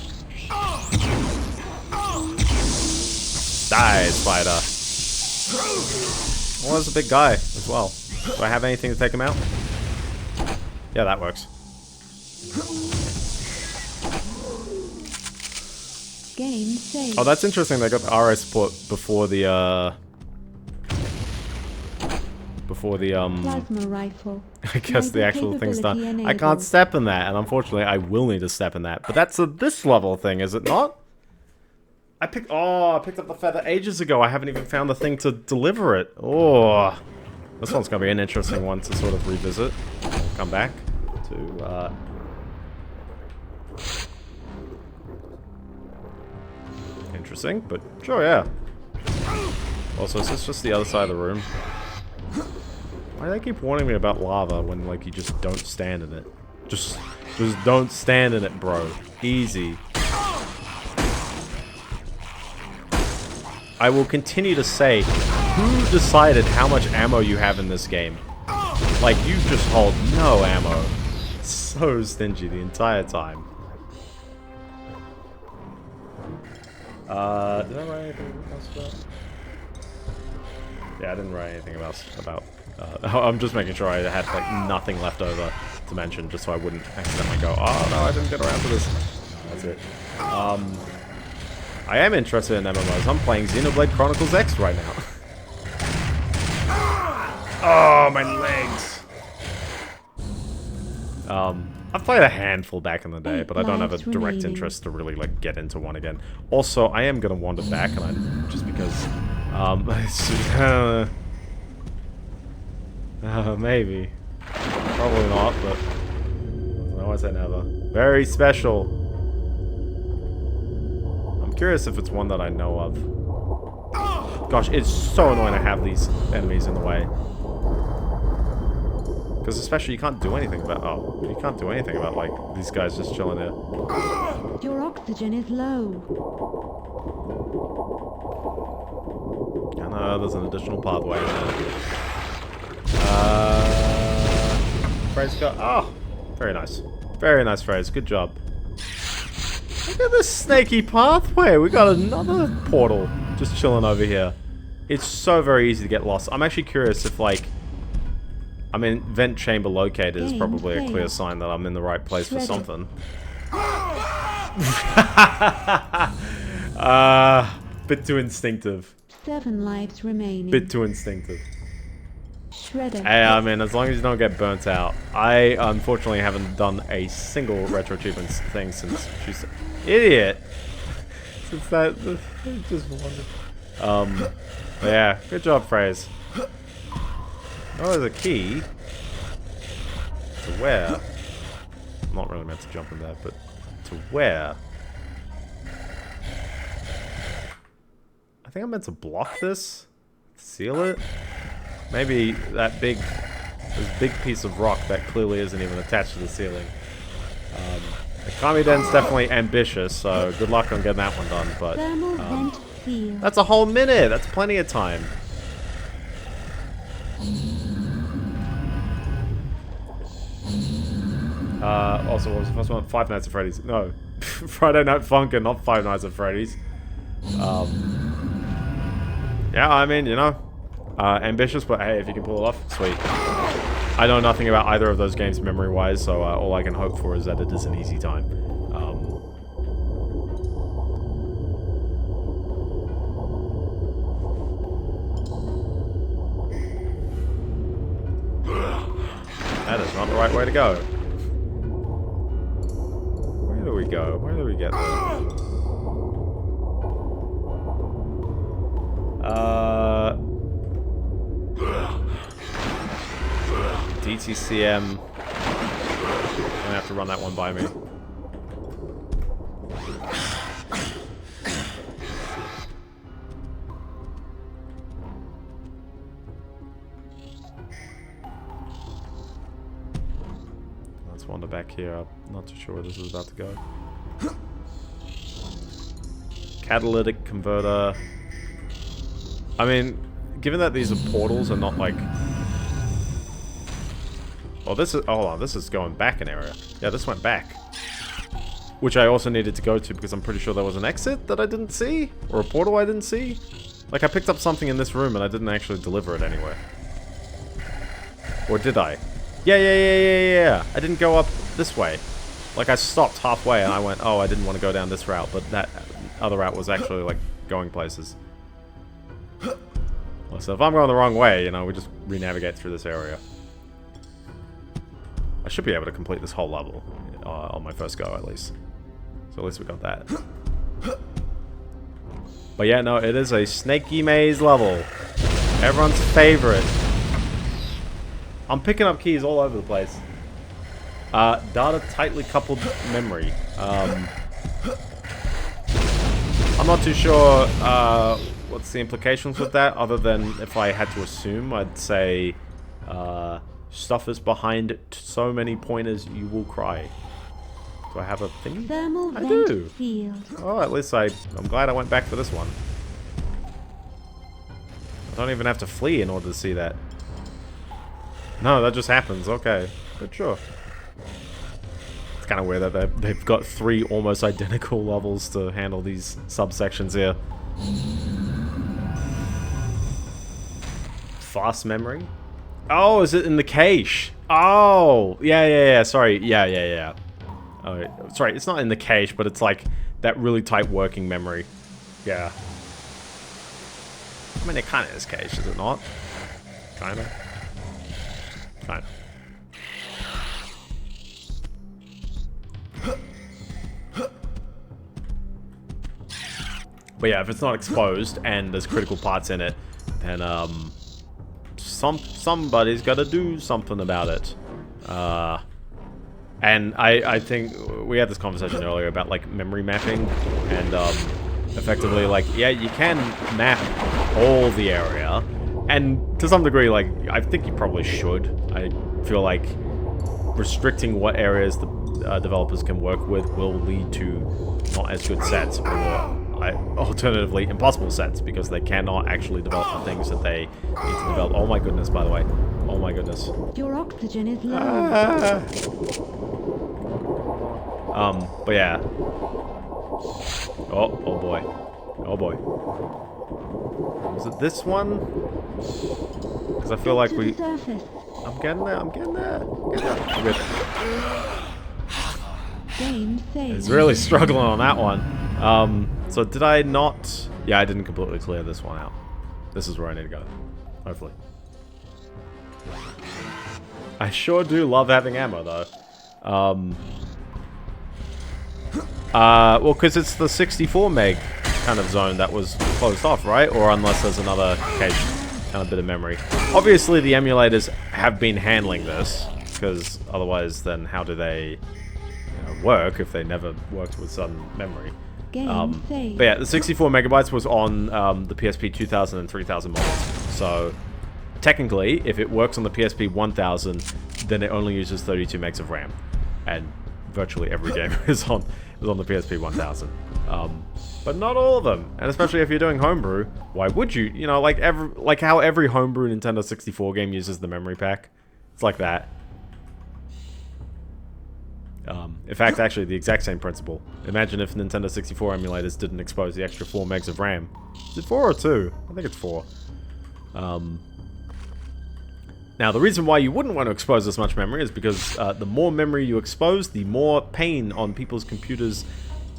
Die, spider. Well, there's a big guy as well. Do I have anything to take him out? Yeah, that works. Game saved. Oh, that's interesting. They got the RA support before the Plasma rifle. I guess the actual thing's done. I can't step in that, and unfortunately I will need to step in that. But that's this level thing, is it not? I picked up the feather ages ago. I haven't even found the thing to deliver it. Oh, this one's gonna be an interesting one to sort of revisit. Come back to interesting, but sure, yeah. Also, is this just the other side of the room? Why do they keep warning me about lava when, like, you just don't stand in it? Just don't stand in it, bro. Easy. I will continue to say, who decided how much ammo you have in this game? Like, you just hold no ammo. So stingy the entire time. Did I write anything else about? Yeah, I didn't write anything about I'm just making sure I had, like, nothing left over to mention, just so I wouldn't accidentally go, oh no, I didn't get around to this. That's it. I am interested in MMOs. I'm playing Xenoblade Chronicles X right now. Oh, my legs! I've played a handful back in the day, 8 but I don't have a lives direct remaining. interest to really like get into one again. Also, I am gonna wander back, and just because, it's just, maybe, probably not, but I always say never. Very special. I'm curious if it's one that I know of. Gosh, it's so annoying to have these enemies in the way. Because especially you can't do anything about... Oh, you can't do anything about, like, these guys just chilling there. Your oxygen is low. I know, there's an additional pathway in there. Phrase go... Oh! Very nice. Very nice phrase. Good job. Look at this snaky pathway. We got another portal just chilling over here. It's so very easy to get lost. I'm actually curious if, like... I mean, vent chamber located is probably a clear sign that I'm in the right place for something. Bit too instinctive. 7 lives remaining. Bit too instinctive. Shredder. Hey, I mean, as long as you don't get burnt out. I, unfortunately, haven't done a single retro achievements thing since she's... Idiot! Since that... I just wondered. Yeah, good job, Phrase. Oh, there's a key. To where? I'm not really meant to jump in there, but to where? I think I'm meant to block this? Seal it? Maybe that this big piece of rock that clearly isn't even attached to the ceiling. The Kami Den's definitely ambitious, so good luck on getting that one done, but... Thermal vent field. That's a whole minute! That's plenty of time. Also, what was the first one? Five Nights at Freddy's. No. Friday Night Funkin', not Five Nights at Freddy's. Yeah, I mean, you know, ambitious, but hey, if you can pull it off, sweet. I know nothing about either of those games memory-wise, so all I can hope for is that it is an easy time. That is not the right way to go. Where do we go? Where do we get there? DTCM. Gonna have to run that one by me. Let's wander back here. I'm not too sure where this is about to go. Catalytic converter. I mean, given that these are portals and not like... Oh, this is... Hold on, this is going back an area. Yeah, this went back. Which I also needed to go to because I'm pretty sure there was an exit that I didn't see? Or a portal I didn't see? Like, I picked up something in this room and I didn't actually deliver it anywhere. Or did I? Yeah. I didn't go up this way. Like, I stopped halfway and I went, oh, I didn't want to go down this route. But that other route was actually, like, going places. So if I'm going the wrong way, you know, we just re-navigate through this area. I should be able to complete this whole level on my first go, at least. So at least we got that. But yeah, no, it is a snaky maze level. Everyone's favorite. I'm picking up keys all over the place. Data tightly coupled memory. I'm not too sure what's the implications with that, other than if I had to assume, I'd say stuff is behind so many pointers you will cry. Do I have a thingy? Thermal I vent do. field. Oh, at least I'm glad I went back for this one. I don't even have to flee in order to see that. No, that just happens. Okay, but sure. It's kind of weird that they've got 3 almost identical levels to handle these subsections here. Fast memory? Oh, is it in the cache? Oh, yeah. Sorry, yeah. Oh, sorry, it's not in the cache, but it's like that really tight working memory. Yeah. I mean, it kind of is cache, is it not? Kind of. But yeah, if it's not exposed and there's critical parts in it, then somebody's got to do something about it. And I think we had this conversation earlier about like memory mapping and effectively like, yeah, you can map all the area, and to some degree, like, I think you probably should. I feel like restricting what areas the developers can work with will lead to not as good sets, or alternatively impossible sets, because they cannot actually develop the things that they need to develop. Oh my goodness, by the way. Oh my goodness. Your oxygen is low. But yeah. Oh boy. Oh boy. Was it this one? Because I feel like we... I'm getting there, I'm getting there. I'm good. Game saved. It's really struggling on that one. So did I not... Yeah, I didn't completely clear this one out. This is where I need to go. Hopefully. I sure do love having ammo, though. Well, because it's the 64 meg kind of zone that was closed off, right? Or unless there's another kind of bit of memory. Obviously, the emulators have been handling this, because otherwise, then how do they work if they never worked with sudden memory? But yeah, the 64 megabytes was on the PSP 2000 and 3000 models. So technically, if it works on the PSP 1000, then it only uses 32 megs of RAM, and virtually every game is on the PSP 1000. But not all of them, and especially if you're doing homebrew, why would you? You know, like how every homebrew Nintendo 64 game uses the memory pack. It's like that. In fact, actually, the exact same principle. Imagine if Nintendo 64 emulators didn't expose the extra 4 megs of RAM. Is it 4 or 2? I think it's 4. Now, the reason why you wouldn't want to expose this much memory is because the more memory you expose, the more pain on people's computers.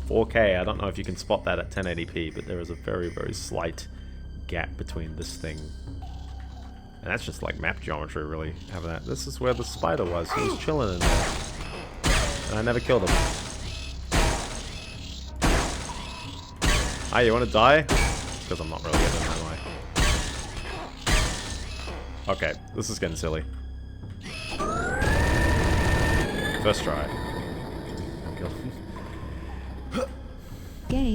4K, I don't know if you can spot that at 1080p, but there is a very, very slight gap between this thing. And that's just like map geometry, really, having that. This is where the spider was. He was chilling in there. And I never killed him. Hi, you want to die? Because I'm not really getting him, am I? Okay, this is getting silly. First try.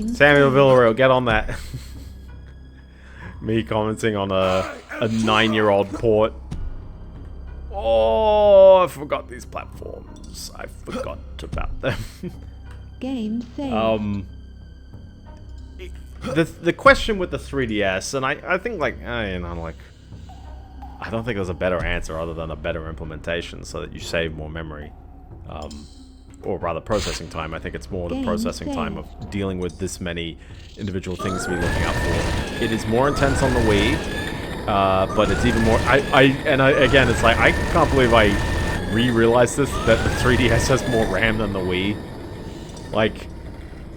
Samuel Villarreal, get on that. Me commenting on a 9-year-old port. Oh, I forgot these platforms. I forgot about them. Game saved. The question with the 3DS, and I think like, I don't think there's a better answer other than a better implementation so that you save more memory. Or rather processing time. I think it's more the processing time of dealing with this many individual things to be looking out for. It is more intense on the Wii, but it's even more... Again, it's like, I can't believe I re-realized this, that the 3DS has more RAM than the Wii. Like,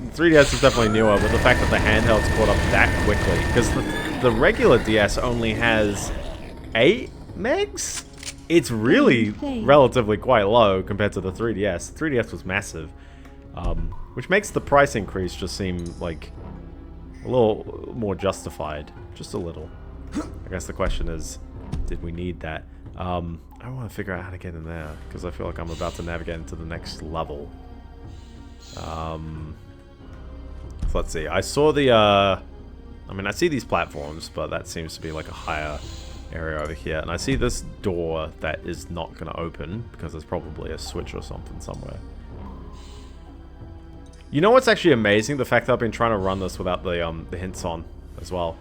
the 3DS is definitely newer, but the fact that the handheld's caught up that quickly, because the regular DS only has 8 megs? It's really relatively quite low compared to the 3DS. The 3DS was massive, which makes the price increase just seem like a little more justified. Just a little. I guess the question is, did we need that? I want to figure out how to get in there, because I feel like I'm about to navigate into the next level. So let's see. I saw the... I mean, I see these platforms, but that seems to be like a higher area over here, and I see this door that is not going to open because there's probably a switch or something somewhere. You know what's actually amazing? The fact that I've been trying to run this without the hints on as well.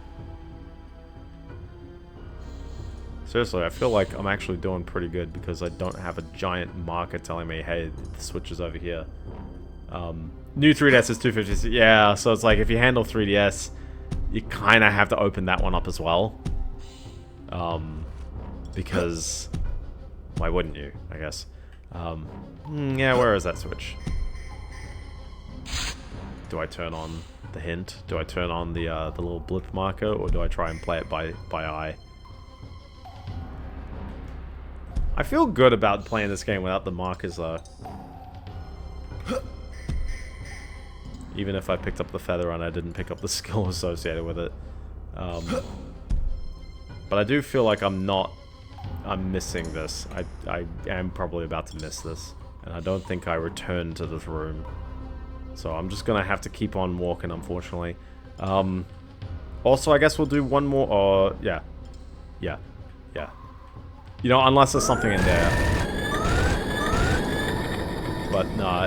Seriously, I feel like I'm actually doing pretty good because I don't have a giant marker telling me, hey, the switch is over here. New 3DS is 256. Yeah, so it's like if you handle 3DS, you kind of have to open that one up as well. Because why wouldn't you, I guess? Yeah, where is that switch? Do I turn on the hint? Do I turn on the little blip marker, or do I try and play it by eye? I feel good about playing this game without the markers, though. Even if I picked up the feather and I didn't pick up the skill associated with it. But I do feel like I'm missing this. I am probably about to miss this. And I don't think I return to this room. So I'm just gonna have to keep on walking, unfortunately. Also, I guess we'll do one more, yeah. Yeah. You know, unless there's something in there. But, no,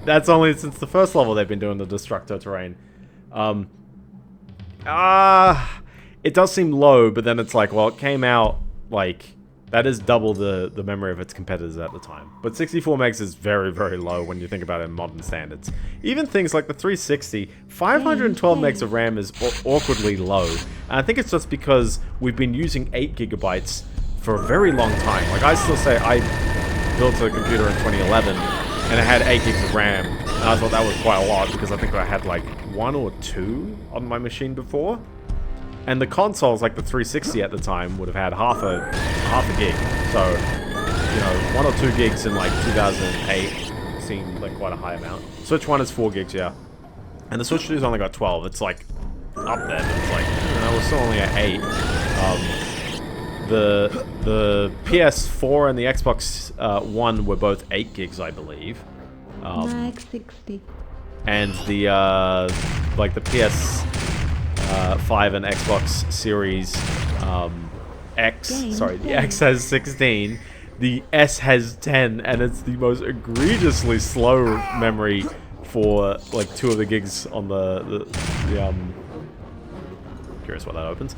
that's only since the first level they've been doing the Destructo terrain. It does seem low, but then it's like, well, it came out, like, that is double the memory of its competitors at the time. But 64 megs is very, very low when you think about it in modern standards. Even things like the 360, 512 megs of RAM is awkwardly low. And I think it's just because we've been using 8 gigabytes for a very long time. Like, I still say I built a computer in 2011, and it had 8 gigs of RAM. And I thought that was quite a lot, because I think I had, like, 1 or 2 on my machine before. And the consoles, like the 360 at the time, would have had half a gig. So, you know, 1 or 2 gigs in, like, 2008 seemed like quite a high amount. Switch 1 is 4 gigs, yeah. And the Switch 2's only got 12. It's, like, up there, but it's like, you know, we're still only at 8. The PS4 and the Xbox One were both 8 gigs, I believe. Mag 60. And the, like the PS5 and Xbox Series X, sorry, the X has 16, the S has 10, and it's the most egregiously slow memory for, like, 2 of the gigs on the curious what that opens.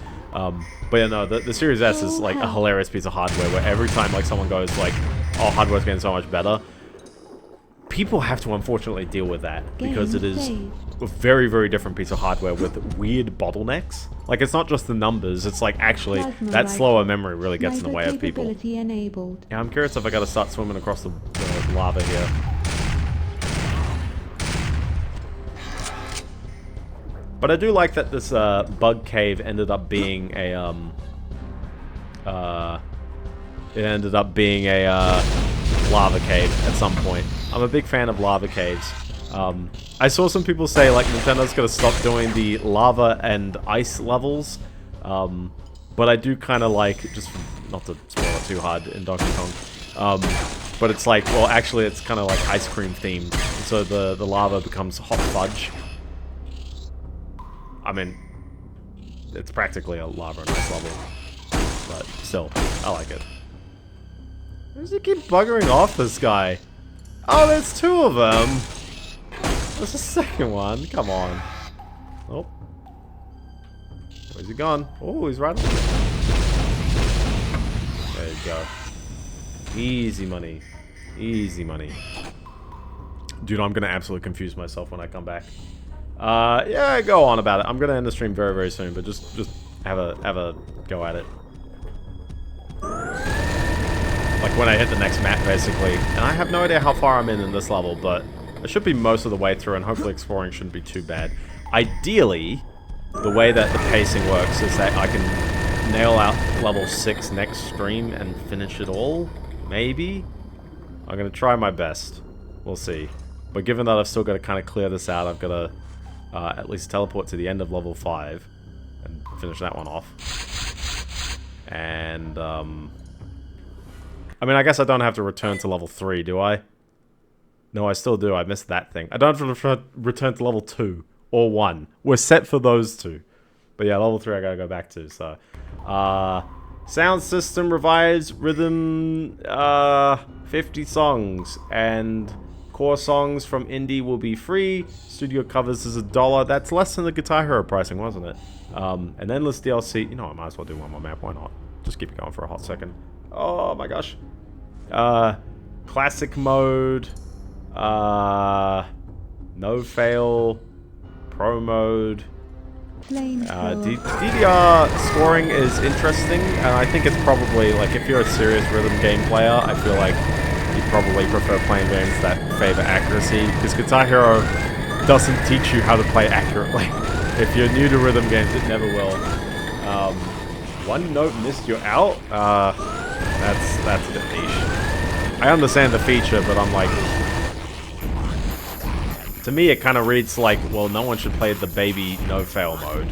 But yeah, no, the Series S is like a hilarious piece of hardware where every time like someone goes like, oh, hardware's getting so much better, people have to unfortunately deal with that because it is a very, very different piece of hardware with weird bottlenecks. Like, it's not just the numbers, it's like actually that slower memory really gets in the way of people. Yeah, I'm curious if I gotta start swimming across the lava here. But I do like that this bug cave ended up being a lava cave at some point. I'm a big fan of lava caves. I saw some people say like Nintendo's gonna stop doing the lava and ice levels, but I do kind of like, just not to spoil it too hard in Donkey Kong, but it's like, well, actually it's kind of like ice cream themed, so the lava becomes hot fudge. I mean, it's practically a lava and ice level, but still, I like it. Why does he keep buggering off this guy? Oh, there's 2 of them! There's a second one, come on. Oh. Where's he gone? Oh, he's right there. There you go. Easy money. Easy money. Dude, I'm gonna absolutely confuse myself when I come back. Yeah, go on about it. I'm gonna end the stream very, very soon, but just have a go at it. Like when I hit the next map, basically. And I have no idea how far I'm in this level, but I should be most of the way through, and hopefully exploring shouldn't be too bad. Ideally, the way that the pacing works is that I can nail out level 6 next stream and finish it all. Maybe? I'm gonna try my best. We'll see. But given that I've still got to kind of clear this out, I've got to at least teleport to the end of level 5 and finish that one off. And, I mean, I guess I don't have to return to level 3, do I? No, I still do. I missed that thing. I don't have to return to level 2 or 1. We're set for those 2. But yeah, level 3 I gotta go back to, so. Sound system revives rhythm, 50 songs, and core songs from indie will be free. Studio covers is $1. That's less than the Guitar Hero pricing, wasn't it? And endless DLC. You know, I might as well do one more map. Why not? Just keep it going for a hot second. Oh my gosh. Classic mode. No fail. Pro mode. DDR scoring is interesting, and I think it's probably, like, if you're a serious rhythm game player, I feel like you probably prefer playing games that favor accuracy, because Guitar Hero doesn't teach you how to play accurately. If you're new to rhythm games, it never will. One note missed you out? That's a bit niche. I understand the feature, but I'm like, To me, it kind of reads like, well, no one should play the baby no-fail mode.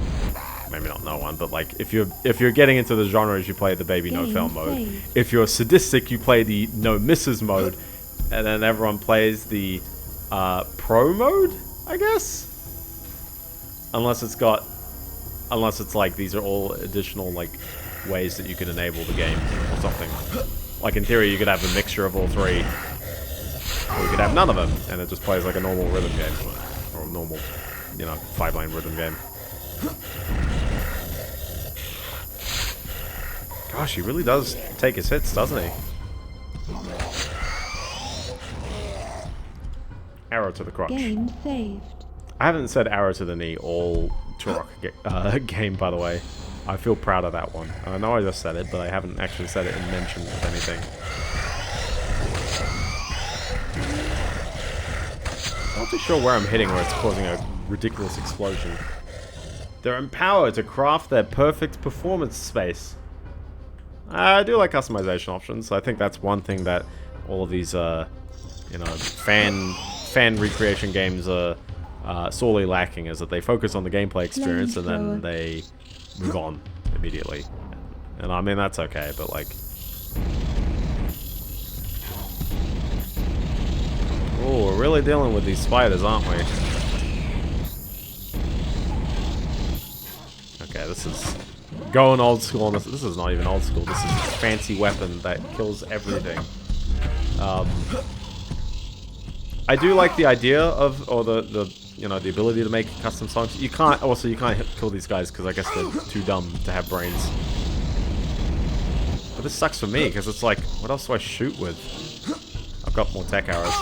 Maybe not no one, but like, if you're getting into the genres, you play the baby no-fail mode. If you're sadistic, you play the no-misses mode. And then everyone plays the pro mode, I guess? Unless it's like, these are all additional, like, ways that you can enable the game or something. Like, in theory, you could have a mixture of all three. Or you could have none of them, and it just plays like a normal rhythm game. Or a normal, you know, 5-lane rhythm game. Gosh, he really does take his hits, doesn't he? Arrow to the crotch. Game saved. I haven't said arrow to the knee all Turok game, by the way. I feel proud of that one. I know I just said it, but I haven't actually said it in mention of anything. Not too sure where I'm hitting where it's causing a ridiculous explosion. They're empowered to craft their perfect performance space. I do like customization options. I think that's one thing that all of these, you know, fan recreation games are sorely lacking, is that they focus on the gameplay experience and then they move on immediately. And I mean, that's okay, but like... Oh, we're really dealing with these spiders, aren't we? Okay, this is going old school on this. This is not even old school. This is a fancy weapon that kills everything. I do like the idea of, or the you know, the ability to make custom songs. You can't kill these guys because I guess they're too dumb to have brains. But this sucks for me because it's like, what else do I shoot with? I've got more tech arrows.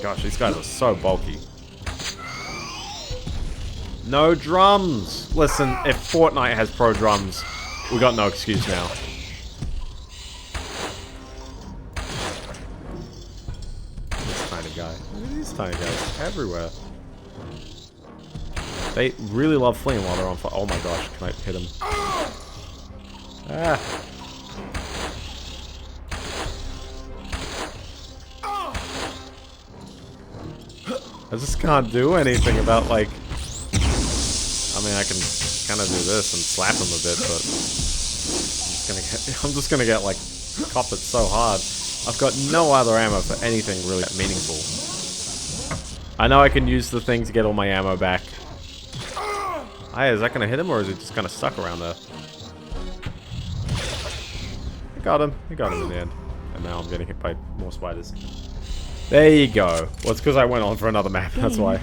Gosh, these guys are so bulky. No drums! Listen, if Fortnite has pro drums, we got no excuse now. This tiny guy. Look at these tiny guys. Everywhere. They really love fleeing while they're on fire. Oh my gosh, can I hit him? Ah! I just can't do anything about, like... I mean, I can kind of do this and slap him a bit, but... I'm just gonna get, like, cop it so hard. I've got no other ammo for anything really meaningful. I know I can use the thing to get all my ammo back. Hey, is that gonna hit him, or is he just kind of stuck around there? I got him. He got him in the end. And now I'm getting hit by more spiders. There you go. Well, it's because I went on for another map, that's why.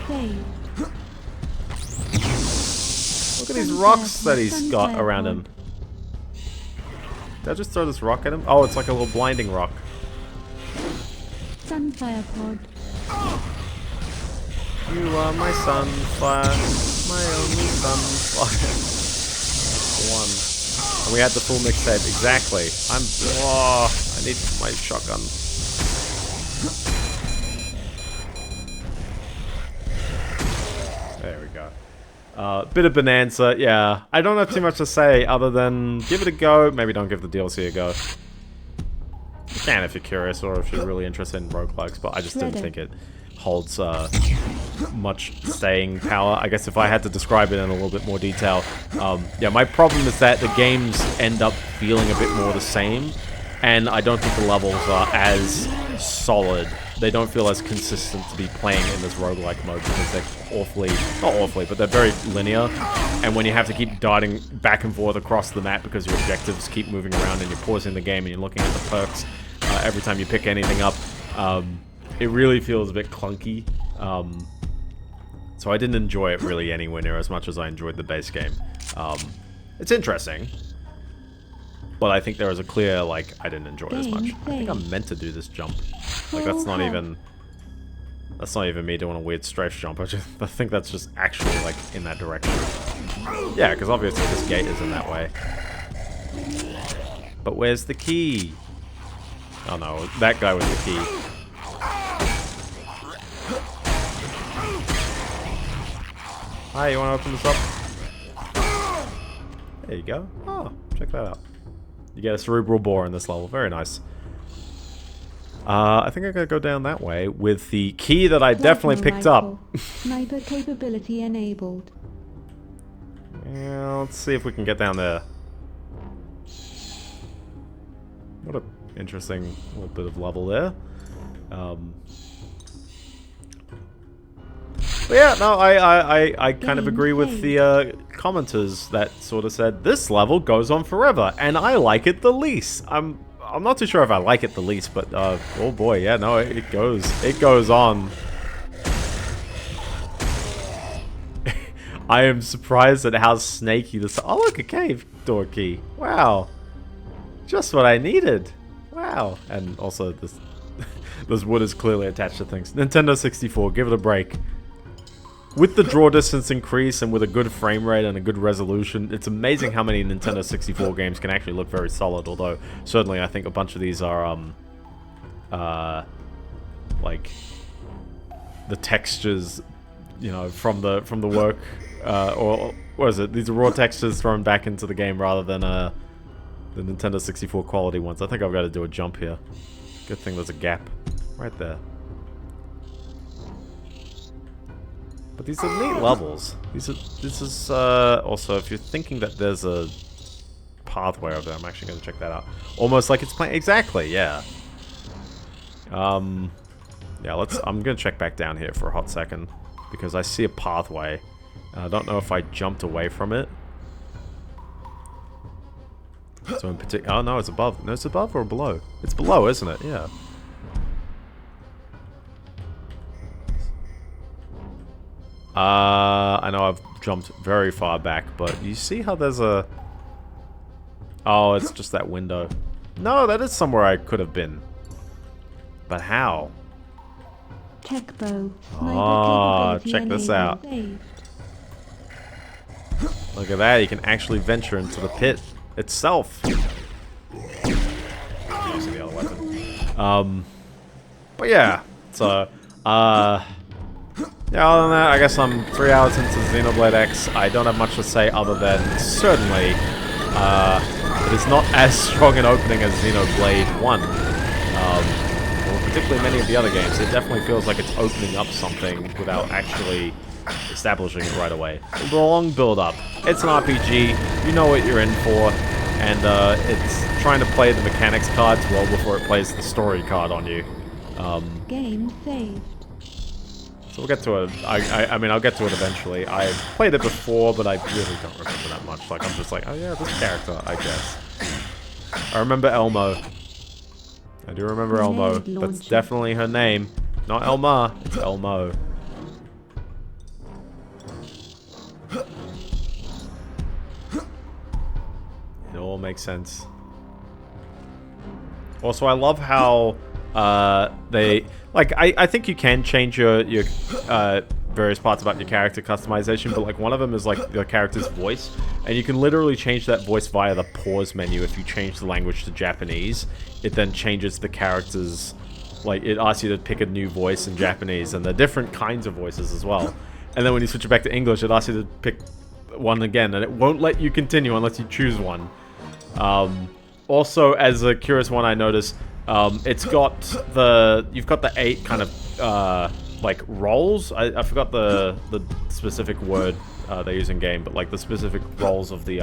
Look at these rocks that he's got around him. Did I just throw this rock at him? Oh, it's like a little blinding rock. Sunfire pod. You are my sunfire, my only sunfire. One. And we had the full mixtape, exactly. Oh, I need my shotgun. There we go. Bit of Bonanza, yeah. I don't have too much to say other than give it a go. Maybe don't give the DLC a go. You can if you're curious or if you're really interested in roguelikes, but I just didn't think it holds much staying power. I guess if I had to describe it in a little bit more detail, yeah, my problem is that the games end up feeling a bit more the same, and I don't think the levels are as solid. They don't feel as consistent to be playing in this roguelike mode because they're awfully, not awfully, but they're very linear. And when you have to keep darting back and forth across the map because your objectives keep moving around and you're pausing the game and you're looking at the perks every time you pick anything up, it really feels a bit clunky. So I didn't enjoy it really anywhere near as much as I enjoyed the base game. It's interesting. But I think there was a clear, like, I didn't enjoy it as much. I think I'm meant to do this jump. Like, that's not even me doing a weird strafe jump. I think that's just actually, like, in that direction. Yeah, because obviously this gate is in that way. But where's the key? Oh no, that guy was the key. Hi, you want to open this up? There you go. Oh, check that out. You get a cerebral bore in this level. Very nice. I think I gotta go down that way with the key that I definitely picked up. Sniper capability enabled. Yeah, let's see if we can get down there. What a interesting little bit of level there. But yeah, no, I kind of agree with the commenters that sort of said this level goes on forever, and I like it the least. I'm not too sure if I like it the least, but oh boy, yeah, no, it goes on. I am surprised at how snaky this. Oh look, a cave door key. Wow, just what I needed. Wow, and also this this wood is clearly attached to things. Nintendo 64, give it a break. With the draw distance increase and with a good frame rate and a good resolution, it's amazing how many Nintendo 64 games can actually look very solid, although certainly I think a bunch of these are, like, the textures, you know, from the work, or what is it? These are raw textures thrown back into the game rather than, the Nintendo 64 quality ones. I think I've got to do a jump here. Good thing there's a gap right there. But these are neat levels. This is also, if you're thinking that there's a pathway over there, I'm actually going to check that out. Almost like it's playing. Exactly, yeah. Yeah, I'm going to check back down here for a hot second because I see a pathway. I don't know if I jumped away from it. So in particular, oh no, it's above. No, it's above or below. It's below, isn't it? Yeah. I know I've jumped very far back, but you see how there's a... Oh, it's just that window. No, that is somewhere I could have been. But how? Tech bow. Oh, check this out. Look at that, you can actually venture into the pit itself. Using the other weapon. But yeah, so, yeah, other than that, I guess I'm 3 hours into Xenoblade X. I don't have much to say other than certainly it is not as strong an opening as Xenoblade 1. Or particularly many of the other games. It definitely feels like it's opening up something without actually establishing it right away. A long build-up. It's an RPG, you know what you're in for, and it's trying to play the mechanics cards well before it plays the story card on you. Game saved. So we'll get to it. I mean, I'll get to it eventually. I played it before, but I really don't remember that much. Like, I'm just like, oh yeah, this character, I guess. I remember Elmo. I do remember Elmo. That's definitely her name. Not Elma, it's Elmo. It all makes sense. Also, I love how they... Like, I think you can change your various parts about your character customization, but like one of them is like the character's voice, and you can literally change that voice via the pause menu. If you change the language to Japanese, it then changes the character's... Like, it asks you to pick a new voice in Japanese, and they're different kinds of voices as well. And then when you switch it back to English, it asks you to pick one again, and it won't let you continue unless you choose one. Also, as a curious one, I noticed it's got the... You've got the 8 kind of like roles. I forgot the specific word they use in game, but like the specific roles of the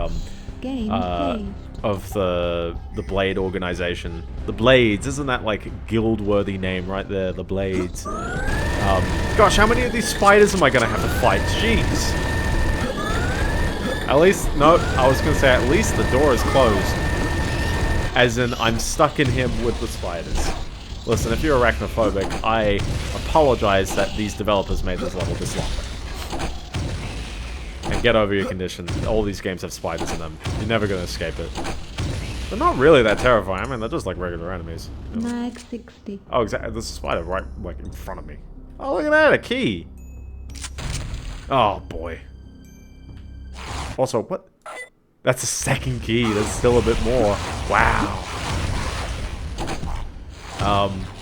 the Blade organization. The Blades, isn't that like a guild-worthy name right there? The Blades. Gosh, how many of these spiders am I gonna have to fight? Jeez. At least, no, I was gonna say at least the door is closed. As in, I'm stuck in him with the spiders. Listen, if you're arachnophobic, I apologize that these developers made this level this long. And get over your condition. All these games have spiders in them. You're never gonna escape it. They're not really that terrifying. I mean, they're just like regular enemies. You know? Mag 60. Oh, exactly. There's a spider right, like, in front of me. Oh, look at that, a key. Oh, boy. Also, what? That's a second key. There's still a bit more. Wow.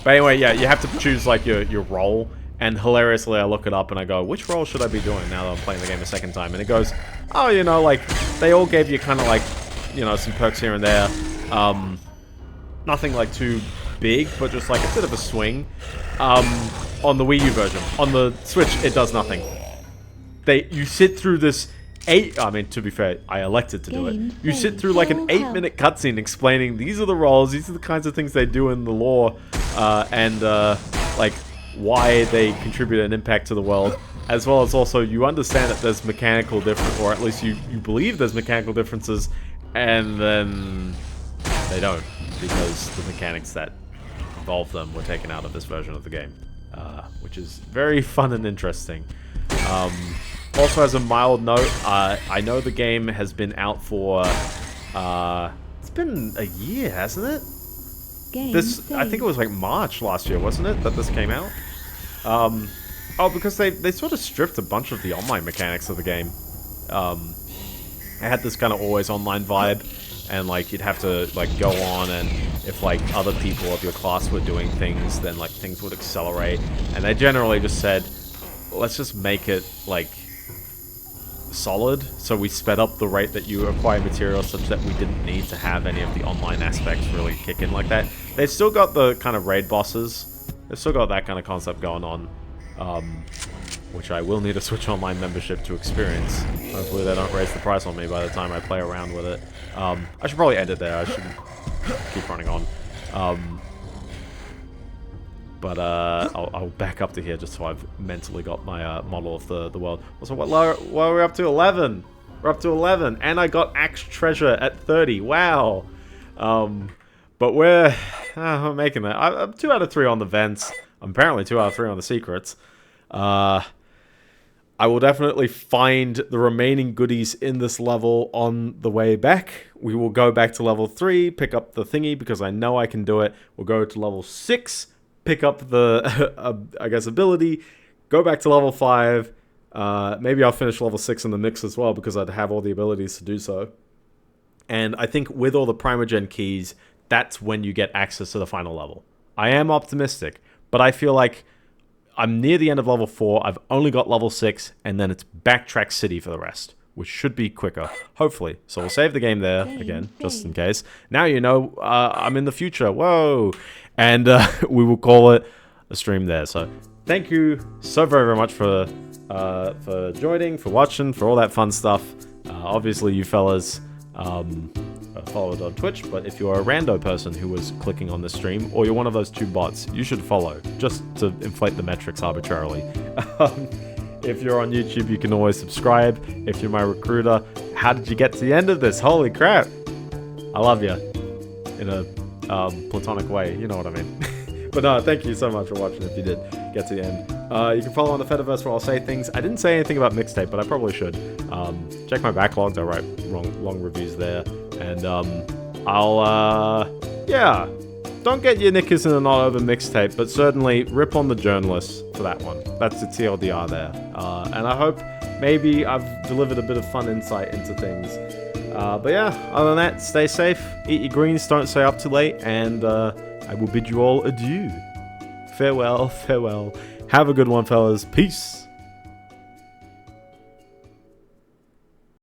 But anyway, yeah, you have to choose, like, your role. And hilariously, I look it up and I go, which role should I be doing now that I'm playing the game a second time? And it goes, oh, you know, like, they all gave you kind of, like, you know, some perks here and there. Nothing, like, too big, but just like a bit of a swing. On the Wii U version. On the Switch, it does nothing. You sit through this to be fair, I elected to do it. You sit through like an 8-minute cutscene explaining these are the roles, these are the kinds of things they do in the lore, and like why they contribute an impact to the world, as well as also you understand that there's mechanical difference, or at least you believe there's mechanical differences, and then they don't, because the mechanics that involve them were taken out of this version of the game, which is very fun and interesting. Also, as a mild note, I know the game has been out for, it's been a year, hasn't it? I think it was like March last year, wasn't it, that this came out? Oh, because they sort of stripped a bunch of the online mechanics of the game. It had this kind of always online vibe, and like you'd have to like go on, and if like other people of your class were doing things, then like things would accelerate, and they generally just said, let's just make it like solid, so we sped up the rate that you acquire materials such that we didn't need to have any of the online aspects really kick in like that. They've still got the kind of raid bosses, they've still got that kind of concept going on, which I will need a Switch Online membership to experience. Hopefully they don't raise the price on me by the time I play around with it. I should probably end it there, I shouldn't keep running on. But I'll back up to here just so I've mentally got my model of the world. Also, what are we up to? 11! We're up to 11, and I got Axe Treasure at 30. Wow! But we're making that. I'm 2 out of 3 on the vents. I'm apparently 2 out of 3 on the secrets. I will definitely find the remaining goodies in this level on the way back. We will go back to level 3, pick up the thingy because I know I can do it. We'll go to level 6. Pick up the, I guess, ability, go back to level 5, maybe I'll finish level 6 in the mix as well, because I'd have all the abilities to do so. And I think with all the Primogen keys, that's when you get access to the final level. I am optimistic, but I feel like I'm near the end of level 4, I've only got level 6, and then it's Backtrack City for the rest, which should be quicker, hopefully. So we'll save the game there, again, just in case. Now you know I'm in the future, whoa! And we will call it a stream there. So thank you so very, very much for joining, for watching, for all that fun stuff. Obviously, you fellas followed on Twitch, but if you're a rando person who was clicking on the stream, or you're one of those 2 bots, you should follow, just to inflate the metrics arbitrarily. If you're on YouTube, you can always subscribe. If you're my recruiter, how did you get to the end of this? Holy crap! I love you. In a platonic way, you know what I mean. But no, thank you so much for watching if you did get to the end. You can follow on the Fediverse where I'll say things. I didn't say anything about Mixtape, but I probably should. Check my backlogs, I write long reviews there. And yeah, don't get your knickers in a knot over Mixtape, but certainly rip on the journalists for that one. That's the TLDR there. And I hope maybe I've delivered a bit of fun insight into things. But yeah, other than that, stay safe, eat your greens, don't stay up too late, and I will bid you all adieu. Farewell, farewell. Have a good one, fellas. Peace.